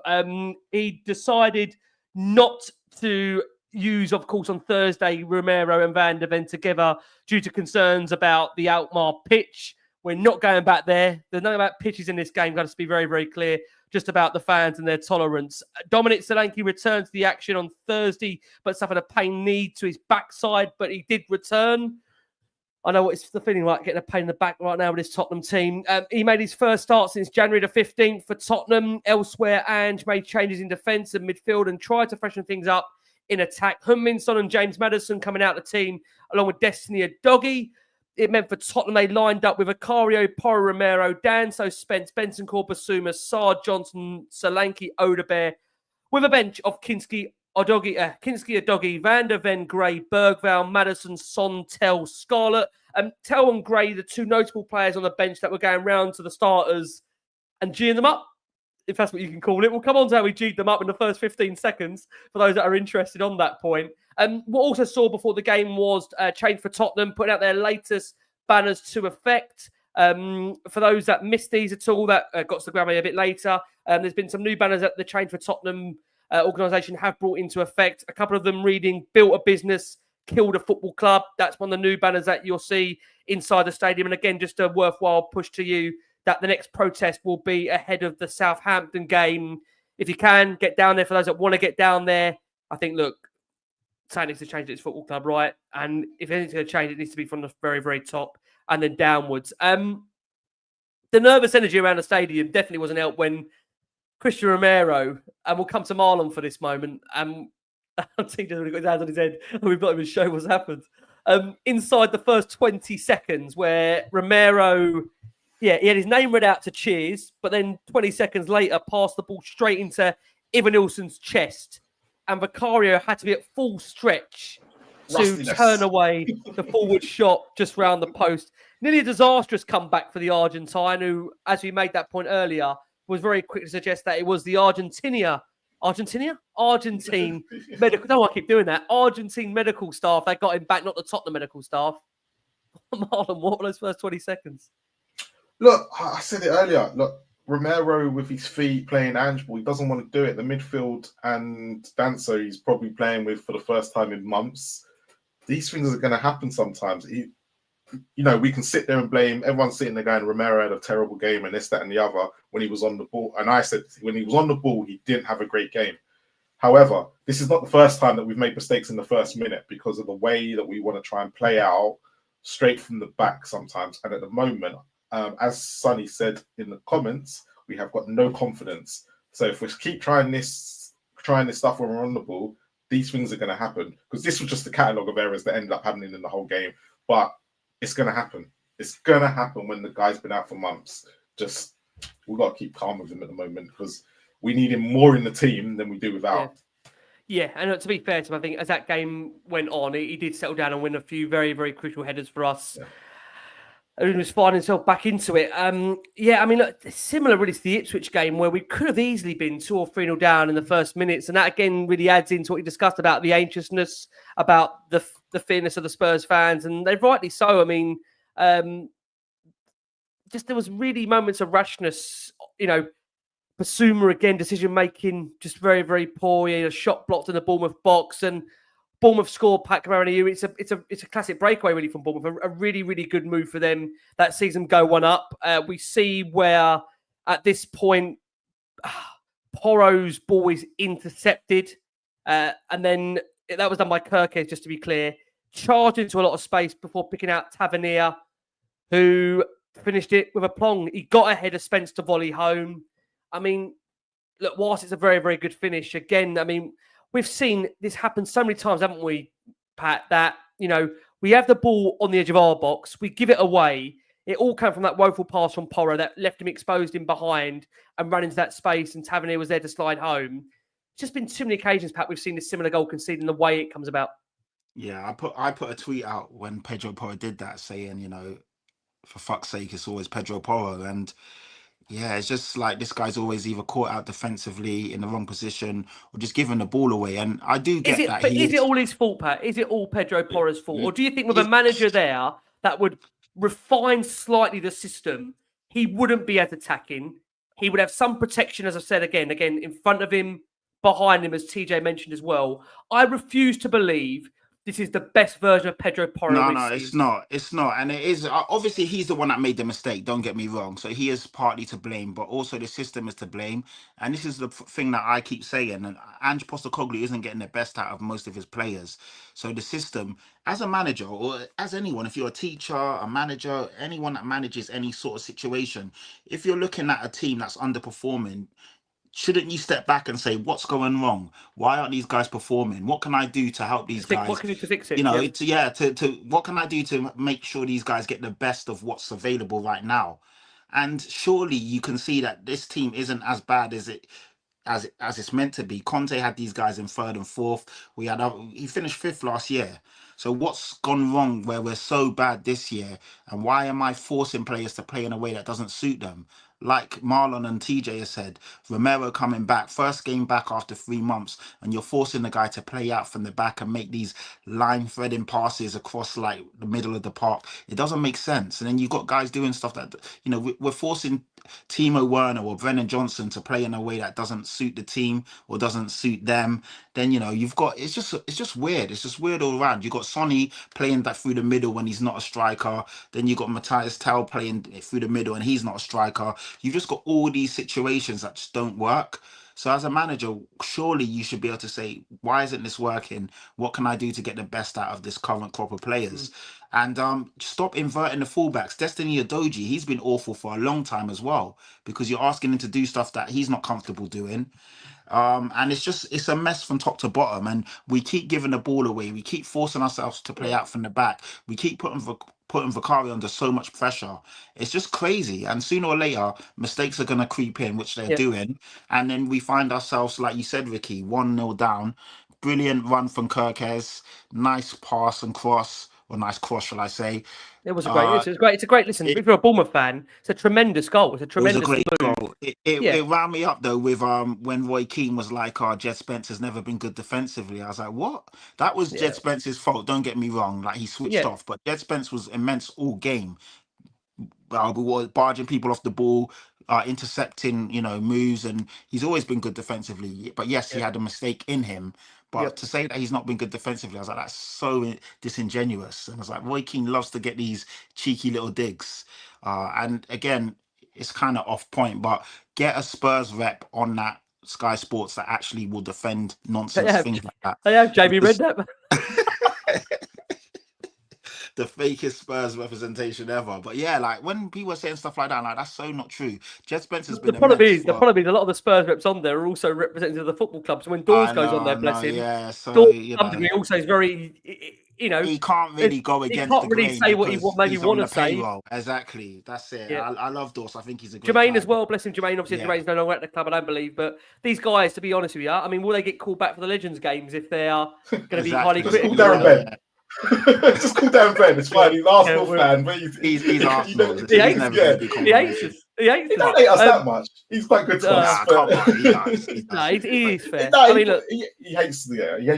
He decided not to use, of course, on Thursday, Romero and Van de Ven together due to concerns about the Alkmaar pitch. We're not going back there. There's nothing about pitches in this game. Got to be very, very clear. Just about the fans and their tolerance. Dominic Solanke returned to the action on Thursday, but suffered a pain knee to his backside, but he did return. I know what it's the feeling like getting a pain in the back right now with this Tottenham team. He made his first start since January the 15th for Tottenham. Elsewhere, Ange made changes in defence and midfield and tried to freshen things up in attack. Heung-Min Son and James Maddison coming out of the team, along with Destiny Udogie. It meant for Tottenham, they lined up with Vicario, Porro Romero, Danso, Spence, Benson, Basuma, Saad, Johnson, Solanke, Odebear, with a bench of Kinski, Udogie, Van de Ven, Gray, Bergvall, Maddison, Son, Tell, Scarlett. Tell and Gray, the 2 notable players on the bench that were going round to the starters and geeing them up, if that's what you can call it. We'll come on to how we G'd them up in the first 15 seconds for those that are interested on that point. What also saw before the game was change for Tottenham, putting out their latest banners to effect. For those that missed these at all, that got to the Grammy a bit later, there's been some new banners that the Change for Tottenham organisation have brought into effect. A couple of them reading, built a business, killed a football club. That's one of the new banners that you'll see inside the stadium. And again, just a worthwhile push to you that the next protest will be ahead of the Southampton game. If you can, get down there. For those that want to get down there, I think, look, something needs to change at this football club, right? And if anything's going to change, it needs to be from the very, very top and then downwards. The nervous energy around the stadium definitely wasn't helped when Cristian Romero, and we'll come to Marlon for this moment, TJ's already got his hands on his head, and we've not even shown what's happened. Inside the first 20 seconds where Romero, he had his name read out to Cherries, but then 20 seconds later passed the ball straight into Evanilson's chest. And Vicario had to be at full stretch to turn away the forward shot just round the post. Nearly a disastrous comeback for the Argentine, who, as we made that point earlier, was very quick to suggest that it was the Argentine medical. No, I keep doing that. Argentine medical staff that got him back, not the Tottenham medical staff. Marlon, what were those first 20 seconds? Look, I said it earlier. Look, Romero with his feet playing Ange ball, he doesn't want to do it. The midfield and Danso he's probably playing with for the first time in months. These things are going to happen sometimes. We can sit there and blame. Everyone's sitting there going, Romero had a terrible game and this, that, and the other when he was on the ball. And I said, when he was on the ball, he didn't have a great game. However, this is not the first time that we've made mistakes in the first minute because of the way that we want to try and play out straight from the back sometimes. And at the moment, as Sonny said in the comments, we have got no confidence. So if we keep trying this stuff when we're on the ball, these things are going to happen. Because this was just the catalogue of errors that ended up happening in the whole game. But it's going to happen. It's going to happen when the guy's been out for months. Just, we've got to keep calm with him at the moment because we need him more in the team than we do without. Yeah, and to be fair to him, I think as that game went on, he did settle down and win a few very, very crucial headers for us. Yeah. And he was finding himself back into it. Look, similar really to the Ipswich game where we could have easily been 2 or 3-0 down in the first minutes. And that again really adds into what we discussed about the anxiousness, about the fearness of the Spurs fans. And they've rightly so. I mean, just there was really moments of rashness, Basuma again, decision-making, just very, very poor. He had a shot blocked in the Bournemouth box. And Bournemouth scored, Pat Camarani. It's a classic breakaway really from Bournemouth. A really, really good move for them that sees them go one up. We see where at this point Porro's ball is intercepted, and then that was done by Kirkes, just to be clear. Charged into a lot of space before picking out Tavernier, who finished it with a plong. He got ahead of Spence to volley home. I mean, look, whilst it's a very, very good finish, again, I mean, we've seen this happen so many times, haven't we, Pat, that, you know, we have the ball on the edge of our box, we give it away. It all came from that woeful pass from Porro that left him exposed in behind and ran into that space, and Tavernier was there to slide home. It's just been too many occasions, Pat, we've seen this similar goal conceded in the way it comes about. Yeah, I put a tweet out when Pedro Porro did that, saying, you know, for fuck's sake, it's always Pedro Porro. And yeah, it's just like this guy's always either caught out defensively in the wrong position or just giving the ball away. And I do get that. But is it all his fault, Pat? Is it all Pedro Porro's fault? Or do you think with a manager there that would refine slightly the system, he wouldn't be as attacking? He would have some protection, as I said, again, in front of him, behind him, as TJ mentioned as well. I refuse to believe this is the best version of Pedro Porro. No, it's not. It's not. And it is, obviously, he's the one that made the mistake. Don't get me wrong. So he is partly to blame, but also the system is to blame. And this is the thing that I keep saying. And Ange Postecoglou isn't getting the best out of most of his players. So the system, as a manager or as anyone, if you're a teacher, a manager, anyone that manages any sort of situation, if you're looking at a team that's underperforming, shouldn't you step back and say, what's going wrong? Why aren't these guys performing? What can I do to help these guys? What can you do to fix it? You know, what can I do to make sure these guys get the best of what's available right now? And surely you can see that this team isn't as bad as it's meant to be. Conte had these guys in third and fourth. He finished fifth last year. So what's gone wrong where we're so bad this year? And why am I forcing players to play in a way that doesn't suit them? Like Marlon and TJ has said, Romero coming back, first game back after 3 months, and you're forcing the guy to play out from the back and make these line threading passes across like the middle of the park. It doesn't make sense. And then you've got guys doing stuff that, you know, we're forcing Timo Werner or Brennan Johnson to play in a way that doesn't suit the team or doesn't suit them. Then, you know, you've got, it's just weird. It's just weird all around. You've got Sonny playing that through the middle when he's not a striker. Then you've got Matthias Tell playing through the middle and he's not a striker. You've just got all these situations that just don't work. So as a manager, surely you should be able to say, why isn't this working? What can I do to get the best out of this current crop of players? And stop inverting the fullbacks. Destiny Udogie, he's been awful for a long time as well, because you're asking him to do stuff that he's not comfortable doing. And it's a mess from top to bottom. And we keep giving the ball away. We keep forcing ourselves to play out from the back. We keep putting Vicario under so much pressure. It's just crazy. And sooner or later, mistakes are going to creep in, which they're doing. And then we find ourselves, like you said, Ricky, 1-0 down. Brilliant run from Kirkes. Nice pass and cross. Or nice cross, shall I say. It was a great. It's a great. Listen, if you're a Bournemouth fan, it's a tremendous goal. It's a tremendous great move. goal. It wound me up though with when Roy Keane was like, Jed Spencer's never been good defensively. I was like, what? That was Jed Spencer's fault. Don't get me wrong. Like he switched off, but Jed Spence was immense all game. Barging people off the ball, intercepting, you know, moves, and he's always been good defensively. But yes, he had a mistake in him. But to say that he's not been good defensively, I was like, that's so disingenuous. And I was like, Roy Keane loves to get these cheeky little digs. And again, it's kind of off point, but get a Spurs rep on that Sky Sports that actually will defend nonsense, things like that. I have Jamie Redknapp. The fakest Spurs representation ever. But yeah, like when people are saying stuff like that, like that's so not true. Jed Spencer's been the problem is a lot of the Spurs reps on there are also representatives of the football club. So when Dawes goes on there, bless him. Yeah, so Dawes also is very, you know, he can't really go against. He can't really say what he maybe want to say. Exactly, that's it. Yeah. I love Dawes. I think he's a great Jermaine guy. as well. Bless him, Jermaine. Obviously, Jermaine's no longer at the club, I don't believe. But these guys, to be honest with you, I mean, will they get called back for the Legends games if they are going to be highly critical? Just call down Ben. It's fine. He's an Arsenal fan. But he's Arsenal. He hates us. He hates us. He don't hate us that much. He's quite good to us. He is fair. I mean, look, he hates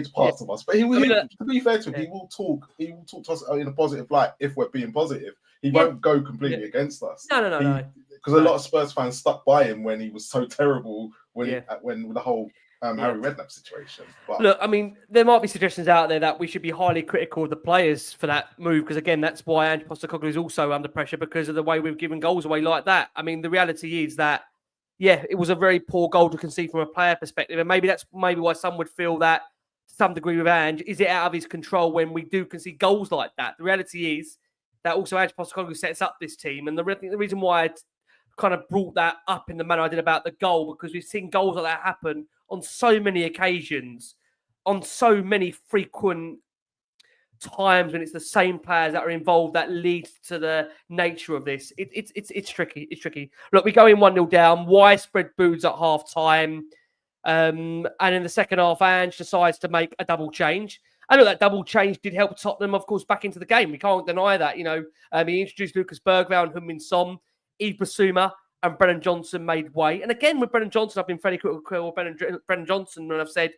parts of us, but to be fair to him, he will talk to us in a positive light if we're being positive. He won't go completely against us. No. Because a lot of Spurs fans stuck by him when he was so terrible. When the whole Harry Redknapp situation. But look, I mean, there might be suggestions out there that we should be highly critical of the players for that move, because again, that's why Ange Postecoglou is also under pressure, because of the way we've given goals away like that. I mean, the reality is that, yeah, it was a very poor goal to concede from a player perspective, and maybe that's why some would feel that to some degree with Ange, is it out of his control when we do concede goals like that? The reality is that also Ange Postecoglou sets up this team, and the reason why I kind of brought that up in the manner I did about the goal, because we've seen goals like that happen on so many occasions, on so many frequent times when it's the same players that are involved that leads to the nature of this. It's tricky. It's tricky. Look, we go in 1-0 down. Widespread boos at half time. And in the second half, Ange decides to make a double change. I know that double change did help Tottenham, of course, back into the game. We can't deny that. He introduced Lucas Bergvall and Heung-Min Son, Yves Bissouma, and Brennan Johnson made way. And again, with Brennan Johnson, I've been fairly critical of Brennan Johnson when I've said,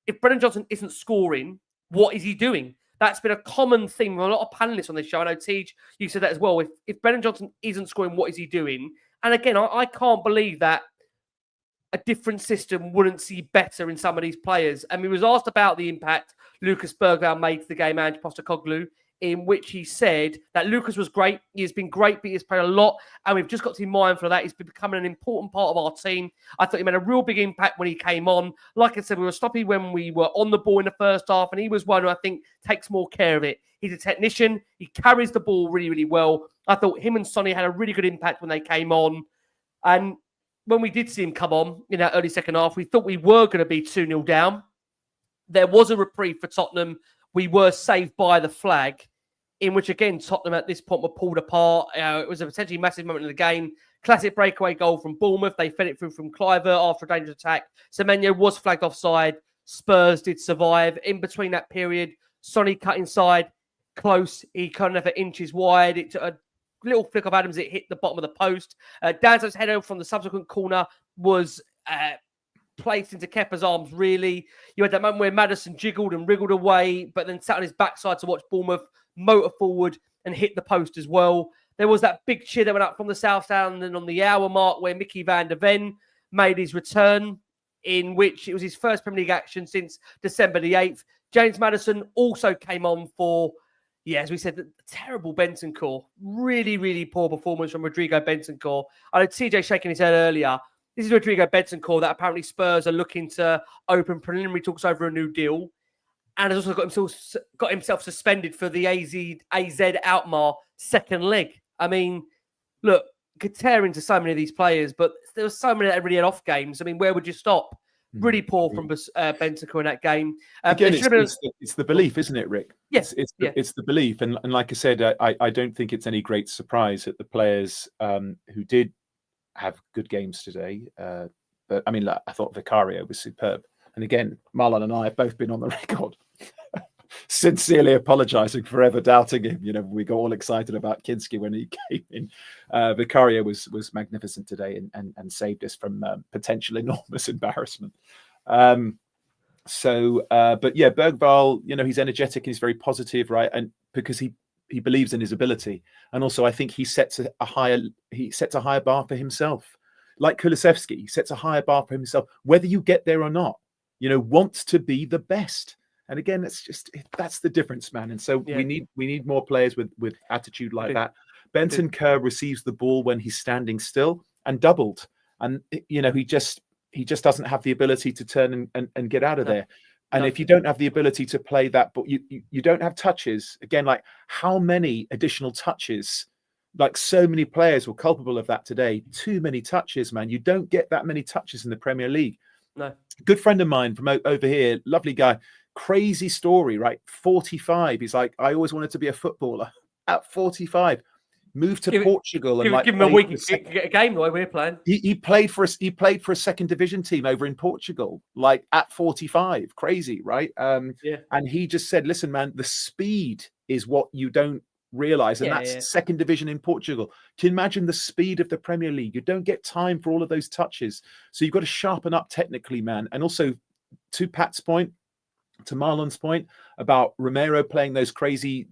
if Brennan Johnson isn't scoring, what is he doing? That's been a common thing with a lot of panelists on this show. I know, Tej, you said that as well. If Brennan Johnson isn't scoring, what is he doing? And again, I can't believe that a different system wouldn't see better in some of these players. And he was asked about the impact Lucas Bergvall made to the game, Ange Postecoglou, in which he said that Lucas was great. He has been great, but he has played a lot. And we've just got to be mindful of that. He's been becoming an important part of our team. I thought he made a real big impact when he came on. Like I said, we were sloppy when we were on the ball in the first half, and he was one who I think takes more care of it. He's a technician. He carries the ball really, really well. I thought him and Sonny had a really good impact when they came on. And when we did see him come on in that early second half, we thought we were going to be 2-0 down. There was a reprieve for Tottenham. We were saved by the flag, in which, again, Tottenham at this point were pulled apart. It was a potentially massive moment in the game. Classic breakaway goal from Bournemouth. They fed it through from Kluivert after a dangerous attack. Semenyo was flagged offside. Spurs did survive. In between that period, Sonny cut inside, close. He kind of inches wide. It took a little flick of Adams. It hit the bottom of the post. Danzo's header from the subsequent corner was placed into Kepa's arms, really. You had that moment where Maddison jiggled and wriggled away, but then sat on his backside to watch Bournemouth motor forward and hit the post as well. There was that big cheer that went up from the South Stand and on the hour mark where Mickey van der Ven made his return, in which it was his first Premier League action since December the 8th. James Maddison also came on for, as we said, the terrible Bentancur. Really, really poor performance from Rodrigo Bentancur. I know TJ shaking his head earlier. This is Rodrigo Bentancur that apparently Spurs are looking to open preliminary talks over a new deal, and has also got himself suspended for the AZ Alkmaar second leg. I mean, look, could tear into so many of these players, but there were so many that really had off games. I mean, where would you stop? Really poor from Bentancur in that game. Again, it's the belief, isn't it, Rick? Yes, it's the belief. And like I said, I don't think it's any great surprise that the players who did have good games today. But I mean, I thought Vicario was superb. And again, Marlon and I have both been on the record sincerely apologising for ever doubting him. We got all excited about Kinski when he came in. Vicario was magnificent today and saved us from potential enormous embarrassment. But yeah, Bergvall, he's energetic and he's very positive, right? And because he believes in his ability, and also I think he sets a higher bar for himself. Like Kulusevski, he sets a higher bar for himself, whether you get there or not. Wants to be the best. And again, that's the difference, man. And so we need more players with attitude like that. Bentancur receives the ball when he's standing still and doubled. And he just doesn't have the ability to turn and get out of there. And if you don't have the ability to play that, but you don't have touches, again, like how many additional touches, like so many players were culpable of that today. Too many touches, man. You don't get that many touches in the Premier League. No. Good friend of mine from over here, lovely guy, crazy story, right? 45. He's like, I always wanted to be a footballer. At 45, moved to Portugal and give him a week to get a game the way we're playing. He played for a second division team over in Portugal, like at 45. Crazy, right? And he just said, listen, man, the speed is what you don't realize, and that's second division in Portugal. Can you imagine the speed of the Premier League? You don't get time for all of those touches, so you've got to sharpen up technically, man. And also, to Pat's point, to Marlon's point about Romero playing those crazy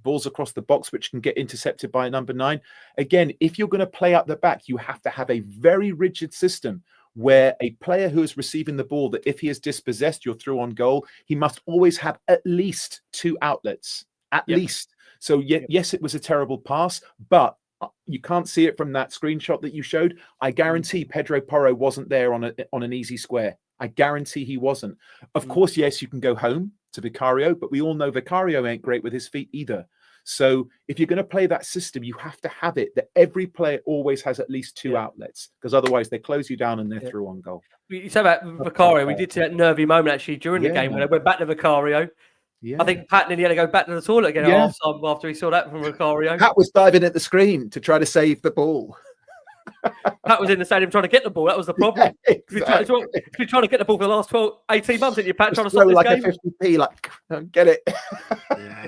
balls across the box which can get intercepted by a number 9. Again, if you're going to play out the back, you have to have a very rigid system where a player who is receiving the ball, that if he is dispossessed, you're through on goal, he must always have at least 2 outlets, at least. So yes, it was a terrible pass, but you can't see it from that screenshot that you showed. I guarantee Pedro Porro wasn't there on an easy square. I guarantee he wasn't. Of course, yes, you can go home to Vicario, but we all know Vicario ain't great with his feet either. So if you're going to play that system, you have to have it that every player always has at least 2 outlets, because otherwise they close you down and they're through on goal. You said about Vicario, we did see that nervy moment actually during the game when they went back to Vicario. Yeah. I think Pat nearly had to go back to the toilet again at half time after he saw that from Vicario. Pat was diving at the screen to try to save the ball. Pat was in the stadium trying to get the ball. That was the problem. Yeah, exactly. He's been trying to get the ball for the last 18 months, didn't you, Pat? Trying to throw stop this like game. a 50p, like, get it.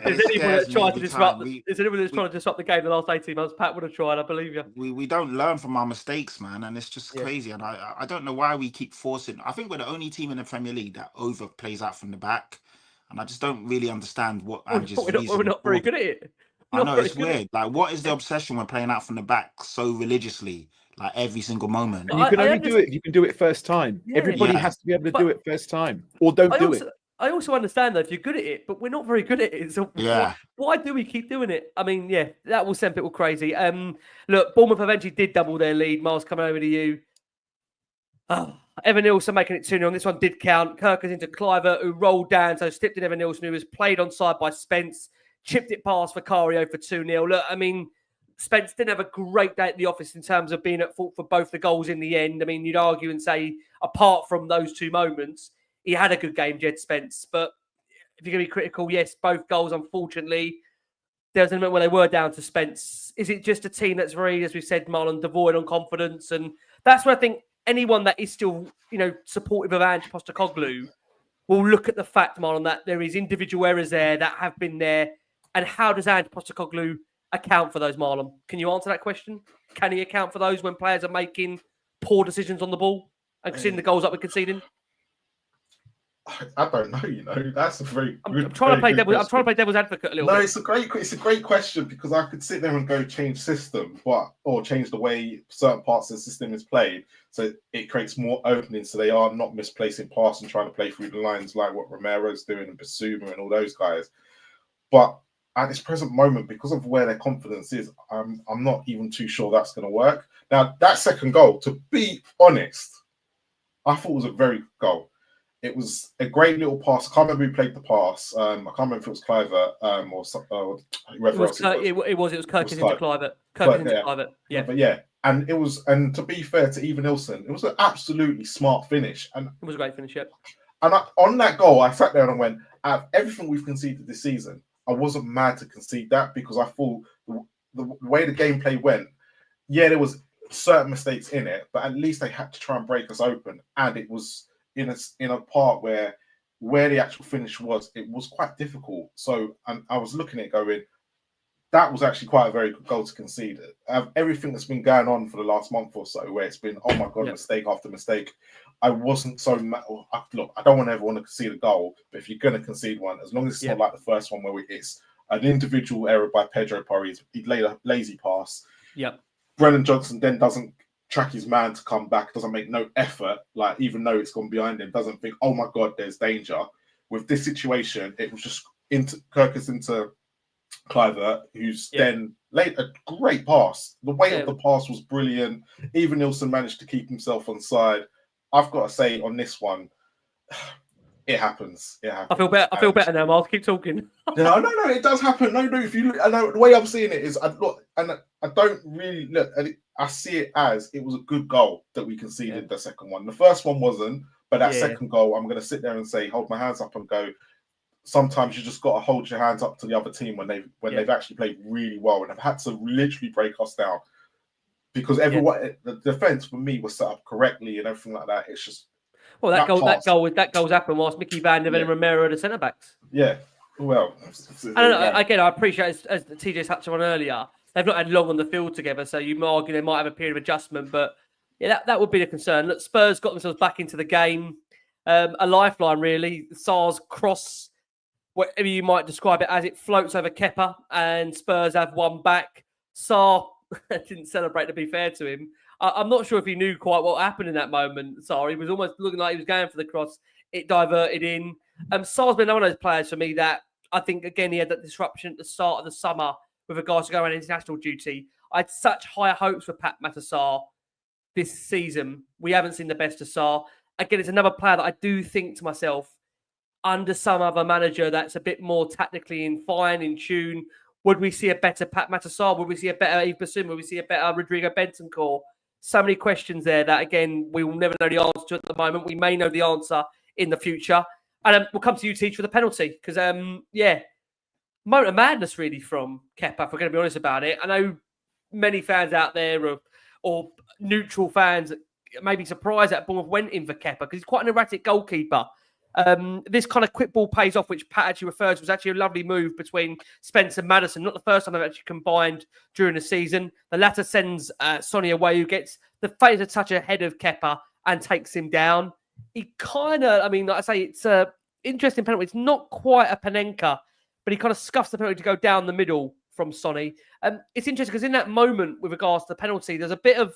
Is anyone that's tried to disrupt? Is anyone that's trying to disrupt the game the last 18 months? Pat would have tried, I believe you. We don't learn from our mistakes, man, and it's just crazy. And I don't know why we keep forcing. I think we're the only team in the Premier League that overplays out from the back, and I just don't really understand what Ange's reason. We're not very good at it. I know, it's weird. Like, what is the obsession with playing out from the back so religiously, like every single moment? And you can only do it if you can do it first time. Everybody has to be able to do it first time, or don't do it. I also understand though if you're good at it, but we're not very good at it. So why do we keep doing it? I mean, that will send people crazy. Look, Bournemouth eventually did double their lead. Miles, coming over to you. Evanilson making it 2-0. This one did count. Kirkers into Cliver, who rolled down, so slipped in Evanilson, who was played onside by Spence, chipped it past Vicario for 2-0. Look, I mean, Spence didn't have a great day at the office in terms of being at fault for both the goals in the end. I mean, you'd argue and say, apart from those 2 moments, he had a good game, Jed Spence. But if you're going to be critical, yes, both goals, unfortunately, there was an element where they were down to Spence. Is it just a team that's very, as we've said, Marlon, devoid on confidence? And that's where I think anyone that is still, supportive of Ange Postecoglou will look at the fact, Marlon, that there is individual errors there that have been there. And how does Ange Postecoglou account for those, Marlon? Can you answer that question? Can he account for those when players are making poor decisions on the ball and conceding the goals that we're conceding? I don't know. That's a very. I'm trying to play devil's advocate a little bit. No, it's a great question, because I could sit there and go change system, or change the way certain parts of the system is played, so it creates more openings, so they are not misplacing pass and trying to play through the lines like what Romero's doing and Basuma and all those guys. But at this present moment, because of where their confidence is, I'm not even too sure that's going to work. Now, that second goal, to be honest, I thought was a very good goal. It was a great little pass. I can't remember who played the pass. I can't remember if it was Cliver or whoever else it was. It was Kirkers into Cliver. Kirkers into Cliver. Yeah. But and it was, and to be fair to Evanilson, it was an absolutely smart finish. And it was a great finish, yeah. And on that goal, I sat there and I went, out of everything we've conceded this season, I wasn't mad to concede that, because I thought the way the gameplay went, there was certain mistakes in it, but at least they had to try and break us open. And it was in a part where the actual finish was, it was quite difficult. So I was looking at it going, that was actually quite a very good goal to concede. Everything that's been going on for the last month or so, where it's been, oh my God, mistake after mistake, I wasn't so mad. Look, I don't ever want to concede a goal, but if you're going to concede one, as long as it's not like the first one where it's an individual error by Pedro Porro, he laid a lazy pass. Yep. Brennan Johnson then doesn't track his man to come back, doesn't make no effort, like even though it's gone behind him, doesn't think, oh my God, there's danger. With this situation, it was just Kirkers into Cliver, who's then laid a great pass. The weight of the pass was brilliant. Evanilson managed to keep himself on side. I've got to say on this one, it happens. I feel better now, Miles. Keep talking. No, it does happen. No, if you look, I know the way I'm seeing it is, I don't really look at it. I see it as it was a good goal that we conceded the second one. The first one wasn't, but that second goal, I'm going to sit there and say, hold my hands up and go, sometimes you just got to hold your hands up to the other team when they've actually played really well and have had to literally break us down, because everyone, the defense for me was set up correctly and everything like that. It's just that goal's happened whilst Mickey Van der Ven and Romero are the centre backs. Yeah, well, I don't know. Again, I appreciate, as TJ touched on earlier, they've not had long on the field together, so you might argue they might have a period of adjustment, but that would be the concern. Look, Spurs got themselves back into the game, a lifeline really. Sarr's cross, whatever you might describe it as, it floats over Kepa, and Spurs have one back. Sarr didn't celebrate, to be fair to him. I'm not sure if he knew quite what happened in that moment. Sorry, he was almost looking like he was going for the cross. It diverted in. Sar's been one of those players for me that I think, again, he had that disruption at the start of the summer with regards to going on international duty. I had such high hopes for Pat Matasar this season. We haven't seen the best of Sar. Again, it's another player that I do think to myself, under some other manager that's a bit more tactically in tune, would we see a better Pat Matasar? Would we see a better Yves Bassoum? Would we see a better Rodrigo Bentancur? So many questions there that, again, we will never know the answer to at the moment. We may know the answer in the future. And we'll come to you, Teach, for the penalty. Because, moment of madness, really, from Kepa, if we're going to be honest about it. I know many fans out there or neutral fans may be surprised that Bournemouth went in for Kepa because he's quite an erratic goalkeeper. This kind of quick ball pays off, which Pat actually refers to, was actually a lovely move between Spence and Maddison. Not the first time they've actually combined during the season. The latter sends Sonny away, who gets the fainter touch ahead of Kepa and takes him down. He kind of, like I say, it's an interesting penalty. It's not quite a Panenka, but he kind of scuffs the penalty to go down the middle from Sonny. It's interesting because in that moment, with regards to the penalty, there's a bit of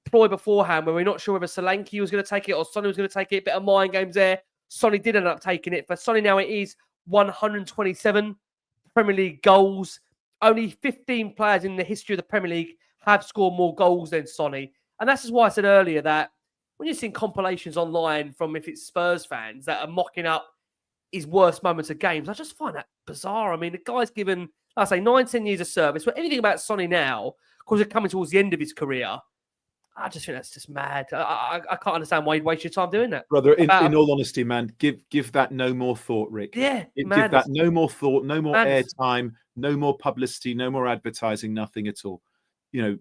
ploy beforehand where we're not sure whether Solanke was going to take it or Sonny was going to take it. Bit of mind games there. Sonny did end up taking it. For Sonny now, it is 127 Premier League goals. Only 15 players in the history of the Premier League have scored more goals than Sonny. And that's just why I said earlier that when you're seeing compilations online from, if it's Spurs fans, that are mocking up his worst moments of games, I just find that bizarre. I mean, the guy's given, like I say, 9-10 years of service. But anything about Sonny now, because it's coming towards the end of his career, I just think that's just mad. I can't understand why you'd waste your time doing that. Brother, in all honesty, man, give that no more thought, Rick. Yeah, give that no more thought, no more airtime, no more publicity, no more advertising, nothing at all. You know,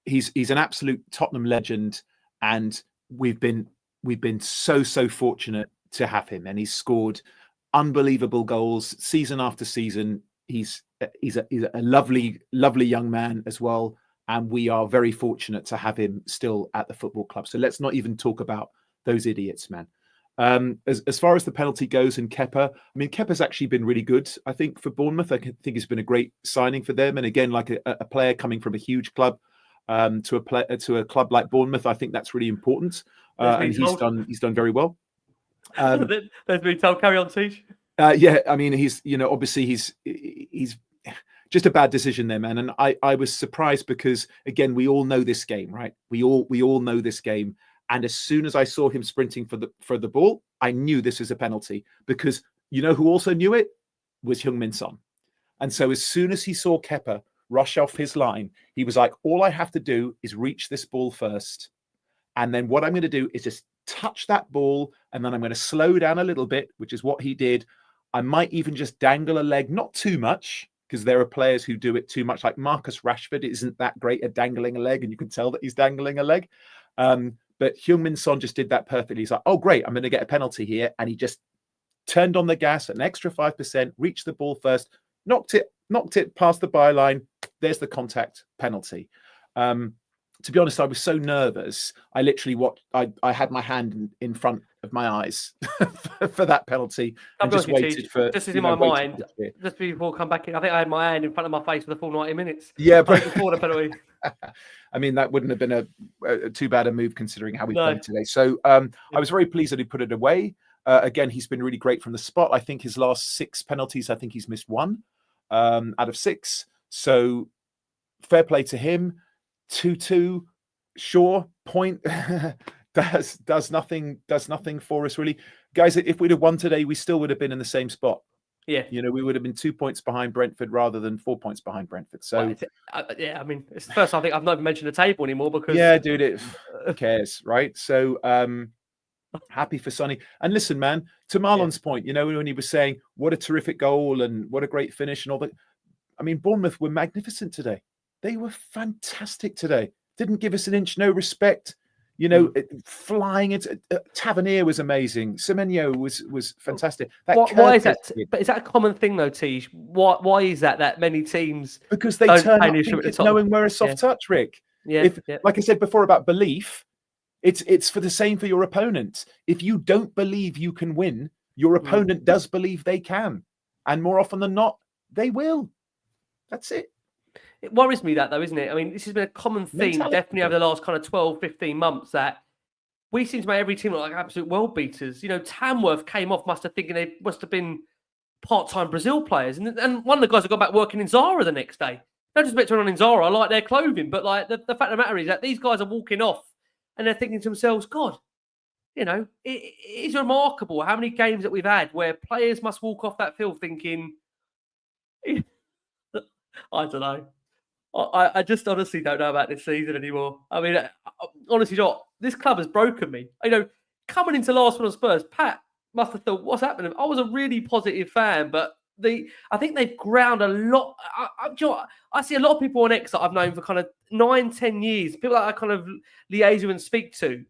he's an absolute Tottenham legend, and we've been so fortunate to have him, and he's scored unbelievable goals season after season. He's a lovely young man as well. And we are very fortunate to have him still at the football club. So let's not even talk about those idiots, man. As far as the penalty goes and Kepa, I mean, Kepa's actually been really good, I think, for Bournemouth. I think it's been a great signing for them. And again, like a player coming from a huge club to a club like Bournemouth, I think that's really important. And he's done very well. There's been told, carry on, Teach. Yeah, I mean, obviously he's just a bad decision there, man. And I was surprised because, again, we all know this game, right? We all know this game. And as soon as I saw him sprinting for the ball, I knew this was a penalty, because you know who also knew it was Heung-Min Son. And so as soon as he saw Kepa rush off his line, he was like, all I have to do is reach this ball first. And then what I'm going to do is just touch that ball, and then I'm going to slow down a little bit, which is what he did. I might even just dangle a leg, not too much, because there are players who do it too much. Like Marcus Rashford isn't that great at dangling a leg, and you can tell that he's dangling a leg. But Heung-Min Son just did that perfectly. He's like, oh, great, I'm going to get a penalty here. And he just turned on the gas an extra 5%, reached the ball first, knocked it past the byline. There's the contact penalty. To be honest, I was so nervous. I literally I had my hand in front of my eyes for that penalty, and just waited for. Just in my mind, just before I come back in, I think I had my hand in front of my face for the full 90 minutes. Yeah, but before the penalty. I mean, that wouldn't have been a too bad a move considering how we played today. So I was very pleased that he put it away. Again, he's been really great from the spot. I think his last 6 penalties, I think he's missed 1 out of 6. So fair play to him. 2-2, sure, point does nothing for us really, guys. If we'd have won today, we still would have been in the same spot. Yeah, you know, we would have been 2 points behind Brentford rather than 4 points behind Brentford. So I mean, it's the first time I think I've not even mentioned the table anymore, because dude, who cares, right? So happy for Sonny. And listen, man, to Marlon's point, you know, when he was saying what a terrific goal and what a great finish and all that, I mean, Bournemouth were magnificent today. They were fantastic today. Didn't give us an inch, no respect. You know, flying into Tavernier was amazing. Semenyo was fantastic. Why is that? But is that a common thing though, Tej? Why is that many teams? Because they turn up knowing we're a soft touch, Rick. Like I said before about belief, it's for the same for your opponent. If you don't believe you can win, your opponent does believe they can, and more often than not, they will. That's it. It worries me that, though, isn't it? I mean, this has been a common theme, Mentality. definitely over the last kind of 12, 15 months, that we seem to make every team look like absolute world beaters. You know, Tamworth came off must have been part-time Brazil players. And one of the guys have gone back working in Zara the next day. Not just better on in Zara, I like their clothing, but like the fact of the matter is that these guys are walking off and they're thinking to themselves, God, you know, it is remarkable how many games that we've had where players must walk off that field thinking, I don't know. I just honestly don't know about this season anymore. I mean, honestly, this club has broken me. You know, coming into last one on Spurs, Pat must have thought, what's happening? I was a really positive fan, but I think they've ground a lot. I see a lot of people on X that I've known for kind of 9-10 years, people that I kind of liaise with and speak to.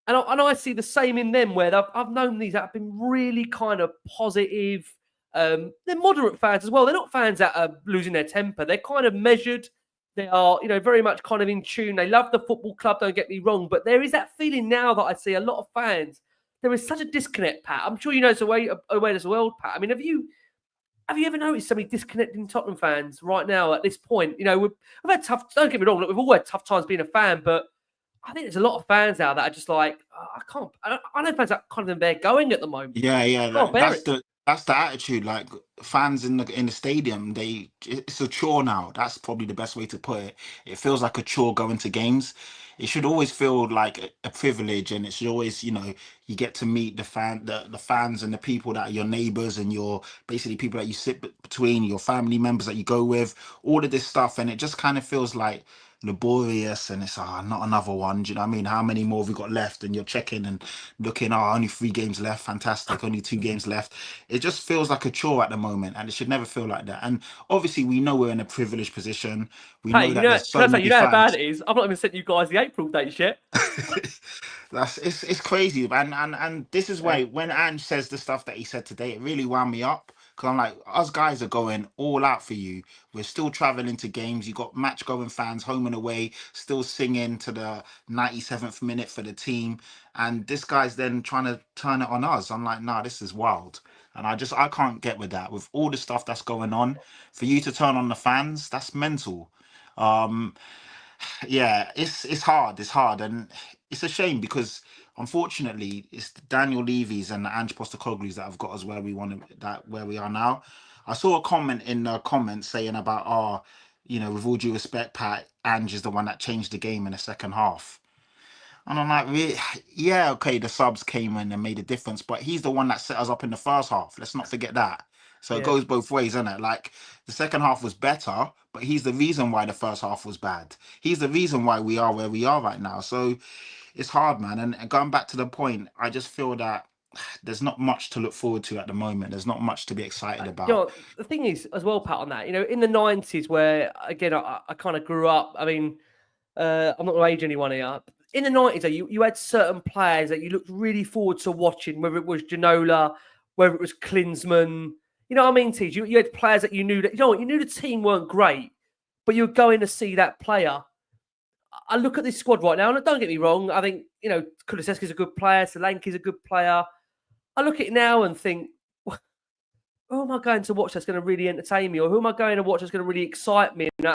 And I see the same in them, where I've known these that have been really kind of positive. They're moderate fans as well. They're not fans that are losing their temper. They're kind of measured. They are, you know, very much kind of in tune. They love the football club, don't get me wrong. But there is that feeling now that I see a lot of fans. There is such a disconnect, Pat. I'm sure you know it's away as well, Pat. I mean, have you ever noticed so many disconnecting Tottenham fans right now at this point? You know, we've had tough, don't get me wrong, look, we've all had tough times being a fan, but I think there's a lot of fans out that are just like, I know fans that kind of they're going at the moment. Yeah. That's the attitude. Like fans in the stadium, it's a chore now. That's probably the best way to put it. It feels like a chore going to games. It should always feel like a privilege, and it should always, you know, you get to meet the fans and the people that are your neighbors and your basically people that you sit between, your family members that you go with, all of this stuff, and it just kind of feels like laborious, and it's not another one. Do you know what I mean? How many more have we got left? And you're checking and looking, only 3 games left, fantastic, only 2 games left. It just feels like a chore at the moment, and it should never feel like that. And obviously we know we're in a privileged position. We know that there's so many how fans. bad it is? I've not even sent you guys the April dates yet. It's crazy, and this is why when Ange says the stuff that he said today, it really wound me up, because I'm like, us guys are going all out for you. We're still traveling to games. You got match going fans home and away, still singing to the 97th minute for the team, and this guy's then trying to turn it on us. I'm like, nah, this is wild. And I can't get with that. With all the stuff that's going on, for you to turn on the fans, that's mental. Yeah, it's hard, and it's a shame because unfortunately it's the Daniel Levy's and the Ange Postecoglou's that have got us where we are now. I saw a comment in the comments saying about you know, with all due respect, Pat, Ange is the one that changed the game in the second half. And I'm like, really? Yeah, okay, the subs came in and made a difference, but he's the one that set us up in the first half. Let's not forget that. So it goes both ways, isn't it? Like the second half was better, but he's the reason why the first half was bad. He's the reason why we are where we are right now. So it's hard, man. And going back to the point, I just feel that there's not much to look forward to at the moment. There's not much to be excited about. You know, the thing is, as well, Pat, on that, you know, in the 90s, where again I kind of grew up. I mean, I'm not going to age anyone here. In the 90s, you had certain players that you looked really forward to watching, whether it was Ginola, whether it was Klinsmann. You know what I mean, TJ? You had players that you knew that, you know what, you knew the team weren't great, but you were going to see that player. I look at this squad right now, and don't get me wrong, I think, you know, Kulusevski's a good player, Solanke's a good player. I look at it now and think, who am I going to watch that's going to really entertain me? Or who am I going to watch that's going to really excite me? And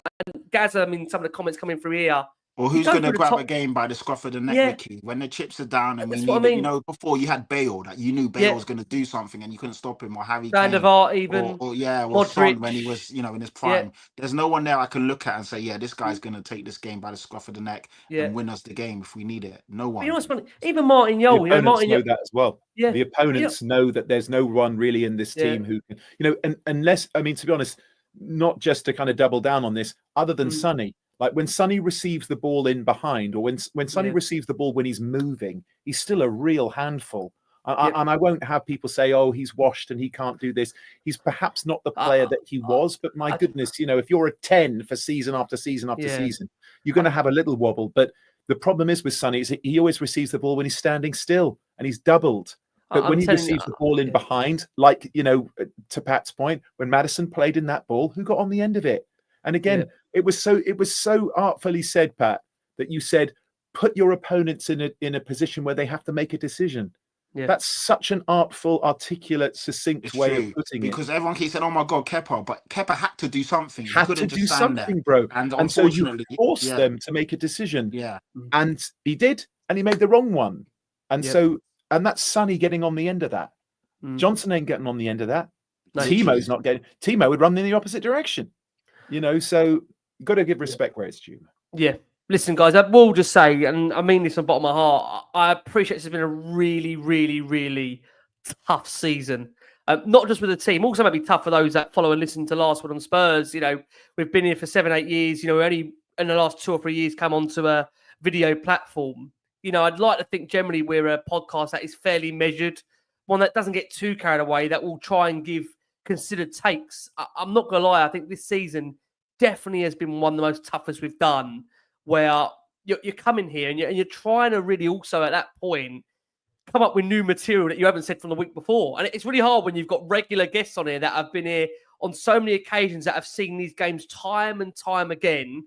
Gaza, I mean, some of the comments coming through here. Or who's going to grab a game by the scruff of the neck, Ricky, when the chips are down and we need it? You know, before you had Bale, that you knew Bale was going to do something and you couldn't stop him, or Harry Kane, even, or Son when he was, you know, in his prime. There's no one there I can look at and say, yeah, this guy's going to take this game by the scruff of the neck and win us the game if we need it. No one. You know what's funny? Even Martin Yole, the opponents know that as well. Yeah. The opponents know that there's no one really in this team who can, you know, and unless, I mean, to be honest, not just to kind of double down on this, other than Sonny. Like when Sonny receives the ball in behind, or when Sonny receives the ball when he's moving, he's still a real handful. And I won't have people say, oh, he's washed and he can't do this. He's perhaps not the player that he was, but my goodness, you know, if you're a 10 for season after season after season, you're going to have a little wobble. But the problem is with Sonny is he always receives the ball when he's standing still, and he's doubled. But when he receives the ball in behind, like, you know, to Pat's point, when Maddison played in that ball, who got on the end of it? And again, it was so artfully said, Pat, that you said, put your opponents in a position where they have to make a decision. Yeah. That's such an artful, articulate, succinct It's way true. of putting Because it. everyone keeps saying, "Oh my God, Kepa," but Kepa had to do something. He Had to couldn't do just stand there. something, bro. And And so you unfortunately, force them to make a decision. yeah, And he did, and he made the wrong one. And Yep. so, and that's Sonny getting on the end of that. Mm. Johnson ain't getting on the end of that. No, Timo's not getting. Timo would run in the opposite direction. You know, so you've got to give respect where it's due. Yeah. Listen, guys, I will just say, and I mean this from the bottom of my heart, I appreciate it's been a really, really, really tough season. Not just with the team, also maybe tough for those that follow and listen to Last Word on Spurs. You know, we've been here for 7-8 years. You know, we only in the last 2 or 3 years come onto a video platform. You know, I'd like to think generally we're a podcast that is fairly measured, one that doesn't get too carried away, that will try and give considered takes. I'm not going to lie, I think this season definitely has been one of the most toughest we've done, where you're coming here and you're trying to really also at that point come up with new material that you haven't said from the week before. And it's really hard when you've got regular guests on here that have been here on so many occasions that have seen these games time and time again.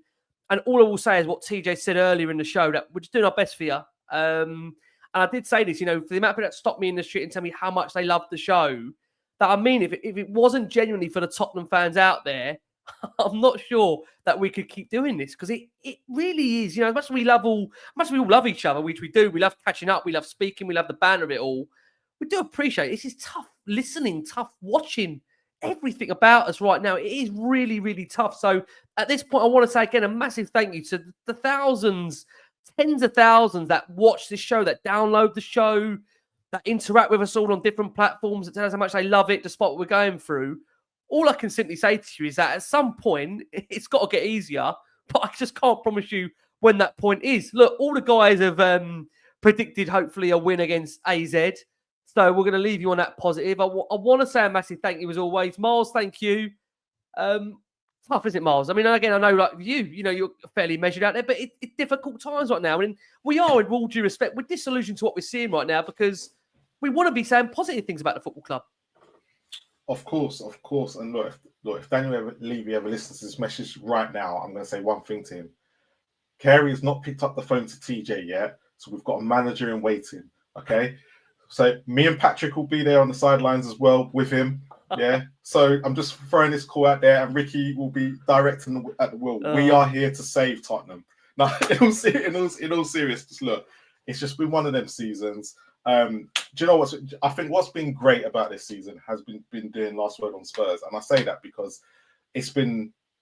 And all I will say is what TJ said earlier in the show, that we're just doing our best for you. And I did say this, you know, for the amount of people that stopped me in the street and tell me how much they loved the show, that I mean, if it wasn't genuinely for the Tottenham fans out there, I'm not sure that we could keep doing this, because it really is, you know, as much as we all love each other, which we do, we love catching up, we love speaking, we love the banter of it all. We do appreciate it. This is tough listening, tough watching everything about us right now. It is really, really tough. So at this point, I want to say again, a massive thank you to the thousands, tens of thousands that watch this show, that download the show, that interact with us all on different platforms, that tell us how much they love it despite what we're going through. All I can simply say to you is that at some point, it's got to get easier, but I just can't promise you when that point is. Look, all the guys have predicted, hopefully, a win against AZ. So we're going to leave you on that positive. I want to say a massive thank you as always. Miles, thank you. Tough, isn't it, Miles? I mean, again, I know like you know, you're fairly measured out there, but it's difficult times right now. And we are, in all due respect, we're disillusioned to what we're seeing right now, because we want to be saying positive things about the football club. Of course. And look, if Daniel Levy ever listens to this message right now, I'm going to say one thing to him. Carey has not picked up the phone to TJ yet, so we've got a manager in waiting, okay? So me and Patrick will be there on the sidelines as well with him, yeah? So I'm just throwing this call out there, and Ricky will be directing at the wheel. We are here to save Tottenham. Now, in all seriousness, look, it's just been one of them seasons. Do you know what? I think what's been great about this season has been doing Last Word on Spurs, and I say that because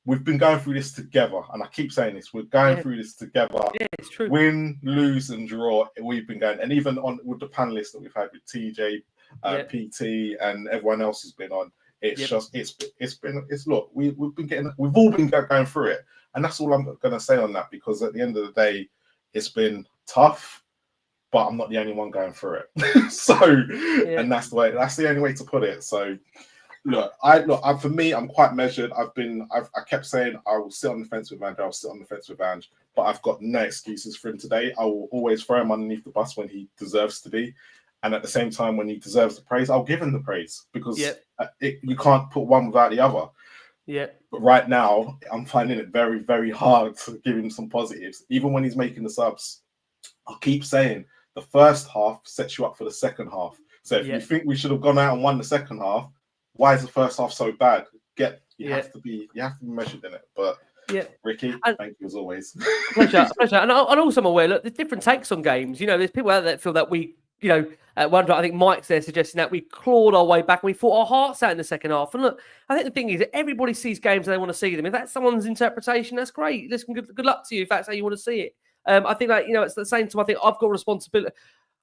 we've been going through this together, and I keep saying this, we're going through this together. Yeah, it's true. Win, lose, and draw. We've been going, and even on with the panelists that we've had with TJ, PT, and everyone else has been on. It's just look, we've all been going through it, and that's all I'm going to say on that, because at the end of the day, it's been tough. But I'm not the only one going through it. And that's the only way to put it. So for me, I'm quite measured. I kept saying I will sit on the fence with Ange, I'll sit on the fence with Ange, but I've got no excuses for him today. I will always throw him underneath the bus when he deserves to be. And at the same time, when he deserves the praise, I'll give him the praise, because you can't put one without the other. Yeah. But right now, I'm finding it very, very hard to give him some positives. Even when he's making the subs, I'll keep saying, the first half sets you up for the second half. So if you think we should have gone out and won the second half, why is the first half so bad? You have to be measured in it. But Ricky, thank you as always. Pleasure. And also, I'm aware, look, there's different takes on games. You know, there's people out there that feel that we, you know, at one time, I think Mike's there suggesting that we clawed our way back and we fought our hearts out in the second half. And look, I think the thing is that everybody sees games and they want to see them. If that's someone's interpretation, that's great. Listen, good luck to you if that's how you want to see it. I think that, you know, it's the same time. I think I've got a responsibility.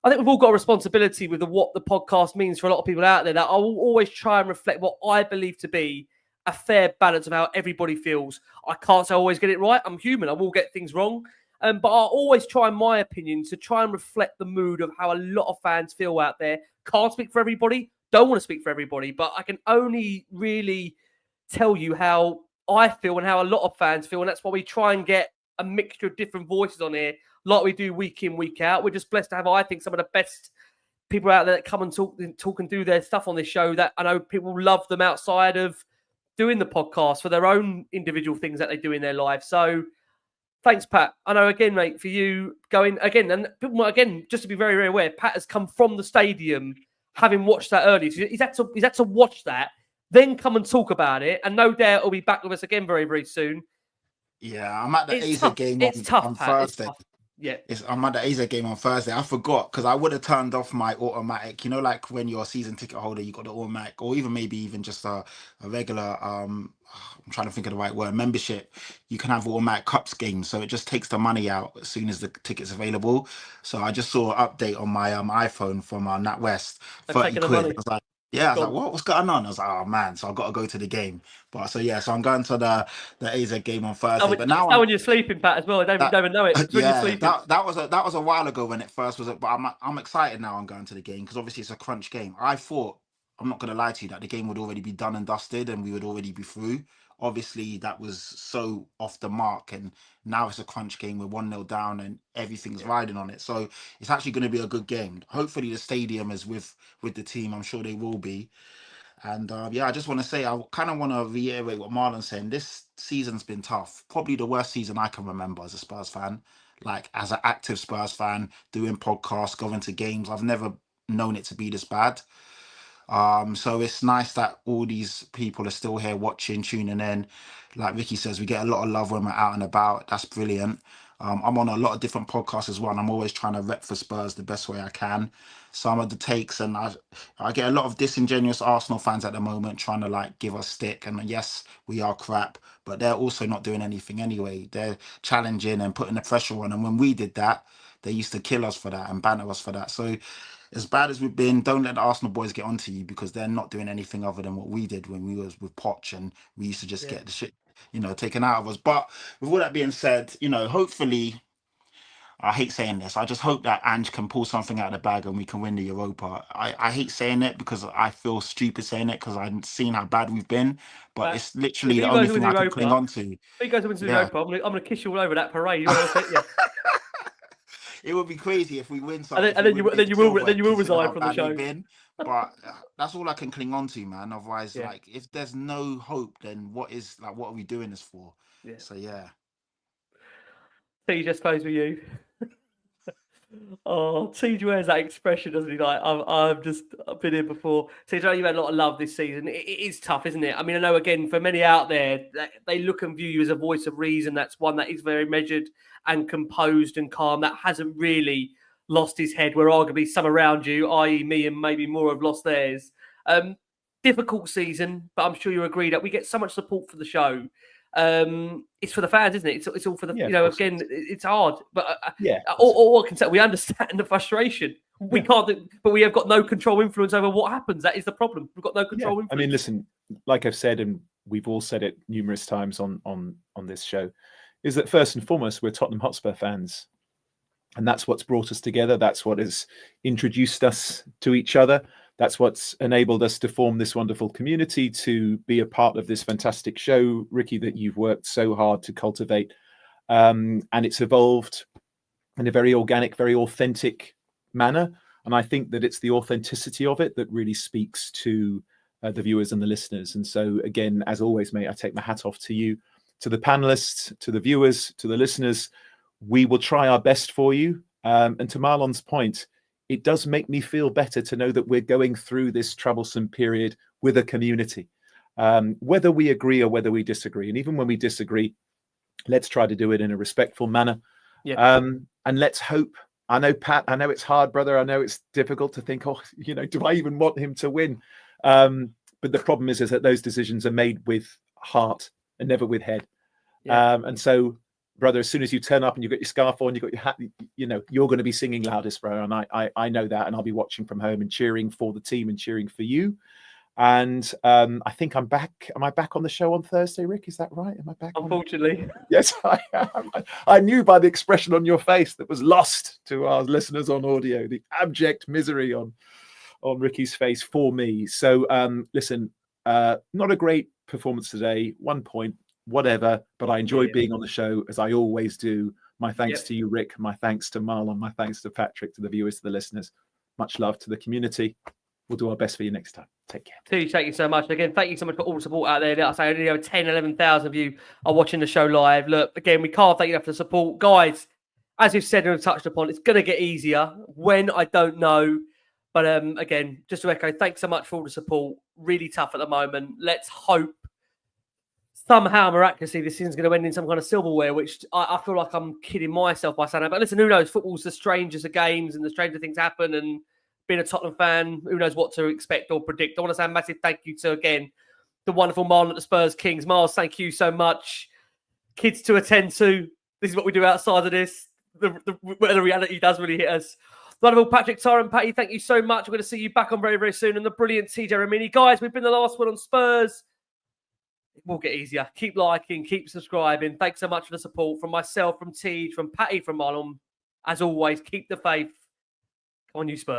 I think we've all got a responsibility with what the podcast means for a lot of people out there, that I will always try and reflect what I believe to be a fair balance of how everybody feels. I can't say I always get it right. I'm human. I will get things wrong. But I always try, in my opinion, to try and reflect the mood of how a lot of fans feel out there. Can't speak for everybody. Don't want to speak for everybody. But I can only really tell you how I feel and how a lot of fans feel. And that's why we try and get a mixture of different voices on here, like we do week in, week out. We're just blessed to have, I think, some of the best people out there that come and talk and do their stuff on this show, that I know people love them outside of doing the podcast for their own individual things that they do in their life. So Thanks, Pat. I know, again, mate, for you going again, and people, again, just to be very, very aware, Pat has come from the stadium, having watched that earlier. So he's had to watch that, then come and talk about it, and no doubt he'll be back with us again very, very soon. Yeah, I'm at the It's AZ tough. game It's tough, on Pat. It's Thursday. tough. Yeah. I'm at the AZ game on Thursday. I forgot because I would have turned off my automatic. You know, like when you're a season ticket holder, you got the automatic, or even just a regular. I'm trying to think of the right word. Membership. You can have automatic cups games, so it just takes the money out as soon as the ticket's available. So I just saw an update on my iPhone from NatWest, They've 30 taken the quid. money. I was like, yeah, I was Gone. like, what's going on? I was like, oh man, so I've got to go to the game. But so I'm going to the AZ game on Thursday. But now when you're sleeping, Pat, as well. I don't even know it. It's when you're yeah, sleeping. that was a while ago when it first was. But I'm excited now. I'm going to the game because obviously it's a crunch game. I thought, I'm not going to lie to you, that the game would already be done and dusted and we would already be through. Obviously, that was so off the mark, and now it's a crunch game. We're 1-0 down and everything's riding on it. So it's actually going to be a good game. Hopefully, the stadium is with the team. I'm sure they will be. And I just want to say, I kind of want to reiterate what Marlon's saying. This season's been tough. Probably the worst season I can remember as a Spurs fan. Like, as an active Spurs fan, doing podcasts, going to games, I've never known it to be this bad. So it's nice that all these people are still here watching, tuning in. Like Ricky says, we get a lot of love when we're out and about. That's brilliant. I'm on a lot of different podcasts as well, and I'm always trying to rep for Spurs the best way I can. Some of the takes, and I get a lot of disingenuous Arsenal fans at the moment trying to like give us stick. And yes, we are crap, but they're also not doing anything anyway. They're challenging and putting the pressure on. And when we did that, they used to kill us for that and banter us for that. So as bad as we've been, don't let the Arsenal boys get onto you, because they're not doing anything other than what we did when we was with Poch, and we used to just get the shit, taken out of us. But with all that being said, hopefully, I hate saying this, I just hope that Ange can pull something out of the bag and we can win the Europa. I hate saying it because I feel stupid saying it because I've seen how bad we've been, but it's literally the only thing I can cling on to. If he goes into the Europa, I'm going to kiss you all over that parade. You want to It would be crazy if we win something. And then you will resign from the show. But that's all I can cling on to, man. Otherwise, like, if there's no hope, then what are we doing this for? Yeah. So yeah. TJ, just close with you. Oh, TJ wears that expression, doesn't he? Like, I've been here before. TJ, you had a lot of love this season. It is tough, isn't it? I mean, I know, again, for many out there, they look and view you as a voice of reason. That's one that is very measured and composed and calm. That hasn't really lost his head, where arguably some around you, i.e. me and maybe more, have lost theirs. Difficult season, but I'm sure you agree that we get so much support for the show. It's for the fans, isn't it? It's all for the, again, it's hard, but all I can say, we understand the frustration. We can't do, but we have got no control, influence over what happens. That is the problem. We've got no control influence. I mean, listen, like I've said, and we've all said it numerous times on this show, is that first and foremost, we're Tottenham Hotspur fans. And that's what's brought us together. That's what has introduced us to each other. That's what's enabled us to form this wonderful community, to be a part of this fantastic show, Ricky, that you've worked so hard to cultivate. And it's evolved in a very organic, very authentic manner. And I think that it's the authenticity of it that really speaks to the viewers and the listeners. And so, again, as always, mate, I take my hat off to you, to the panelists, to the viewers, to the listeners. We will try our best for you. And to Marlon's point, it does make me feel better to know that we're going through this troublesome period with a community, whether we agree or whether we disagree. And even when we disagree, let's try to do it in a respectful manner. Yeah. And let's hope. I know, Pat, I know it's hard, brother. I know it's difficult to think, do I even want him to win? But the problem is that those decisions are made with heart and never with head. Yeah. And so, brother, as soon as you turn up and you've got your scarf on, you've got your hat, you're going to be singing loudest, bro. And I know that, and I'll be watching from home and cheering for the team and cheering for you. And I think I'm back. Am I back on the show on Thursday, Rick? Is that right? Am I back? Unfortunately. Yes, I am. I knew by the expression on your face that was lost to our listeners on audio, the abject misery on Ricky's face for me. So listen, not a great performance today. 1 point. Whatever, but I enjoyed being on the show, as I always do. My thanks to you, Rick. My thanks to Marlon. My thanks to Patrick, to the viewers, to the listeners. Much love to the community. We'll do our best for you next time. Take care. TJ, thank you so much. Again, thank you so much for all the support out there. Like I say, only over 10, 11,000 of you are watching the show live. Look, again, we can't thank you enough for the support. Guys, as we've said and touched upon, it's going to get easier. When, I don't know. But again, just to echo, thanks so much for all the support. Really tough at the moment. Let's hope somehow, miraculously, this season's going to end in some kind of silverware, which I feel like I'm kidding myself by saying that. But listen, who knows? Football's the strangest of games and the stranger things happen. And being a Tottenham fan, who knows what to expect or predict. I want to say a massive thank you to, again, the wonderful Marlon at the Spurs Kings. Miles, thank you so much. Kids to attend to. This is what we do outside of this. Where the reality does really hit us. The wonderful Patrick Tyrant, Patty, thank you so much. We're going to see you back on very, very soon. And the brilliant TJ Ramini. Guys, we've been the last one on Spurs. It will get easier. Keep liking, keep subscribing. Thanks so much for the support from myself, from TJ, from Patty, from Marlon. As always, keep the faith. Come on, you Spurs.